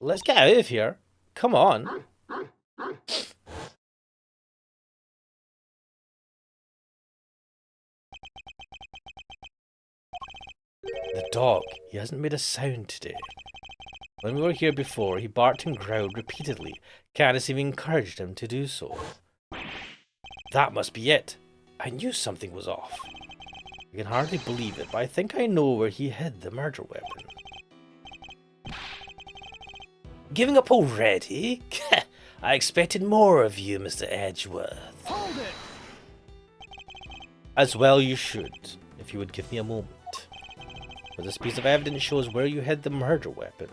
Let's get out of here. Come on. The dog. He hasn't made a sound today. When we were here before, he barked and growled repeatedly. Canis even encouraged him to do so. That must be it. I knew something was off. I can hardly believe it, but I think I know where he hid the murder weapon. Giving up already? I expected more of you, Mr. Edgeworth. Hold it! As well you should, if you would give me a moment. For this piece of evidence shows where you hid the murder weapon.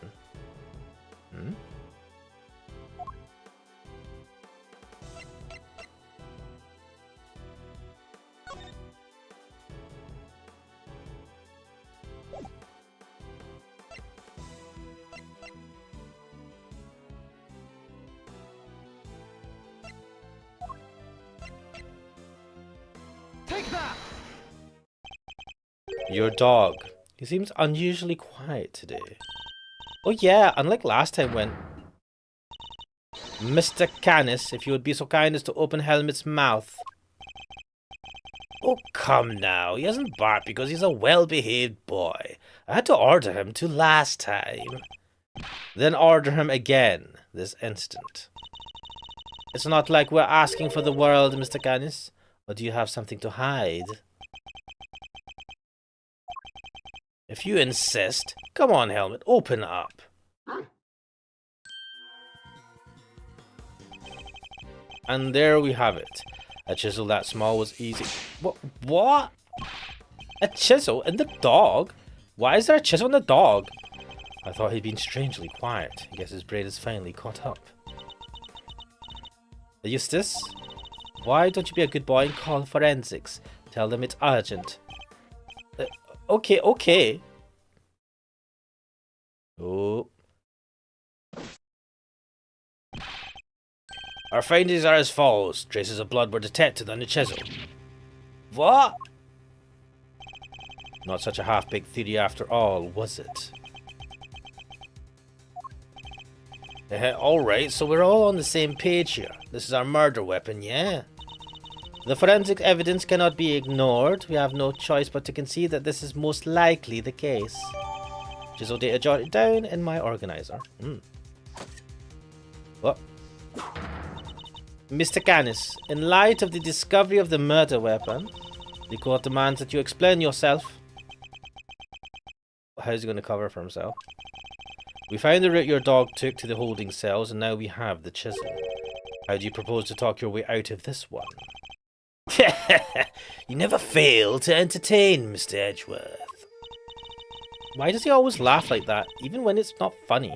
Take that! Your dog. He seems unusually quiet today. Oh yeah, unlike last time when... Mr. Canis, if you would be so kind as to open Helmet's mouth. Oh, come now. He hasn't barked because he's a well-behaved boy. I had to order him to last time. Then order him again, this instant. It's not like we're asking for the world, Mr. Canis. Or do you have something to hide? If you insist, come on, Helmet, open up. And there we have it. A chisel that small was easy. What? A chisel in the dog? Why is there a chisel in the dog? I thought he'd been strangely quiet. I guess his brain is finally caught up. Eustace? Why don't you be a good boy and call forensics? Tell them it's urgent. Okay. Oh. Our findings are as follows. Traces of blood were detected on the chisel. What? Not such a half-baked theory after all, was it? Alright, so we're all on the same page here. This is our murder weapon, yeah? The forensic evidence cannot be ignored. We have no choice but to concede that this is most likely the case. Chisel data jotted down in my organizer. What? Mr. Canis, in light of the discovery of the murder weapon, the court demands that you explain yourself. How's he going to cover for himself? We found the route your dog took to the holding cells, and now we have the chisel. How do you propose to talk your way out of this one? You never fail to entertain, Mr. Edgeworth. Why does he always laugh like that, even when it's not funny?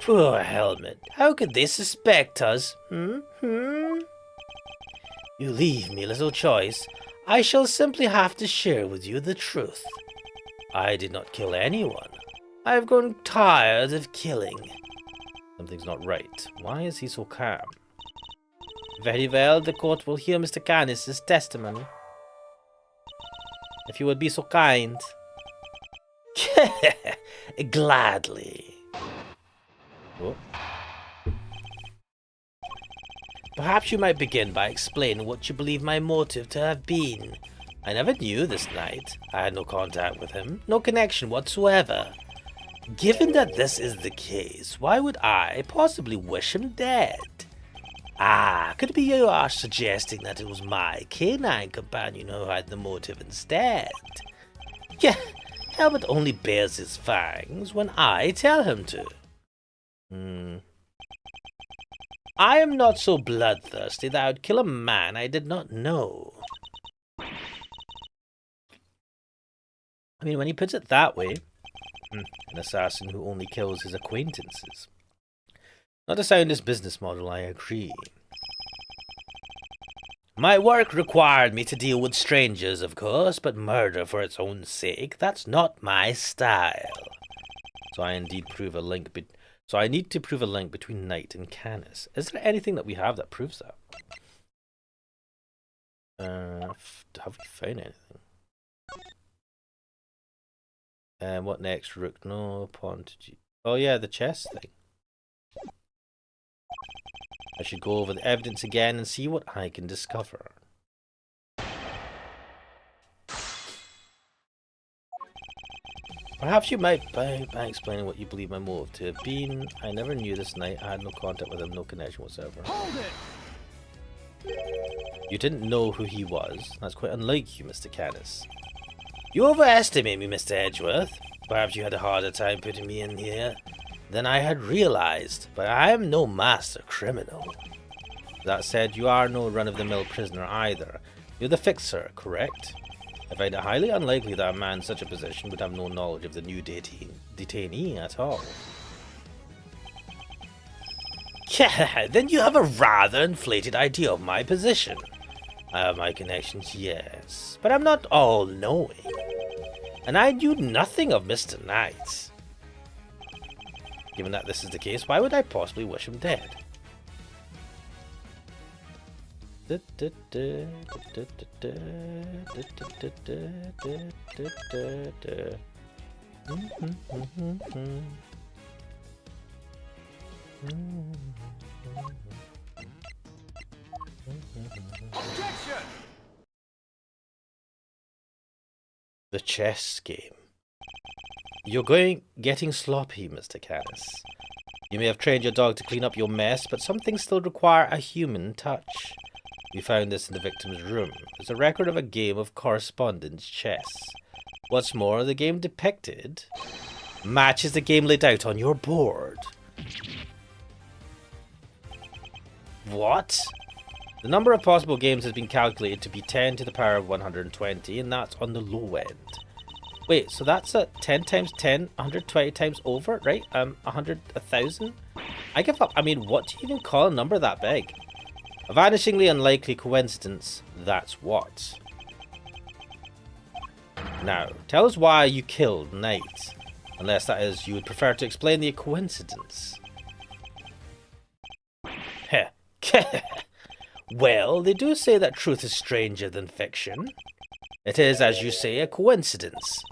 Poor Helmet. How could they suspect us? You leave me little choice. I shall simply have to share with you the truth. I did not kill anyone. I have grown tired of killing. Something's not right. Why is he so calm? Very well, the court will hear Mr. Canis' testimony. If you would be so kind. Gladly. Oh. Perhaps you might begin by explaining what you believe my motive to have been. I never knew this knight. I had no contact with him, no connection whatsoever. Given that this is the case, why would I possibly wish him dead? Ah, could it be you are suggesting that it was my canine companion who had the motive instead? Yeah, Helmet only bares his fangs when I tell him to. I am not so bloodthirsty that I would kill a man I did not know. I mean, when he puts it that way, an assassin who only kills his acquaintances. Not the soundest business model, I agree. My work required me to deal with strangers, of course, but murder for its own sake, that's not my style. So I need to prove a link between Knight and Canis. Is there anything that we have that proves that? Have we found anything? What next? Rook, no, pawn to G. Oh yeah, the chess thing. I should go over the evidence again and see what I can discover. Perhaps you might, by explaining what you believe my motive to have been. I never knew this knight. I had no contact with him, no connection whatsoever. Hold it! You didn't know who he was. That's quite unlike you, Mr. Canis. You overestimate me, Mr. Edgeworth. Perhaps you had a harder time putting me in here than I had realized, but I am no master criminal. That said, you are no run-of-the-mill prisoner either. You're the fixer, correct? I find it highly unlikely that a man in such a position would have no knowledge of the new detainee at all. Yeah, then you have a rather inflated idea of my position. I have my connections, yes, but I'm not all-knowing. And I knew nothing of Mr. Knight. Given that this is the case, why would I possibly wish him dead? Objection! The chess game. You're getting sloppy, Mr. Canis. You may have trained your dog to clean up your mess, but some things still require a human touch. We found this in the victim's room. It's a record of a game of correspondence chess. What's more, the game depicted matches the game laid out on your board. What? The number of possible games has been calculated to be 10 to the power of 120, and that's on the low end. Wait, so that's a 10 times 10, 120 times over, right? 1,000? I give up. I mean, what do you even call a number that big? A vanishingly unlikely coincidence, that's what. Now, tell us why you killed Knight. Unless that is, you would prefer to explain the coincidence. Heh. Well, they do say that truth is stranger than fiction. It is, as you say, a coincidence.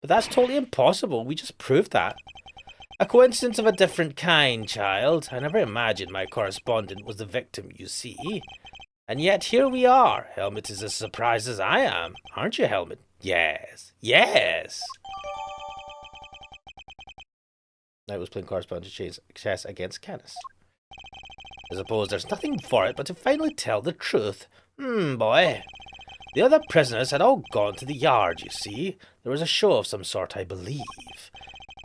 But that's totally impossible. We just proved that. A coincidence of a different kind, child. I never imagined my correspondent was the victim, you see. And yet here we are. Helmet is as surprised as I am. Aren't you, Helmet? Yes. Yes! I was playing correspondence chess against Canis. I suppose there's nothing for it but to finally tell the truth. Boy. The other prisoners had all gone to the yard, you see. There was a show of some sort, I believe.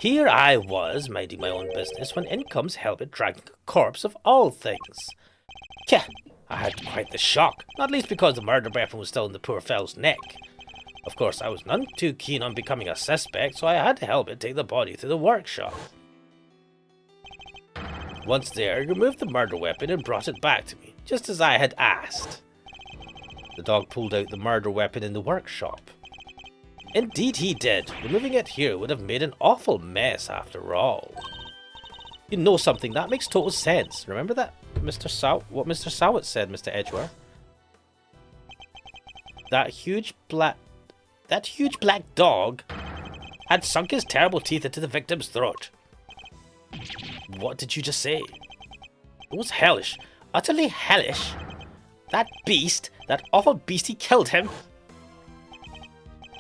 Here I was, minding my own business, when in comes Helmet dragging a corpse of all things. Kyah! I had quite the shock, not least because the murder weapon was still in the poor fellow's neck. Of course, I was none too keen on becoming a suspect, so I had Helmet take the body to the workshop. Once there, he removed the murder weapon and brought it back to me, just as I had asked. The dog pulled out the murder weapon in the workshop. Indeed he did. Removing it here would have made an awful mess after all. You know something, that makes total sense. Remember that, what Mr. Sowett said, Mr. Edgeworth? That huge black dog had sunk his terrible teeth into the victim's throat. What did you just say? It was hellish. Utterly hellish. That beast, that awful beast, he killed him.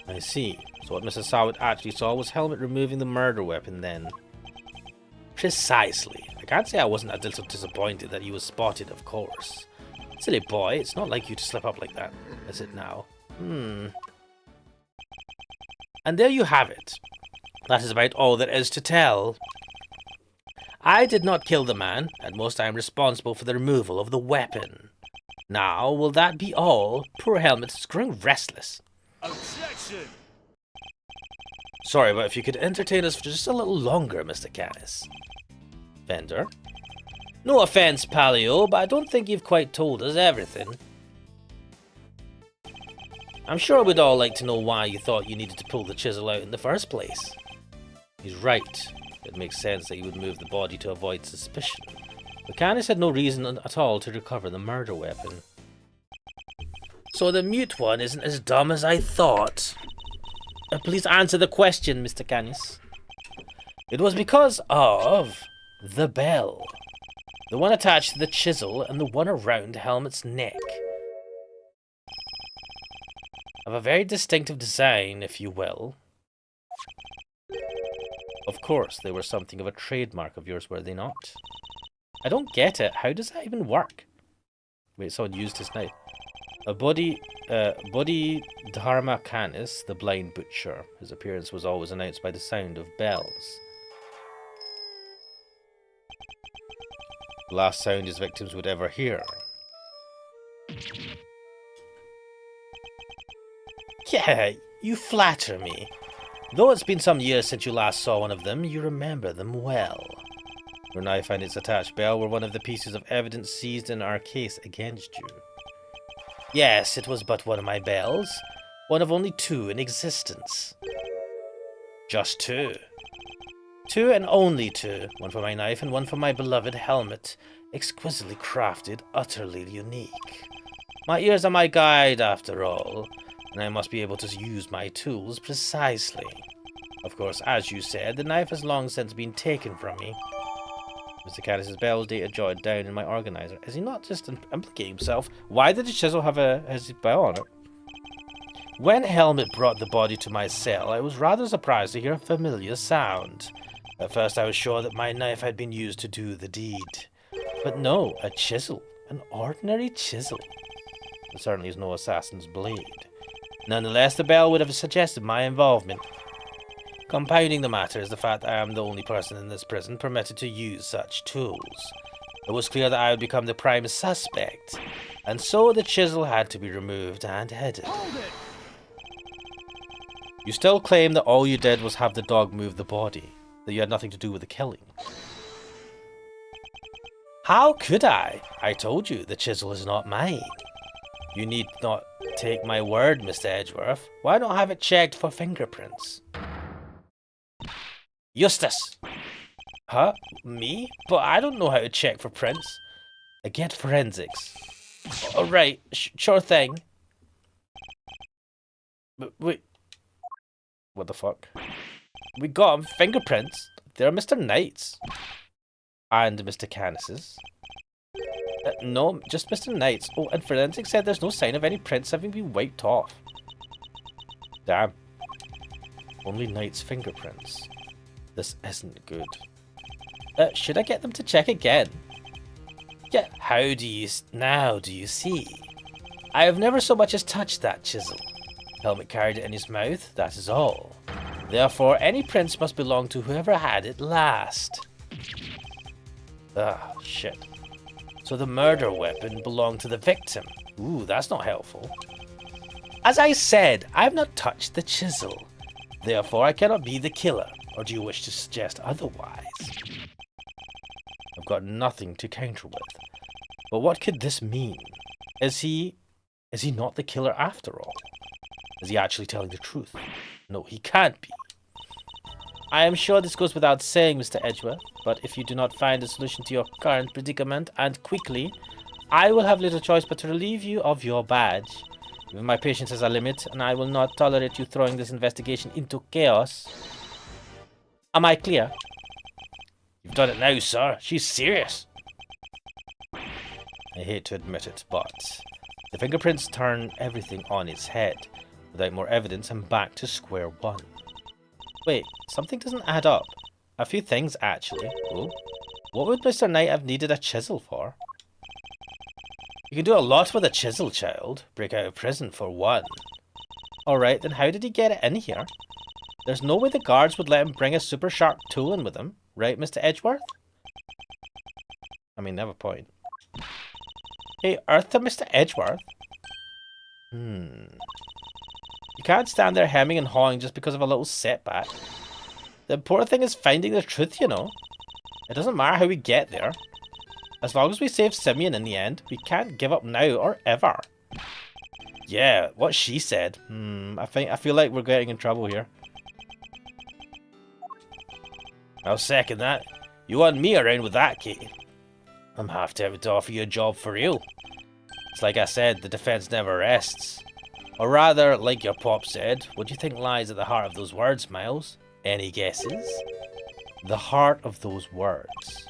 I see. So what Mrs. Sowett actually saw was Helmet removing the murder weapon then. Precisely. I can't say I wasn't a little disappointed that he was spotted, of course. Silly boy, it's not like you to slip up like that, is it now? And there you have it. That is about all there is to tell. I did not kill the man. At most I am responsible for the removal of the weapon. Now, will that be all? Poor Helmet is growing restless. Objection! Sorry, but if you could entertain us for just a little longer, Mr. Canis. Vendor? No offense, Palio, but I don't think you've quite told us everything. I'm sure we'd all like to know why you thought you needed to pull the chisel out in the first place. He's right. It makes sense that you would move the body to avoid suspicion. But Canis had no reason at all to recover the murder weapon. So the mute one isn't as dumb as I thought. Please answer the question, Mr. Canis. It was because of the bell. The one attached to the chisel and the one around Helmet's neck. Of a very distinctive design, if you will. Of course, they were something of a trademark of yours, were they not? I don't get it. How does that even work? Wait, someone used his knife. A Bodhi Dharma Canis, the blind butcher. His appearance was always announced by the sound of bells. The last sound his victims would ever hear. Yeah, you flatter me. Though it's been some years since you last saw one of them, you remember them well. Your knife and its attached bell were one of the pieces of evidence seized in our case against you. Yes, it was but one of my bells. One of only two in existence. Just two. Two and only two. One for my knife and one for my beloved helmet. Exquisitely crafted, utterly unique. My ears are my guide, after all, and I must be able to use my tools precisely. Of course, as you said, the knife has long since been taken from me. Mr. Caddis's bell was data jotted down in my organizer. Is he not just implicating himself? Why did the chisel have his bell on it? When Helmet brought the body to my cell, I was rather surprised to hear a familiar sound. At first I was sure that my knife had been used to do the deed. But no, a chisel. An ordinary chisel. It certainly is no assassin's blade. Nonetheless, the bell would have suggested my involvement. Compounding the matter is the fact that I am the only person in this prison permitted to use such tools. It was clear that I would become the prime suspect, and so the chisel had to be removed and hidden. Hold it! You still claim that all you did was have the dog move the body, that you had nothing to do with the killing. How could I? I told you, the chisel is not mine. You need not take my word, Mr. Edgeworth. Why not have it checked for fingerprints? Eustace! Huh? Me? But I don't know how to check for prints. Get forensics. Oh, right, sure thing. Wait. What the fuck? We got 'em. Fingerprints. They're Mr. Knight's. And Mr. Canis's. No, just Mr. Knight's. Oh, and forensics said there's no sign of any prints having been wiped off. Damn. Only Knight's fingerprints. This isn't good. Should I get them to check again? Yeah, now do you see? I have never so much as touched that chisel. Helmet carried it in his mouth, that is all. Therefore, any prince must belong to whoever had it last. Ah, shit. So the murder weapon belonged to the victim. Ooh, that's not helpful. As I said, I have not touched the chisel. Therefore, I cannot be the killer. Or do you wish to suggest otherwise? I've got nothing to counter with. But what could this mean? Is he not the killer after all? Is he actually telling the truth? No, he can't be. I am sure this goes without saying, Mr. Edgeworth, but if you do not find a solution to your current predicament, and quickly, I will have little choice but to relieve you of your badge. Even my patience has a limit, and I will not tolerate you throwing this investigation into chaos. Am I clear? You've done it now, sir. She's serious. I hate to admit it, but the fingerprints turn everything on its head. Without more evidence, I'm back to square one. Wait, something doesn't add up. A few things, actually. Oh, what would Mr. Knight have needed a chisel for? You can do a lot with a chisel, child. Break out of prison, for one. Alright, then how did he get it in here? There's no way the guards would let him bring a super sharp tool in with him. Right, Mr. Edgeworth? I mean, never point. Hey, Earth to Mr. Edgeworth? You can't stand there hemming and hawing just because of a little setback. The important thing is finding the truth, you know. It doesn't matter how we get there. As long as we save Simeon in the end, we can't give up now or ever. Yeah, what she said. I feel like we're getting in trouble here. I'll second that. You want me around with that, Katie? I'm half tempted to offer you a job for real. It's like I said, the defense never rests. Or rather, like your pop said, what do you think lies at the heart of those words, Miles? Any guesses? The heart of those words.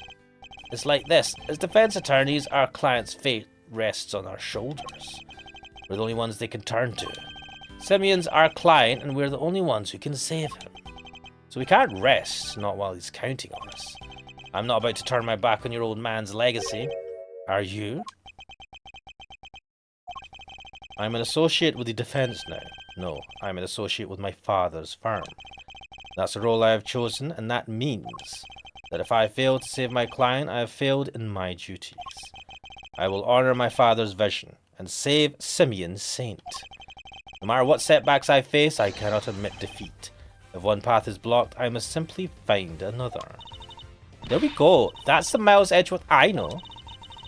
It's like this. As defense attorneys, our client's fate rests on our shoulders. We're the only ones they can turn to. Simeon's our client, and we're the only ones who can save him. So we can't rest, not while he's counting on us. I'm not about to turn my back on your old man's legacy. Are you? I'm an associate with the defense now. No, I'm an associate with my father's firm. That's the role I have chosen, and that means that if I fail to save my client, I have failed in my duties. I will honor my father's vision and save Simeon Saint. No matter what setbacks I face, I cannot admit defeat. If one path is blocked, I must simply find another. There we go. That's the Miles Edgeworth I know.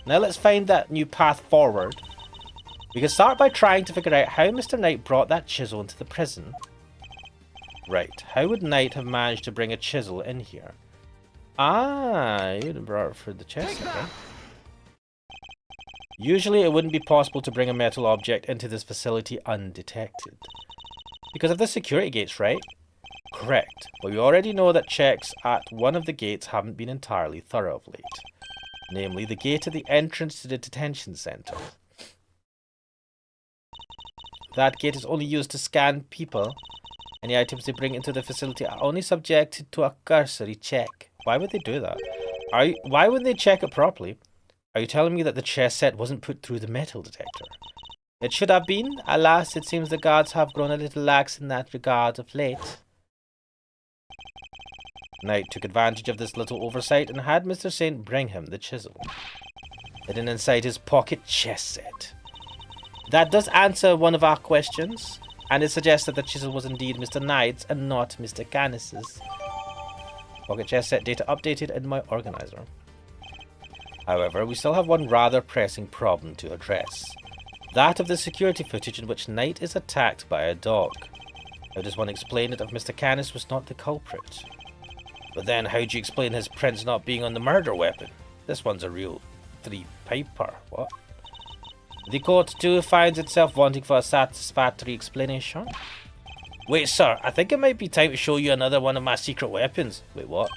Now let's find that new path forward. We can start by trying to figure out how Mr. Knight brought that chisel into the prison. Right, how would Knight have managed to bring a chisel in here? Ah, he would have brought it for the chest, okay. Usually it wouldn't be possible to bring a metal object into this facility undetected. Because of the security gates, right? Correct, but we already know that checks at one of the gates haven't been entirely thorough of late. Namely, the gate at the entrance to the detention centre. That gate is only used to scan people. Any items they bring into the facility are only subjected to a cursory check. Why would they do that? Why wouldn't they check it properly? Are you telling me that the chess set wasn't put through the metal detector? It should have been. Alas, it seems the guards have grown a little lax in that regard of late. Knight took advantage of this little oversight and had Mr. Saint bring him the chisel. Hidden inside his pocket chess set. That does answer one of our questions, and it suggests that the chisel was indeed Mr. Knight's and not Mr. Canis's. Pocket chess set data updated in my organizer. However, we still have one rather pressing problem to address. That of the security footage in which Knight is attacked by a dog. How does one explain it if Mr. Canis was not the culprit? But then how do you explain his prints not being on the murder weapon? This one's a real three-piper. What? The court too finds itself wanting for a satisfactory explanation. Wait, sir, I think it might be time to show you another one of my secret weapons. Wait, what?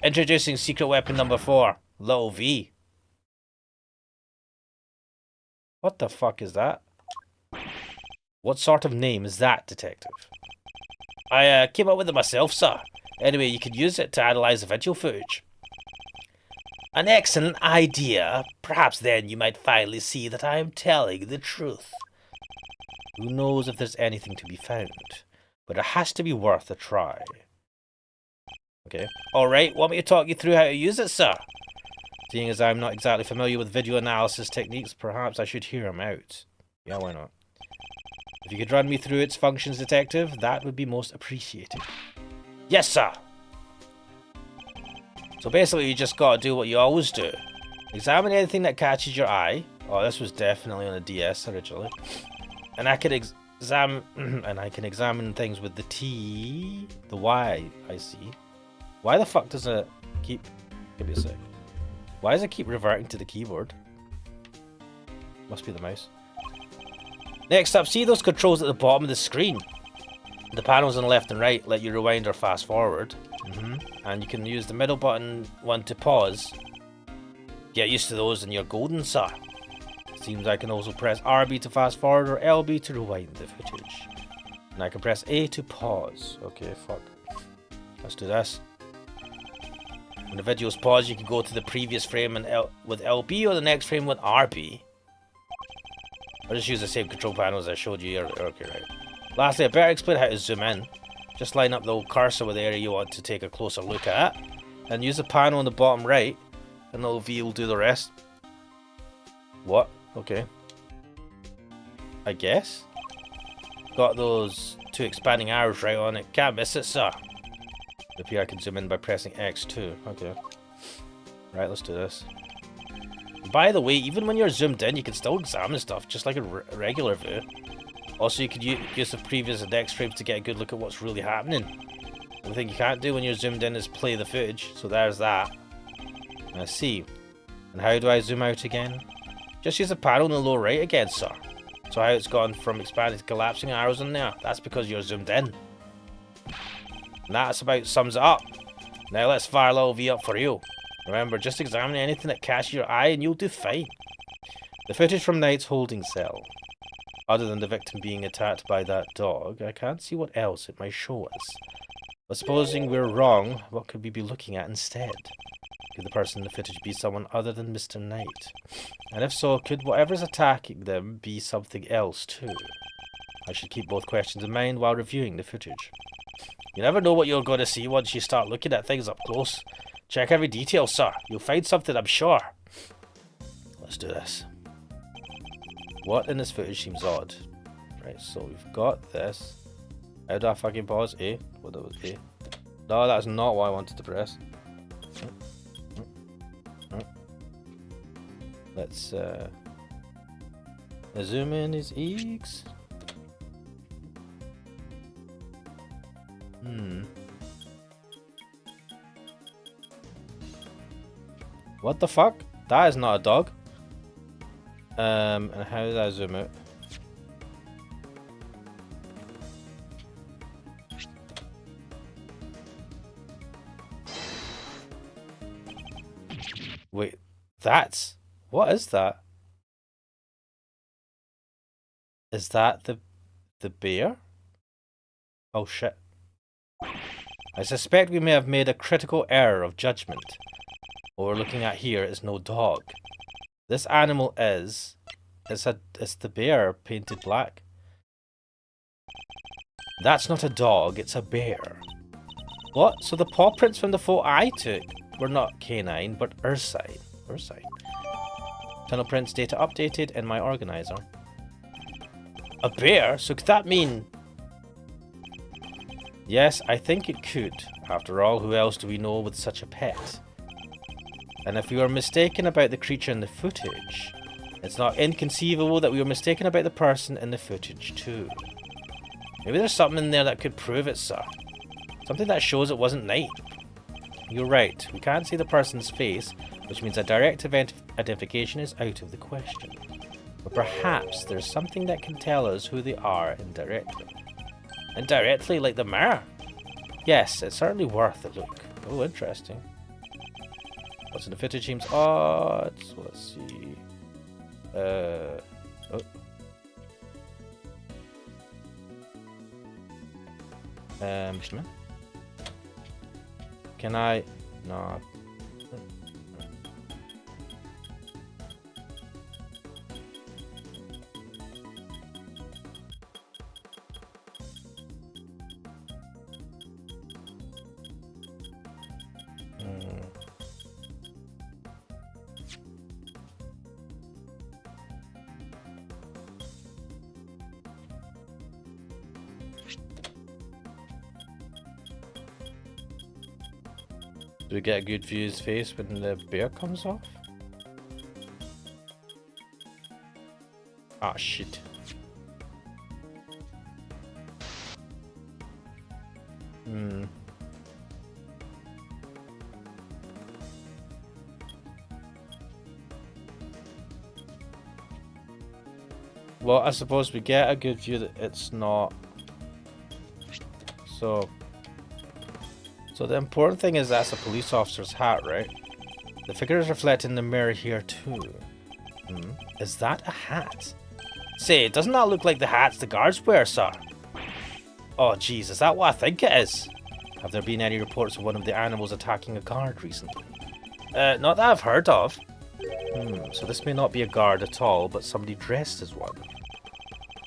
Introducing secret weapon number 4, Little V. What the fuck is that? What sort of name is that, detective? I came up with it myself, sir. Anyway, you can use it to analyze the video footage. An excellent idea. Perhaps then you might finally see that I am telling the truth. Who knows if there's anything to be found, but it has to be worth a try. Okay. Alright, want me to talk you through how to use it, sir? Seeing as I'm not exactly familiar with video analysis techniques, perhaps I should hear him out. Yeah, why not? If you could run me through its functions, Detective, that would be most appreciated. Yes, sir! So basically, you just gotta do what you always do. Examine anything that catches your eye. Oh, this was definitely on a DS originally. And I can examine things with the T, the Y, I see. Why the fuck does it keep... Give me a sec. Why does it keep reverting to the keyboard? Must be the mouse. Next up, see those controls at the bottom of the screen? The panels on the left and right let you rewind or fast forward. And you can use the middle button one to pause. Get used to those and you're golden, sir. Seems I can also press RB to fast forward or LB to rewind the footage. And I can press A to pause. Okay, fuck. Let's do this. When the video's paused, you can go to the previous frame with LB or the next frame with RB. I'll just use the same control panel as I showed you earlier. Okay, right. Lastly, I better explain how to zoom in. Just line up the old cursor with the area you want to take a closer look at. And use the panel on the bottom right. And the little V will do the rest. What? Okay. I guess. Got those two expanding arrows right on it. Can't miss it, sir. Up here I can zoom in by pressing X2. Okay. Right, let's do this. By the way, even when you're zoomed in, you can still examine stuff, just like a regular view. Also, you could use the previous and next frames to get a good look at what's really happening. The only thing you can't do when you're zoomed in is play the footage, so there's that. I see. And how do I zoom out again? Just use the panel in the lower right again, sir. So how it's gone from expanded to collapsing arrows in there, that's because you're zoomed in. And that's about sums it up. Now let's fire little V up for you. Remember, just examine anything that catches your eye and you'll do fine. The footage from Knight's holding cell. Other than the victim being attacked by that dog, I can't see what else it might show us. But supposing we're wrong, what could we be looking at instead? Could the person in the footage be someone other than Mr. Knight? And if so, could whatever's attacking them be something else too? I should keep both questions in mind while reviewing the footage. You never know what you're going to see once you start looking at things up close. Check every detail, sir. You'll find something, I'm sure. Let's do this. What in this footage seems odd? Right, so we've got this. How do I fucking pause? A? What was A? No, that's not what I wanted to press. Let's zoom in his eeks. What the fuck? That is not a dog. And how did I zoom out? Wait, that's... What is that? Is that the bear? Oh shit. I suspect we may have made a critical error of judgment. What we're looking at here is no dog. This animal is... It's the bear painted black. That's not a dog, it's a bear. What? So the paw prints from the photo I took were not canine, but ursine. Ursine. Tunnel prints data updated in my organizer. A bear? So could that mean... Yes, I think it could. After all, who else do we know with such a pet? And if we were mistaken about the creature in the footage, it's not inconceivable that we were mistaken about the person in the footage too. Maybe there's something in there that could prove it, sir. Something that shows it wasn't Knight. You're right, we can't see the person's face, which means a direct identification is out of the question. But perhaps there's something that can tell us who they are indirectly. Indirectly, like the mirror? Yes, it's certainly worth a look. Oh, interesting. What's in the footage seems odd. So let's see. Oh. Just a minute. Can I? No. Do we get a good view of his face when the bear comes off? Ah, shit. Well, I suppose we get a good view that it's not. So the important thing is that's a police officer's hat, right? The figure is reflected in the mirror here too. Is that a hat? Say, doesn't that look like the hats the guards wear, sir? Oh jeez, is that what I think it is? Have there been any reports of one of the animals attacking a guard recently? Not that I've heard of. So this may not be a guard at all, but somebody dressed as one.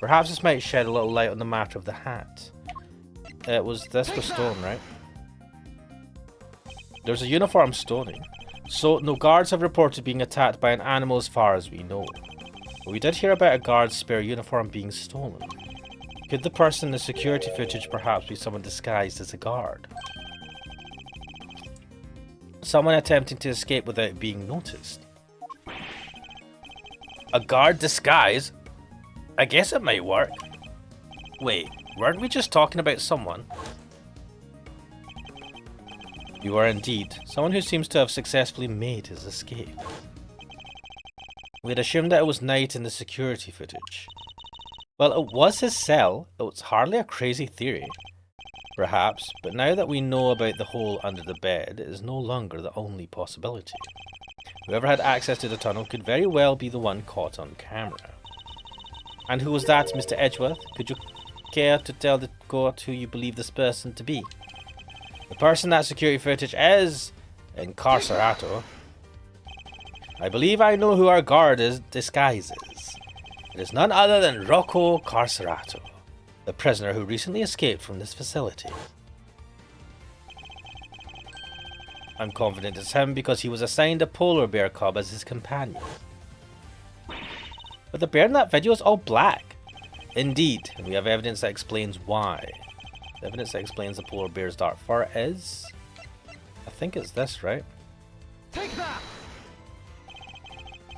Perhaps this might shed a little light on the matter of the hat. This was stolen, right? There's a uniform stolen. So no guards have reported being attacked by an animal as far as we know. But we did hear about a guard's spare uniform being stolen. Could the person in the security footage perhaps be someone disguised as a guard? Someone attempting to escape without being noticed. A guard disguise? I guess it might work. Wait, weren't we just talking about someone? You are indeed. Someone who seems to have successfully made his escape. We had assumed that it was night in the security footage. Well, it was his cell. It's hardly a crazy theory. Perhaps, but now that we know about the hole under the bed, it is no longer the only possibility. Whoever had access to the tunnel could very well be the one caught on camera. And who was that, Mr. Edgeworth? Could you care to tell the court who you believe this person to be? The person that security footage is incarcerato. I believe I know who our guard disguises. It is none other than Rocco Carcerato, the prisoner who recently escaped from this facility. I'm confident it's him because he was assigned a polar bear cub as his companion. But the bear in that video is all black. Indeed, and we have evidence that explains why. The evidence that explains the polar bear's dark fur is... I think it's this, right? Take that!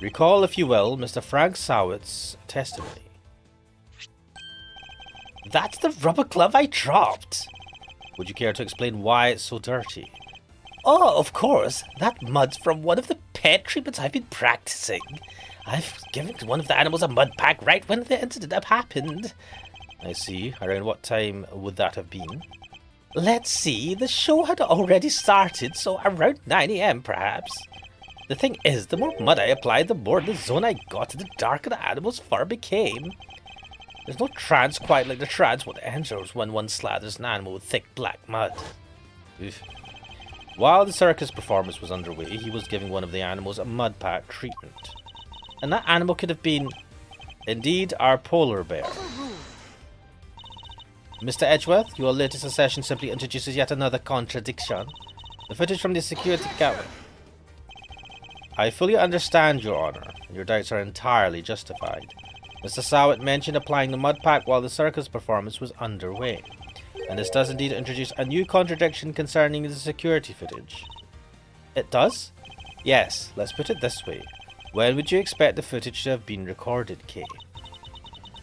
Recall, if you will, Mr. Frank Sowitt's testimony. That's the rubber glove I dropped! Would you care to explain why it's so dirty? Oh, of course. That mud's from one of the pet treatments I've been practicing. I've given one of the animals a mud pack right when the incident happened. I see. Around what time would that have been? Let's see. The show had already started, so around 9 AM perhaps. The thing is, the more mud I applied, the more the zone I got, and the darker the animal's fur became. There's no trance quite like the trance one enters when one slathers an animal with thick black mud. Oof. While the circus performance was underway, he was giving one of the animals a mud pack treatment. And that animal could have been, indeed, our polar bear. Mr. Edgeworth, your latest assertion simply introduces yet another contradiction. The footage from the security camera. I fully understand, Your Honor, and your doubts are entirely justified. Mr. Sowitt mentioned applying the mud pack while the circus performance was underway. And this does indeed introduce a new contradiction concerning the security footage. It does? Yes, let's put it this way. When would you expect the footage to have been recorded, Kay?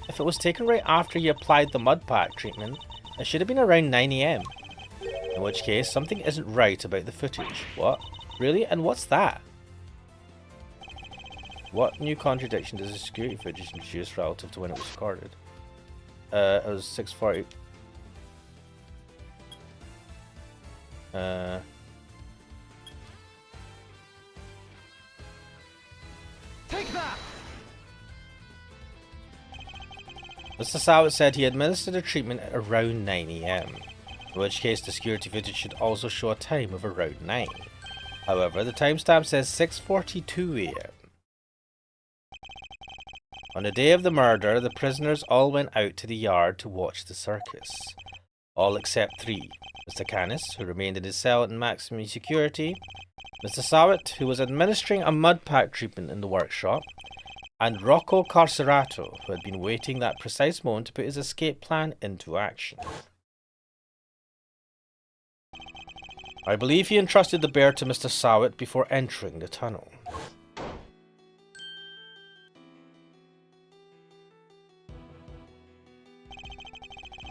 If it was taken right after you applied the mud pack treatment, it should have been around 9 AM. In which case, something isn't right about the footage. What? Really? And what's that? What new contradiction does the security footage introduce relative to when it was recorded? It was 6:40. Take that! Mr. Sowitt said he administered a treatment at around 9 AM, in which case the security footage should also show a time of around 9. However, the timestamp says 6:42 AM. On the day of the murder, the prisoners all went out to the yard to watch the circus. All except 3. Mr. Canis, who remained in his cell in maximum security, Mr. Sowitt, who was administering a mud pack treatment in the workshop, and Rocco Carcerato, who had been waiting that precise moment to put his escape plan into action. I believe he entrusted the bear to Mr. Sowett before entering the tunnel.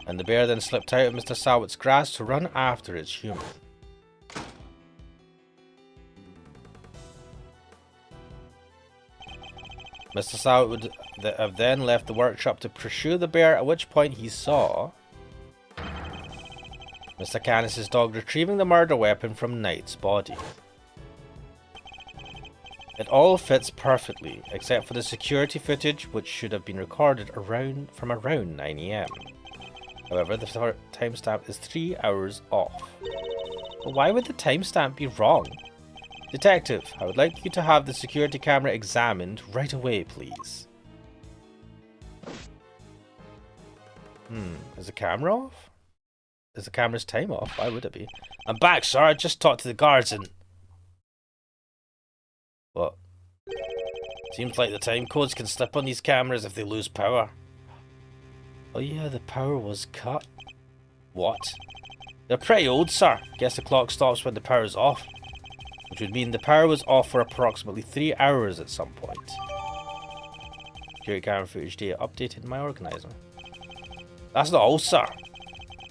And the bear then slipped out of Mr. Sowett's grasp to run after its human. Mr. Sowett would have then left the workshop to pursue the bear, at which point he saw Mr. Canis's dog retrieving the murder weapon from Knight's body. It all fits perfectly, except for the security footage, which should have been recorded from around 9 AM. However, the timestamp is 3 hours off. But why would the timestamp be wrong? Detective, I would like you to have the security camera examined right away, please. Is the camera off? Is the camera's time off? Why would it be? I'm back, sir. I just talked to the guards and... What? Seems like the time codes can slip on these cameras if they lose power. Oh yeah, the power was cut. What? They're pretty old, sir. Guess the clock stops when the power is off. Which would mean the power was off for approximately 3 hours at some point. Security camera footage data updated in my organizer. That's not all, sir.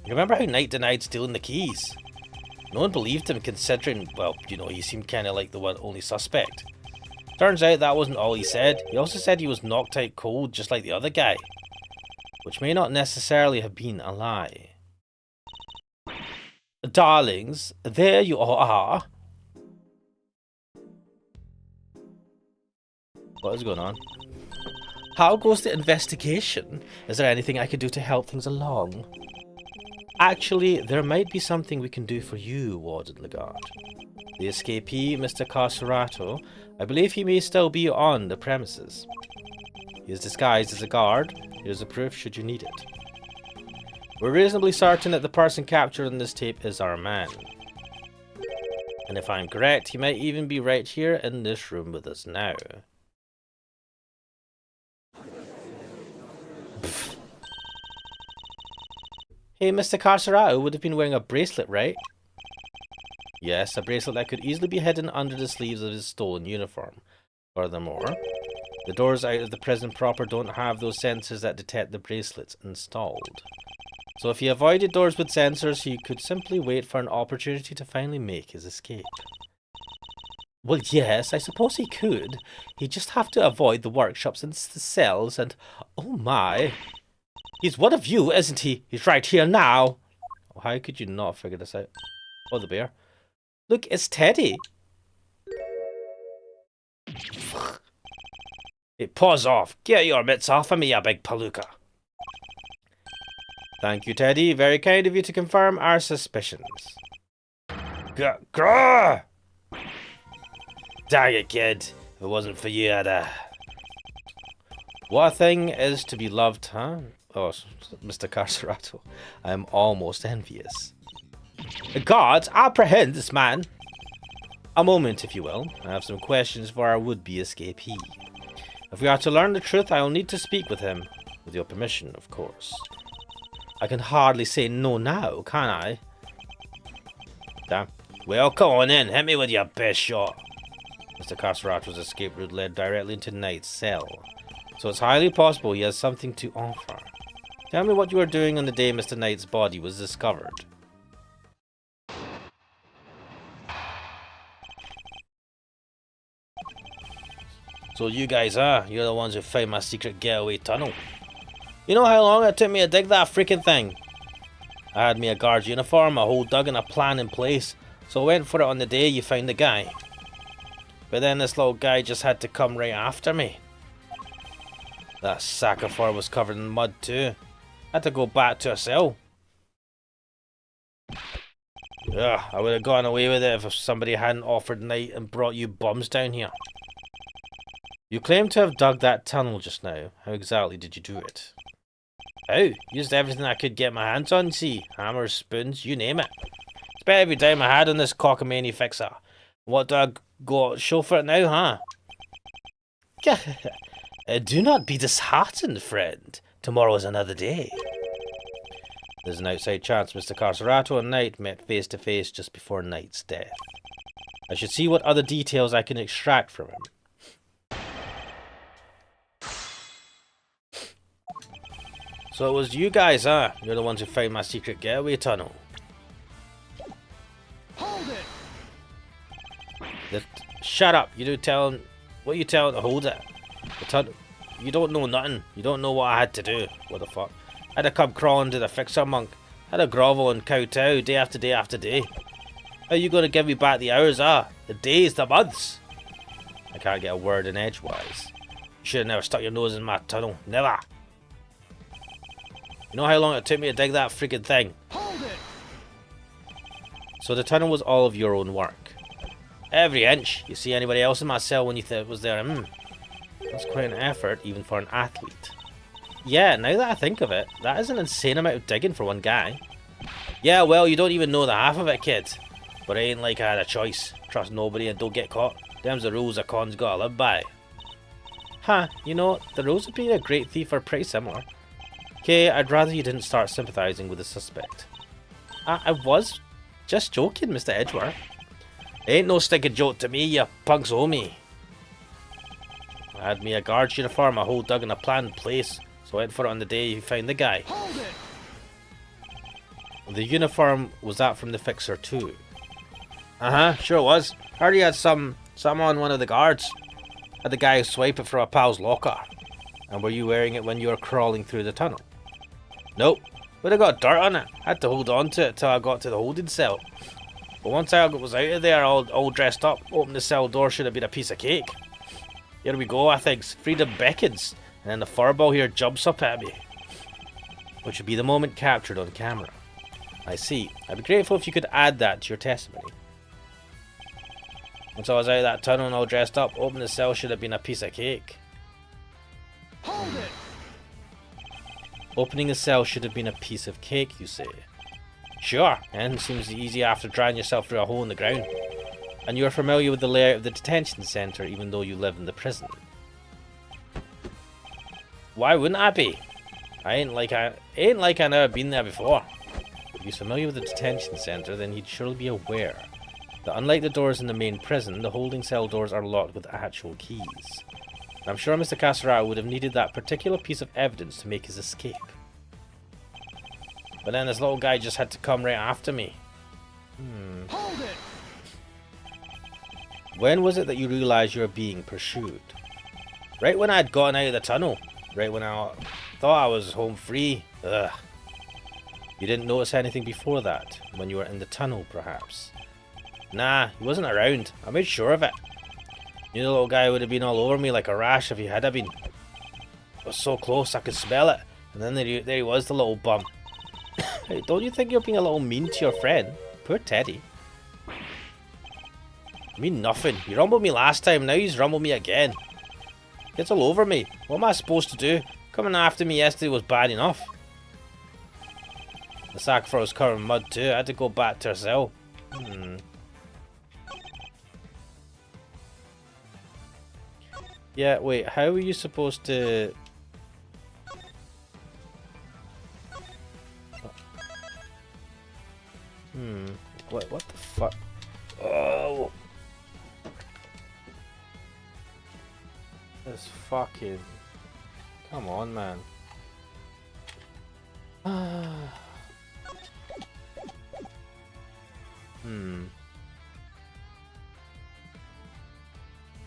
You remember how Knight denied stealing the keys? No one believed him considering, well, you know, he seemed kinda like the only suspect. Turns out that wasn't all he said. He also said he was knocked out cold just like the other guy. Which may not necessarily have been a lie. Darlings, there you all are. What is going on? How goes the investigation? Is there anything I could do to help things along? Actually, there might be something we can do for you, Warden Lagarde. The escapee, Mr. Carcerato, I believe he may still be on the premises. He is disguised as a guard. Here's the proof should you need it. We're reasonably certain that the person captured in this tape is our man. And if I'm correct, he might even be right here in this room with us now. Pfft. Hey, Mr. Carcerato would have been wearing a bracelet, right? Yes, a bracelet that could easily be hidden under the sleeves of his stolen uniform. Furthermore, the doors out of the prison proper don't have those sensors that detect the bracelets installed. So if he avoided doors with sensors, he could simply wait for an opportunity to finally make his escape. Well, yes, I suppose he could. He'd just have to avoid the workshops and the cells and... Oh my! He's one of you, isn't he? He's right here now! Oh, how could you not figure this out? Oh, the bear. Look, it's Teddy! Hey, paws off! Get your mitts off of me, you big palooka! Thank you, Teddy. Very kind of you to confirm our suspicions. Grrr! Dang it, kid. If it wasn't for you, I'd, What a thing is to be loved, huh? Oh, Mr. Carcerato. I am almost envious. Guards, apprehend this man! A moment, if you will. I have some questions for our would-be escapee. If we are to learn the truth, I will need to speak with him. With your permission, of course. I can hardly say no now, can I? Damn. Well, come on in. Hit me with your best shot. Mr. Carcerato's escape route led directly into Knight's cell. So it's highly possible he has something to offer. Tell me what you were doing on the day Mr. Knight's body was discovered. So you guys are. You're the ones who found my secret getaway tunnel. You know how long it took me to dig that freaking thing? I had me a guard's uniform, a whole dug and a plan in place, so I went for it on the day you found the guy. But then this little guy just had to come right after me. That sack of fur was covered in mud too. I had to go back to a cell. Ugh, I would have gone away with it if somebody hadn't offered Knight and brought you bums down here. You claim to have dug that tunnel just now. How exactly did you do it? How? Used everything I could get my hands on, see? Hammers, spoons, you name it. Spent every dime I had on this cockamamie fixer. What do I go show for it now, huh? Do not be disheartened, friend. Tomorrow is another day. There's an outside chance Mr. Carcerato and Knight met face to face just before Knight's death. I should see what other details I can extract from him. So it was you guys, huh? You're the ones who found my secret getaway tunnel. Hold it! Shut up! You do tell him. What are you telling to hold it? The tunnel. You don't know nothing. You don't know what I had to do. What the fuck? I had to come crawling to the fixer monk. I had to grovel and kowtow day after day after day. How are you going to give me back the hours, the days, the months? I can't get a word in edgewise. You should have never stuck your nose in my tunnel. Never. You know how long it took me to dig that freaking thing? Hold it! So the tunnel was all of your own work. Every inch. You see anybody else in my cell when you thought it was there? That's quite an effort, even for an athlete. Yeah, now that I think of it, that is an insane amount of digging for one guy. Yeah, well, you don't even know the half of it, kid. But it ain't like I had a choice. Trust nobody and don't get caught. Them's the rules a con's gotta live by. Huh, you know, the rules of being a great thief are pretty similar. Okay, I'd rather you didn't start sympathizing with the suspect. I was just joking, Mr. Edgeworth. Ain't no stinking joke to me, you punks owe me. I had me a guard's uniform, a hole dug in a planned place, so I went for it on the day you found the guy. Hold it! The uniform, was that from the fixer too? Sure was. Heard he had some on one of the guards. Had the guy swipe it from a pal's locker. And were you wearing it when you were crawling through the tunnel? Nope. Would have got dirt on it. Had to hold on to it till I got to the holding cell. But once I was out of there all dressed up, opened the cell door should have been a piece of cake. Here we go, I think. Freedom beckons. And then the furball here jumps up at me. Which would be the moment captured on camera. I see. I'd be grateful if you could add that to your testimony. Once I was out of that tunnel and all dressed up, opening the cell should have been a piece of cake. Hold it! Opening the cell should have been a piece of cake, you say? Sure, and seems easy after drying yourself through a hole in the ground. And you are familiar with the layout of the detention centre even though you live in the prison. Why wouldn't I be? Ain't like I never been there before. If he's familiar with the detention centre, then he'd surely be aware that unlike the doors in the main prison, the holding cell doors are locked with actual keys. I'm sure Mr. Caserao would have needed that particular piece of evidence to make his escape. But then this little guy just had to come right after me. Hold it! When was it that you realised you were being pursued? Right when I'd gotten out of the tunnel. Right when I thought I was home free. Ugh. You didn't notice anything before that? When you were in the tunnel, perhaps? Nah, he wasn't around. I made sure of it. You know, the little guy would have been all over me like a rash if he had been. I was so close I could smell it. And then there he was, the little bum. Hey, don't you think you're being a little mean to your friend? Poor Teddy. I mean nothing. He rumbled me last time, now he's rumbled me again. Gets all over me. What am I supposed to do? Coming after me yesterday was bad enough. The sack for was covered in mud too. I had to go back to her cell. Yeah, wait, how were you supposed to... What the fuck? Oh! This fucking... Come on, man.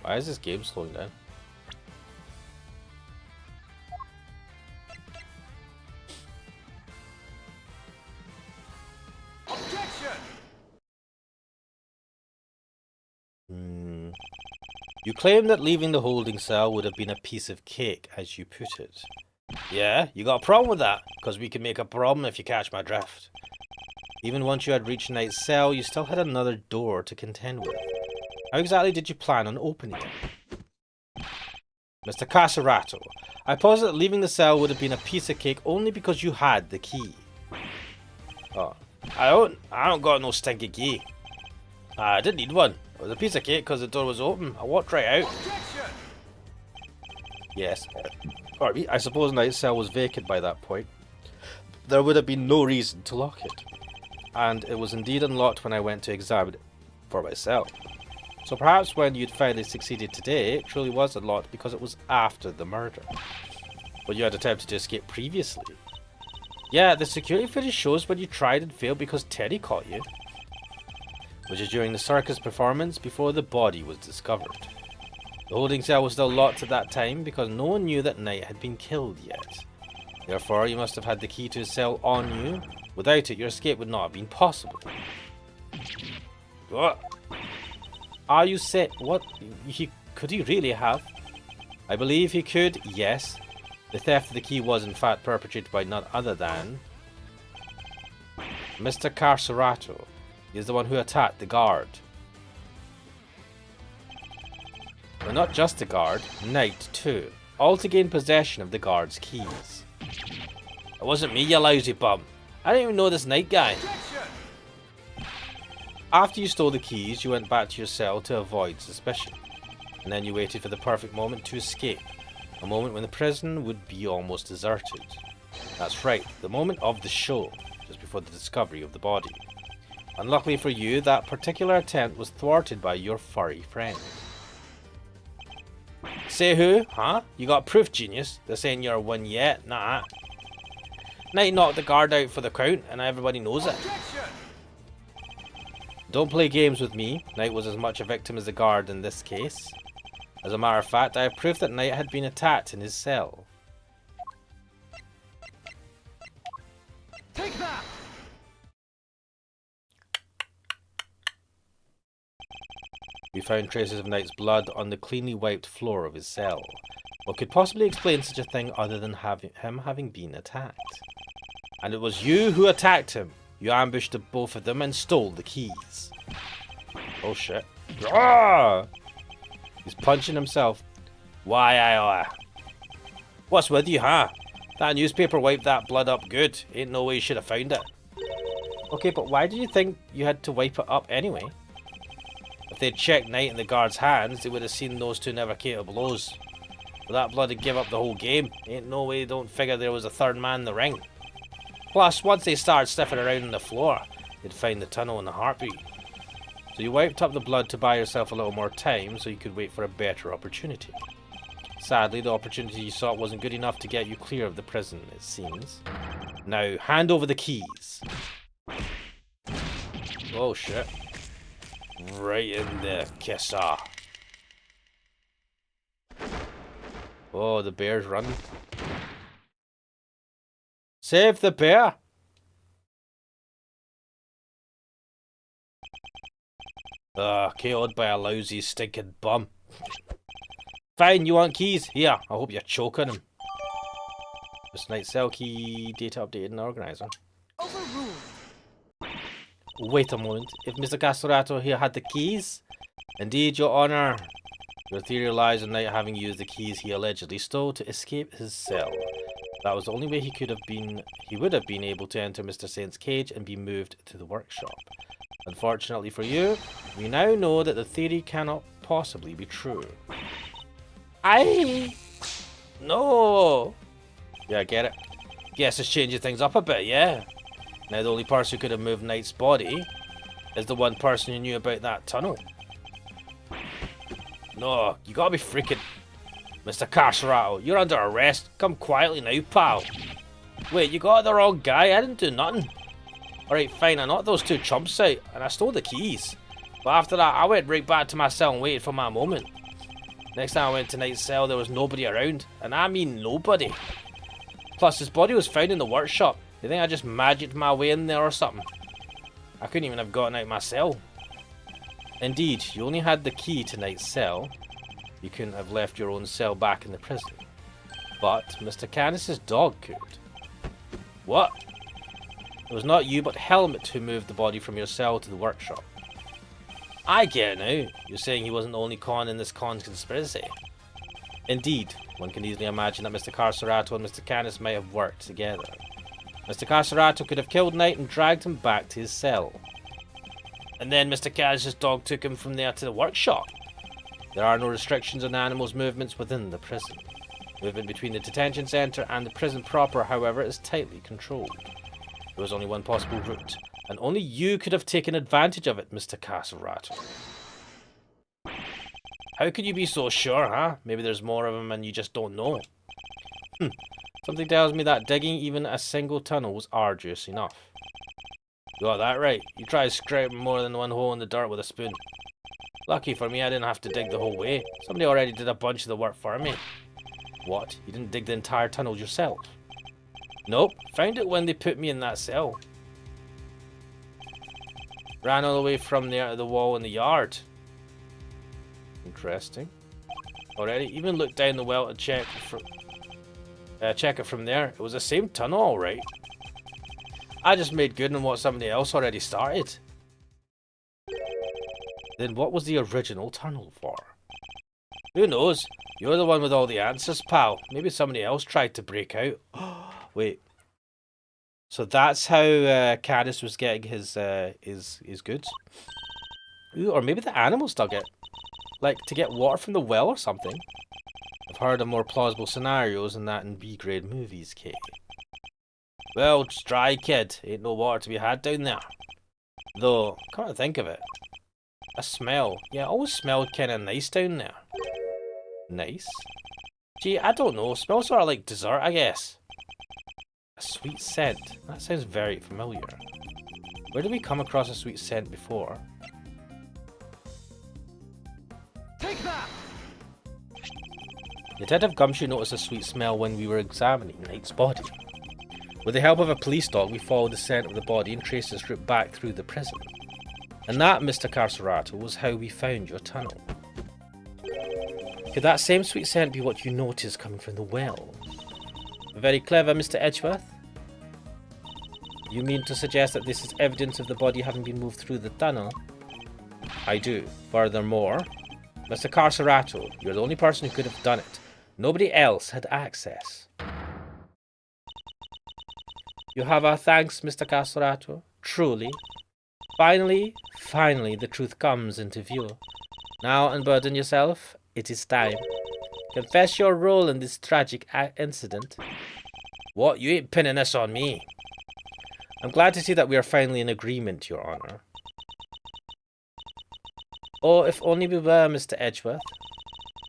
Why is this game slowing down? You claim that leaving the holding cell would have been a piece of cake, as you put it. Yeah, you got a problem with that, because we can make a problem if you catch my drift. Even once you had reached Knight's cell, you still had another door to contend with. How exactly did you plan on opening it? Mr. Caserato, I posit that leaving the cell would have been a piece of cake only because you had the key. Oh, I don't got no stinky key. I didn't need one. It was a piece of cake because the door was open. I walked right out. Objection! Yes. I suppose Knight's cell was vacant by that point. there would have been no reason to lock it. And it was indeed unlocked when I went to examine it for myself. So perhaps when you'd finally succeeded today, it truly was unlocked because it was after the murder. But you had attempted to escape previously. Yeah, the security footage shows when you tried and failed because Teddy caught you. Which is during the circus performance before the body was discovered. The holding cell was still locked at that time because no one knew that Knight had been killed yet. Therefore, you must have had the key to his cell on you. Without it, your escape would not have been possible. What? Are you set? What? Could he really have? I believe he could, yes. The theft of the key was in fact perpetrated by none other than Mr. Carcerato. He is the one who attacked the guard. But not just the guard, Knight too. All to gain possession of the guard's keys. It wasn't me, you lousy bum. I didn't even know this Knight guy. After you stole the keys, you went back to your cell to avoid suspicion. And then you waited for the perfect moment to escape. A moment when the prison would be almost deserted. That's right, the moment of the show, just before the discovery of the body. Unluckily for you, that particular attempt was thwarted by your furry friend. Say who? Huh? You got proof, genius? This ain't your one yet. Nah. Knight knocked the guard out for the count, and everybody knows it. Don't play games with me. Knight was as much a victim as the guard in this case. As a matter of fact, I have proof that Knight had been attacked in his cell. Take that! We found traces of Knight's blood on the cleanly wiped floor of his cell. What could possibly explain such a thing other than him having been attacked? And it was you who attacked him. You ambushed the both of them and stole the keys. Oh shit. Ah! He's punching himself. Why, what's with you, huh? That newspaper wiped that blood up good. Ain't no way you should have found it. Okay, but why did you think you had to wipe it up anyway? If they'd checked Knight in the guard's hands, they would have seen those two never came to blows. But that blood would give up the whole game. Ain't no way they don't figure there was a third man in the ring. Plus, once they started sniffing around on the floor, they'd find the tunnel in a heartbeat. So you wiped up the blood to buy yourself a little more time so you could wait for a better opportunity. Sadly, the opportunity you sought wasn't good enough to get you clear of the prison, it seems. Now, hand over the keys. Oh shit. Right in the kisser. Oh, the bear's running. Save the bear! KO'd by a lousy stinking bum. Fine, you want keys? Here, I hope you're choking him. This night cell key data updated in the organizer. Overruled. Wait a moment. If Mr. Castorato here had the keys? Indeed, your honor. Your theory lies in Knight having used the keys he allegedly stole to escape his cell. That was the only way he would have been able to enter Mr. Saint's cage and be moved to the workshop. Unfortunately for you, we now know that the theory cannot possibly be true. No! Yeah, I get it. Guess it's changing things up a bit, yeah? Now the only person who could have moved Knight's body is the one person who knew about that tunnel. No, you gotta be freaking... Mr. Carcerato, you're under arrest. Come quietly now, pal. Wait, you got the wrong guy? I didn't do nothing. Alright, fine, I knocked those two chumps out, and I stole the keys. But after that, I went right back to my cell and waited for my moment. Next time I went to Knight's cell, there was nobody around. And I mean nobody. Plus, his body was found in the workshop. They think I just magicked my way in there or something. I couldn't even have gotten out of my cell. Indeed, you only had the key to Knight's cell. You couldn't have left your own cell back in the prison. But Mr. Canis's dog could. What? It was not you but Helmet who moved the body from your cell to the workshop. I get it now. You're saying he wasn't the only con in this con's conspiracy. Indeed, one can easily imagine that Mr. Carcerato and Mr. Canis might have worked together. Mr. Carcerato could have killed Knight and dragged him back to his cell. And then Mr. Canis's dog took him from there to the workshop. There are no restrictions on animals' movements within the prison. Movement between the detention centre and the prison proper, however, is tightly controlled. There was only one possible route, and only you could have taken advantage of it, Mr. Castle Rattle. How could you be so sure, huh? Maybe there's more of them and you just don't know. Something tells me that digging even a single tunnel was arduous enough. You got that right. You tried scraping more than one hole in the dirt with a spoon. Lucky for me, I didn't have to dig the whole way. Somebody already did a bunch of the work for me. What? You didn't dig the entire tunnel yourself? Nope. Found it when they put me in that cell. Ran all the way from there to the wall in the yard. Interesting. Already, even looked down the well to check it from there. It was the same tunnel, alright. I just made good on what somebody else already started. Then what was the original tunnel for? Who knows? You're the one with all the answers, pal. Maybe somebody else tried to break out. Wait. So that's how Caddis was getting his goods. Ooh, or maybe the animals dug it. Like, to get water from the well or something. I've heard of more plausible scenarios than that in B-grade movies, Kate. Well, it's dry, kid. Ain't no water to be had down there. Though, come to think of it. A smell. Yeah, it always smelled kind of nice down there. Nice? Gee, I don't know. Smells sort of like dessert, I guess. A sweet scent. That sounds very familiar. Where did we come across a sweet scent before? Take that! Detective Gumshoe noticed a sweet smell when we were examining Knight's body. With the help of a police dog, we followed the scent of the body and traced its route back through the prison. And that, Mr. Carcerato, was how we found your tunnel. Could that same sweet scent be what you noticed coming from the well? Very clever, Mr. Edgeworth. You mean to suggest that this is evidence of the body having been moved through the tunnel? I do. Furthermore, Mr. Carcerato, you're the only person who could have done it. Nobody else had access. You have our thanks, Mr. Carcerato. Truly. Finally, the truth comes into view. Now unburden yourself. It is time. Confess your role in this tragic incident. What? You ain't pinning this on me. I'm glad to see that we are finally in agreement, Your Honor. Oh, if only we were, Mr. Edgeworth.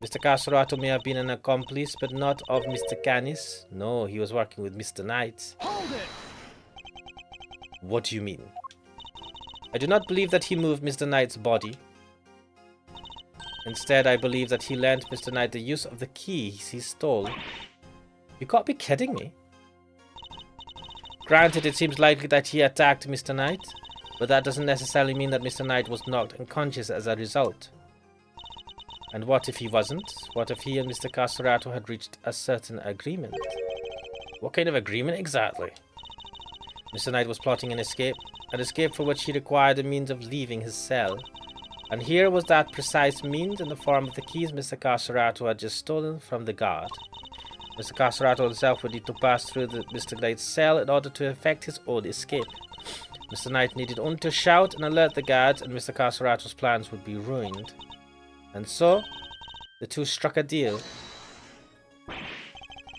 Mr. Carcerato may have been an accomplice, but not of Mr. Canis. No, he was working with Mr. Knight. Hold it! What do you mean? I do not believe that he moved Mr. Knight's body. Instead, I believe that he lent Mr. Knight the use of the keys he stole. You can't be kidding me. Granted, it seems likely that he attacked Mr. Knight, but that doesn't necessarily mean that Mr. Knight was knocked unconscious as a result. And what if he wasn't? What if he and Mr. Carcerato had reached a certain agreement? What kind of agreement exactly? Mr. Knight was plotting an escape for which he required a means of leaving his cell. And here was that precise means in the form of the keys Mr. Carcerato had just stolen from the guard. Mr. Carcerato himself would need to pass through Mr. Knight's cell in order to effect his own escape. Mr. Knight needed only to shout and alert the guards, and Mr. Carcerato's plans would be ruined. And so, the two struck a deal.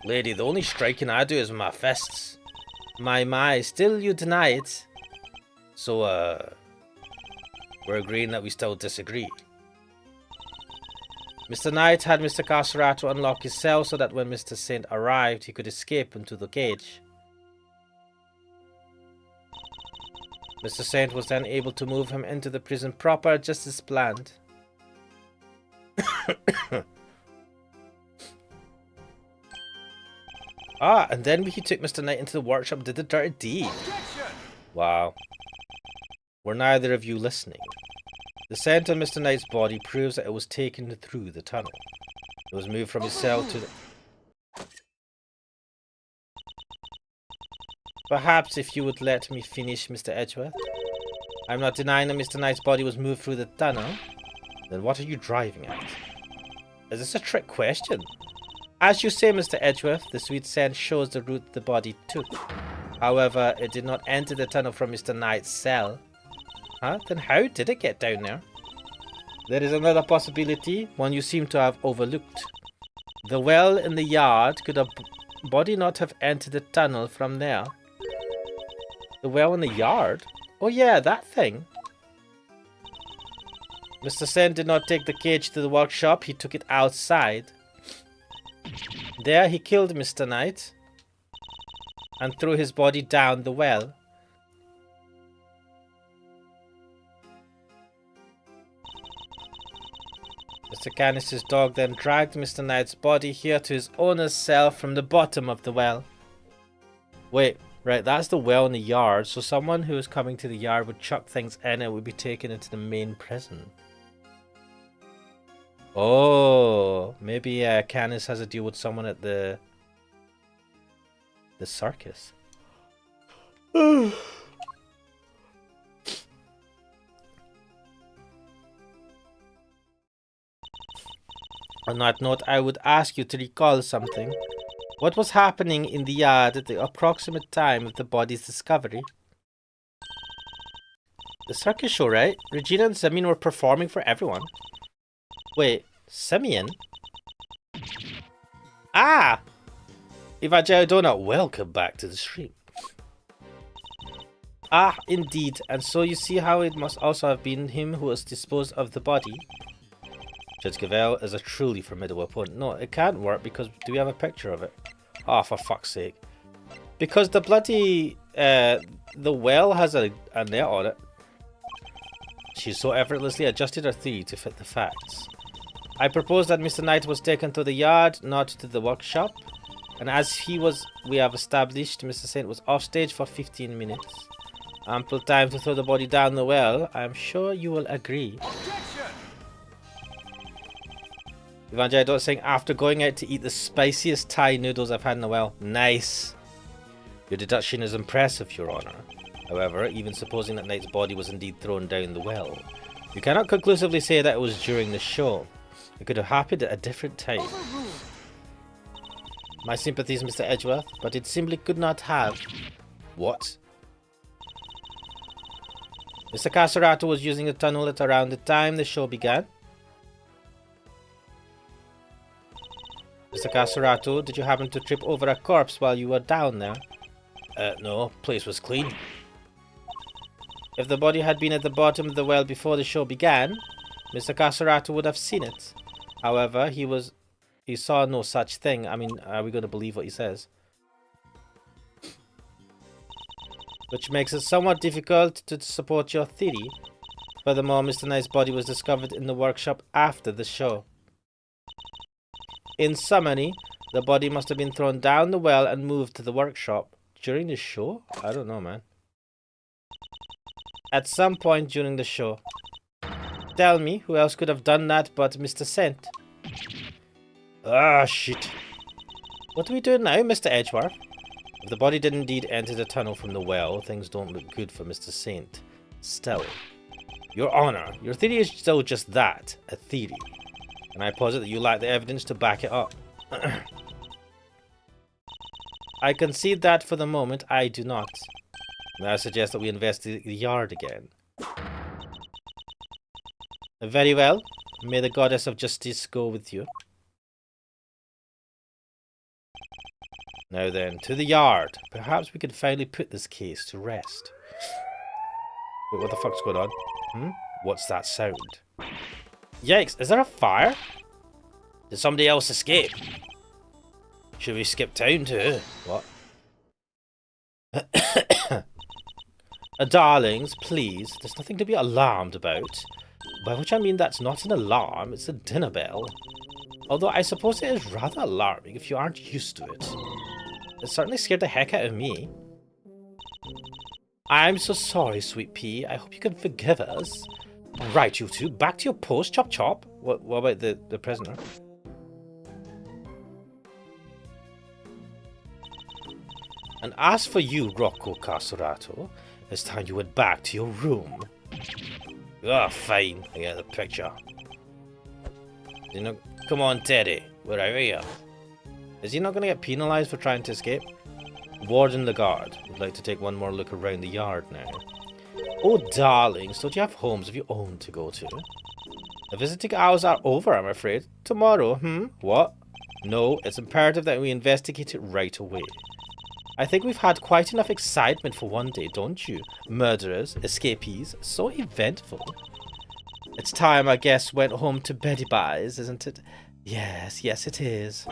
Lady, the only striking I do is with my fists. My, still you deny it. So, we're agreeing that we still disagree. Mr. Knight had Mr. Carcerato unlock his cell so that when Mr. Saint arrived, he could escape into the cage. Mr. Saint was then able to move him into the prison proper, just as planned. And then he took Mr. Knight into the workshop and did the dirty deed. Objection! Wow. Were neither of you listening? The scent on Mr. Knight's body proves that it was taken through the tunnel. It was moved from his cell to the... Perhaps if you would let me finish, Mr. Edgeworth. I'm not denying that Mr. Knight's body was moved through the tunnel. Then what are you driving at? Is this a trick question? As you say, Mr. Edgeworth, the sweet scent shows the route the body took. However, it did not enter the tunnel from Mr. Knight's cell. Huh? Then how did it get down there? There is another possibility, one you seem to have overlooked. The well in the yard, could a body not have entered the tunnel from there? The well in the yard? Oh yeah, that thing. Mr. Sen did not take the cage to the workshop, he took it outside. There he killed Mr. Knight and threw his body down the well. Mr. Canis's dog then dragged Mr. Knight's body here to his owner's cell from the bottom of the well. Wait, right, that's the well in the yard, so someone who was coming to the yard would chuck things in and it would be taken into the main prison. Oh, maybe Canis has a deal with someone at the circus. On that note, I would ask you to recall something. What was happening in the yard at the approximate time of the body's discovery? The circus show, right? Regina and Simeon were performing for everyone. Wait, Simeon? Ah! Evangelio Donut, welcome back to the stream. Ah, indeed. And so you see how it must also have been him who was disposed of the body. Judge Gavel is a truly formidable opponent. No, it can't work because do we have a picture of it? Oh, for fuck's sake. Because the bloody, the well has a net on it. She so effortlessly adjusted her theory to fit the facts. I propose that Mr. Knight was taken to the yard, not to the workshop. And as we have established, Mr. Saint was off stage for 15 minutes. Ample time to throw the body down the well. I'm sure you will agree. Evangelio saying, after going out to eat the spiciest Thai noodles I've had in a while. Nice. Your deduction is impressive, Your Honor. However, even supposing that Knight's body was indeed thrown down the well, you cannot conclusively say that it was during the show. It could have happened at a different time. My sympathies, Mr. Edgeworth, but it simply could not have. What? Mr. Caserato was using the tunnel at around the time the show began. Mr. Caserato, did you happen to trip over a corpse while you were down there? No, place was clean. If the body had been at the bottom of the well before the show began, Mr. Caserato would have seen it. However, he saw no such thing. I mean, are we going to believe what he says? Which makes it somewhat difficult to support your theory. Furthermore, Mr. Knight's body was discovered in the workshop after the show. In summary, the body must have been thrown down the well and moved to the workshop. During the show? I don't know, man. At some point during the show. Tell me, who else could have done that but Mr. Scent? Ah, shit. What do we do now, Mr. Edgeworth? If the body did indeed enter the tunnel from the well, things don't look good for Mr. Saint. Still, Your Honor, your theory is still just that, a theory. And I posit that you lack the evidence to back it up. I concede that for the moment I do not. May I suggest that we investigate the yard again? Very well. May the goddess of justice go with you. Now then, to the yard. Perhaps we can finally put this case to rest. Wait, what the fuck's going on? What's that sound? Yikes, is there a fire? Did somebody else escape? Should we skip town too? What? Darlings, please. There's nothing to be alarmed about. By which I mean that's not an alarm, it's a dinner bell. Although I suppose it is rather alarming if you aren't used to it. It certainly scared the heck out of me. I'm so sorry, Sweet Pea. I hope you can forgive us. Right, you two, back to your post, chop chop. What about the prisoner? And as for you, Rocco Caserato, it's time you went back to your room. Ah, fine. I get the picture. You know, come on, Teddy. We're out here. Is he not going to get penalised for trying to escape? Warden Lagarde would like to take one more look around the yard now. Oh, darlings, don't you have homes of your own to go to? The visiting hours are over, I'm afraid. Tomorrow, What? No, it's imperative that we investigate it right away. I think we've had quite enough excitement for one day, don't you? Murderers, escapees, so eventful. It's time, I guess, went home to Betty Buys, isn't it? Yes, yes it is.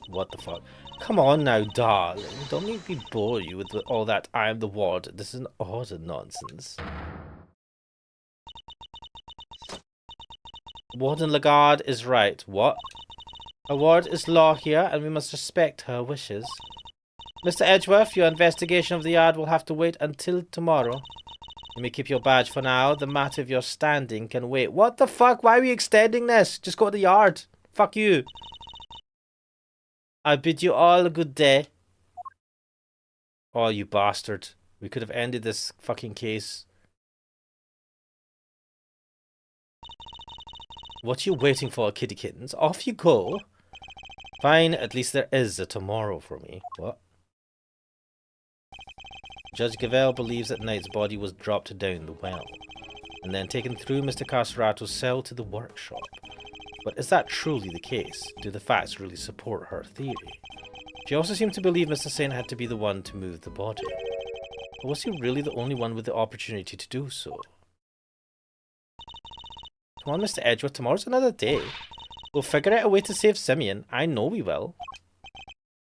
What the fuck? Come on now, darling. Don't make me bore you with all that I am the ward. This is an order nonsense. Warden Lagarde is right. What? A ward is law here, and we must respect her wishes. Mr. Edgeworth, your investigation of the yard will have to wait until tomorrow. You may keep your badge for now. The matter of your standing can wait. What the fuck? Why are we extending this? Just go to the yard. Fuck you. I bid you all a good day. Oh, you bastard. We could have ended this fucking case. What are you waiting for, kitty kittens? Off you go. Fine, at least there is a tomorrow for me. What? Judge Gavel believes that Knight's body was dropped down the well, and then taken through Mr. Carcerato's cell to the workshop. But is that truly the case? Do the facts really support her theory? She also seemed to believe Mr. Saint had to be the one to move the body. But was he really the only one with the opportunity to do so? Come on, Mr. Edgeworth, tomorrow's another day. We'll figure out a way to save Simeon. I know we will.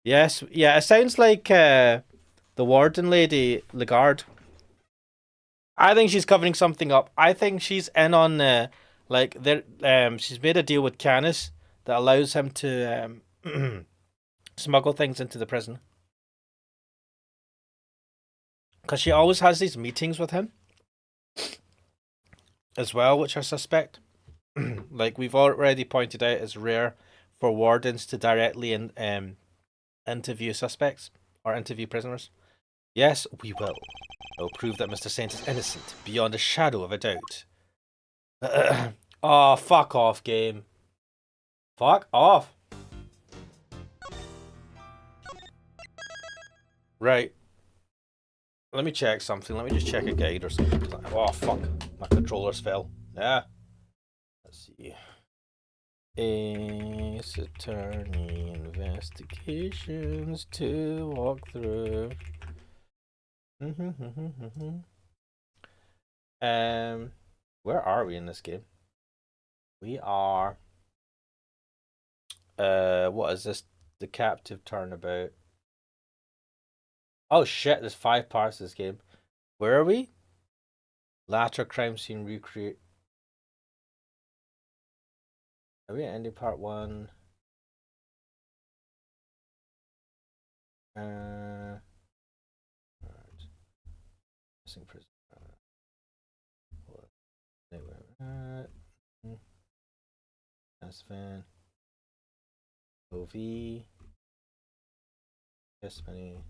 Yes, yeah, it sounds like the warden lady, Lagarde. I think she's covering something up. I think she's in on, like, she's made a deal with Canis that allows him to smuggle things into the prison. Because she always has these meetings with him as well, which I suspect, like we've already pointed out, is rare for wardens to directly interview suspects or interview prisoners. Yes, we will. I'll prove that Mr. Saint is innocent beyond a shadow of a doubt. Oh, fuck off, game. Fuck off. Right. Let me check something. Let me just check a guide or something. Oh, fuck. My controllers fell. Yeah. Let's see. Ace Attorney Investigations to walk through. Where are we in this game? We are. What is this? The Captive Turnabout. Oh shit, there's 5 parts of this game. Where are we? Latter crime scene recreate. Are we ending part 1? Missing prison. That's fan. OV. Testimony.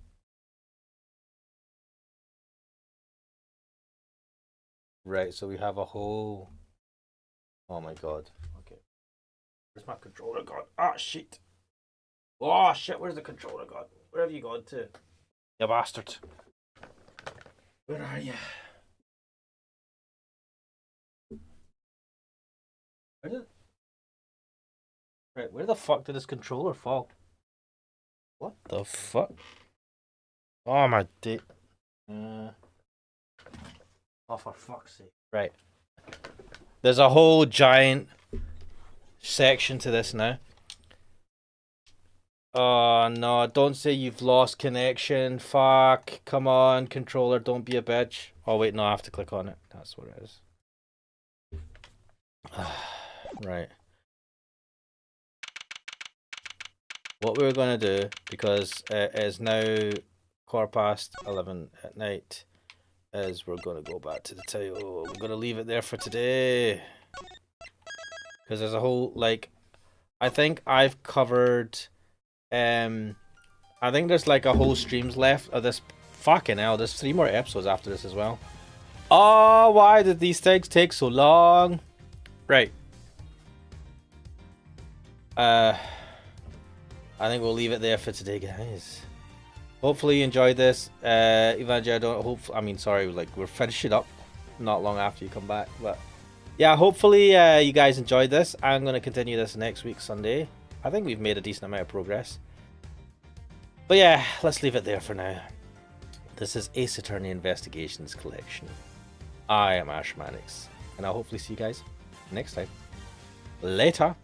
Right, so we have a whole. Oh my god. Okay. Where's my controller gone? Ah, shit. Oh shit, where's the controller gone? Where have you gone to? You bastard. Where are you? Where the fuck did this controller fall? What the fuck? Oh my dick. Oh, for fuck's sake. Right. There's a whole giant section to this now. Oh no, don't say you've lost connection. Fuck. Come on, controller, don't be a bitch. Oh wait, no, I have to click on it. That's what it is. Right. What we're going to do, because it is now 11:15 at night, is we're going to go back to the title. We're going to leave it there for today. Because there's a whole, like, I think I've covered, I think there's like a whole streams left of this. Fucking hell, there's 3 more episodes after this as well. Oh, why did these things take so long? Right. I think we'll leave it there for today, guys. Hopefully you enjoyed this. Sorry, like, we're finishing up not long after you come back, but yeah, hopefully you guys enjoyed this. I'm going to continue this next week, Sunday. I think we've made a decent amount of progress. But yeah, let's leave it there for now. This is Ace Attorney Investigations Collection. I am Ash Mannix, and I'll hopefully see you guys next time. Later.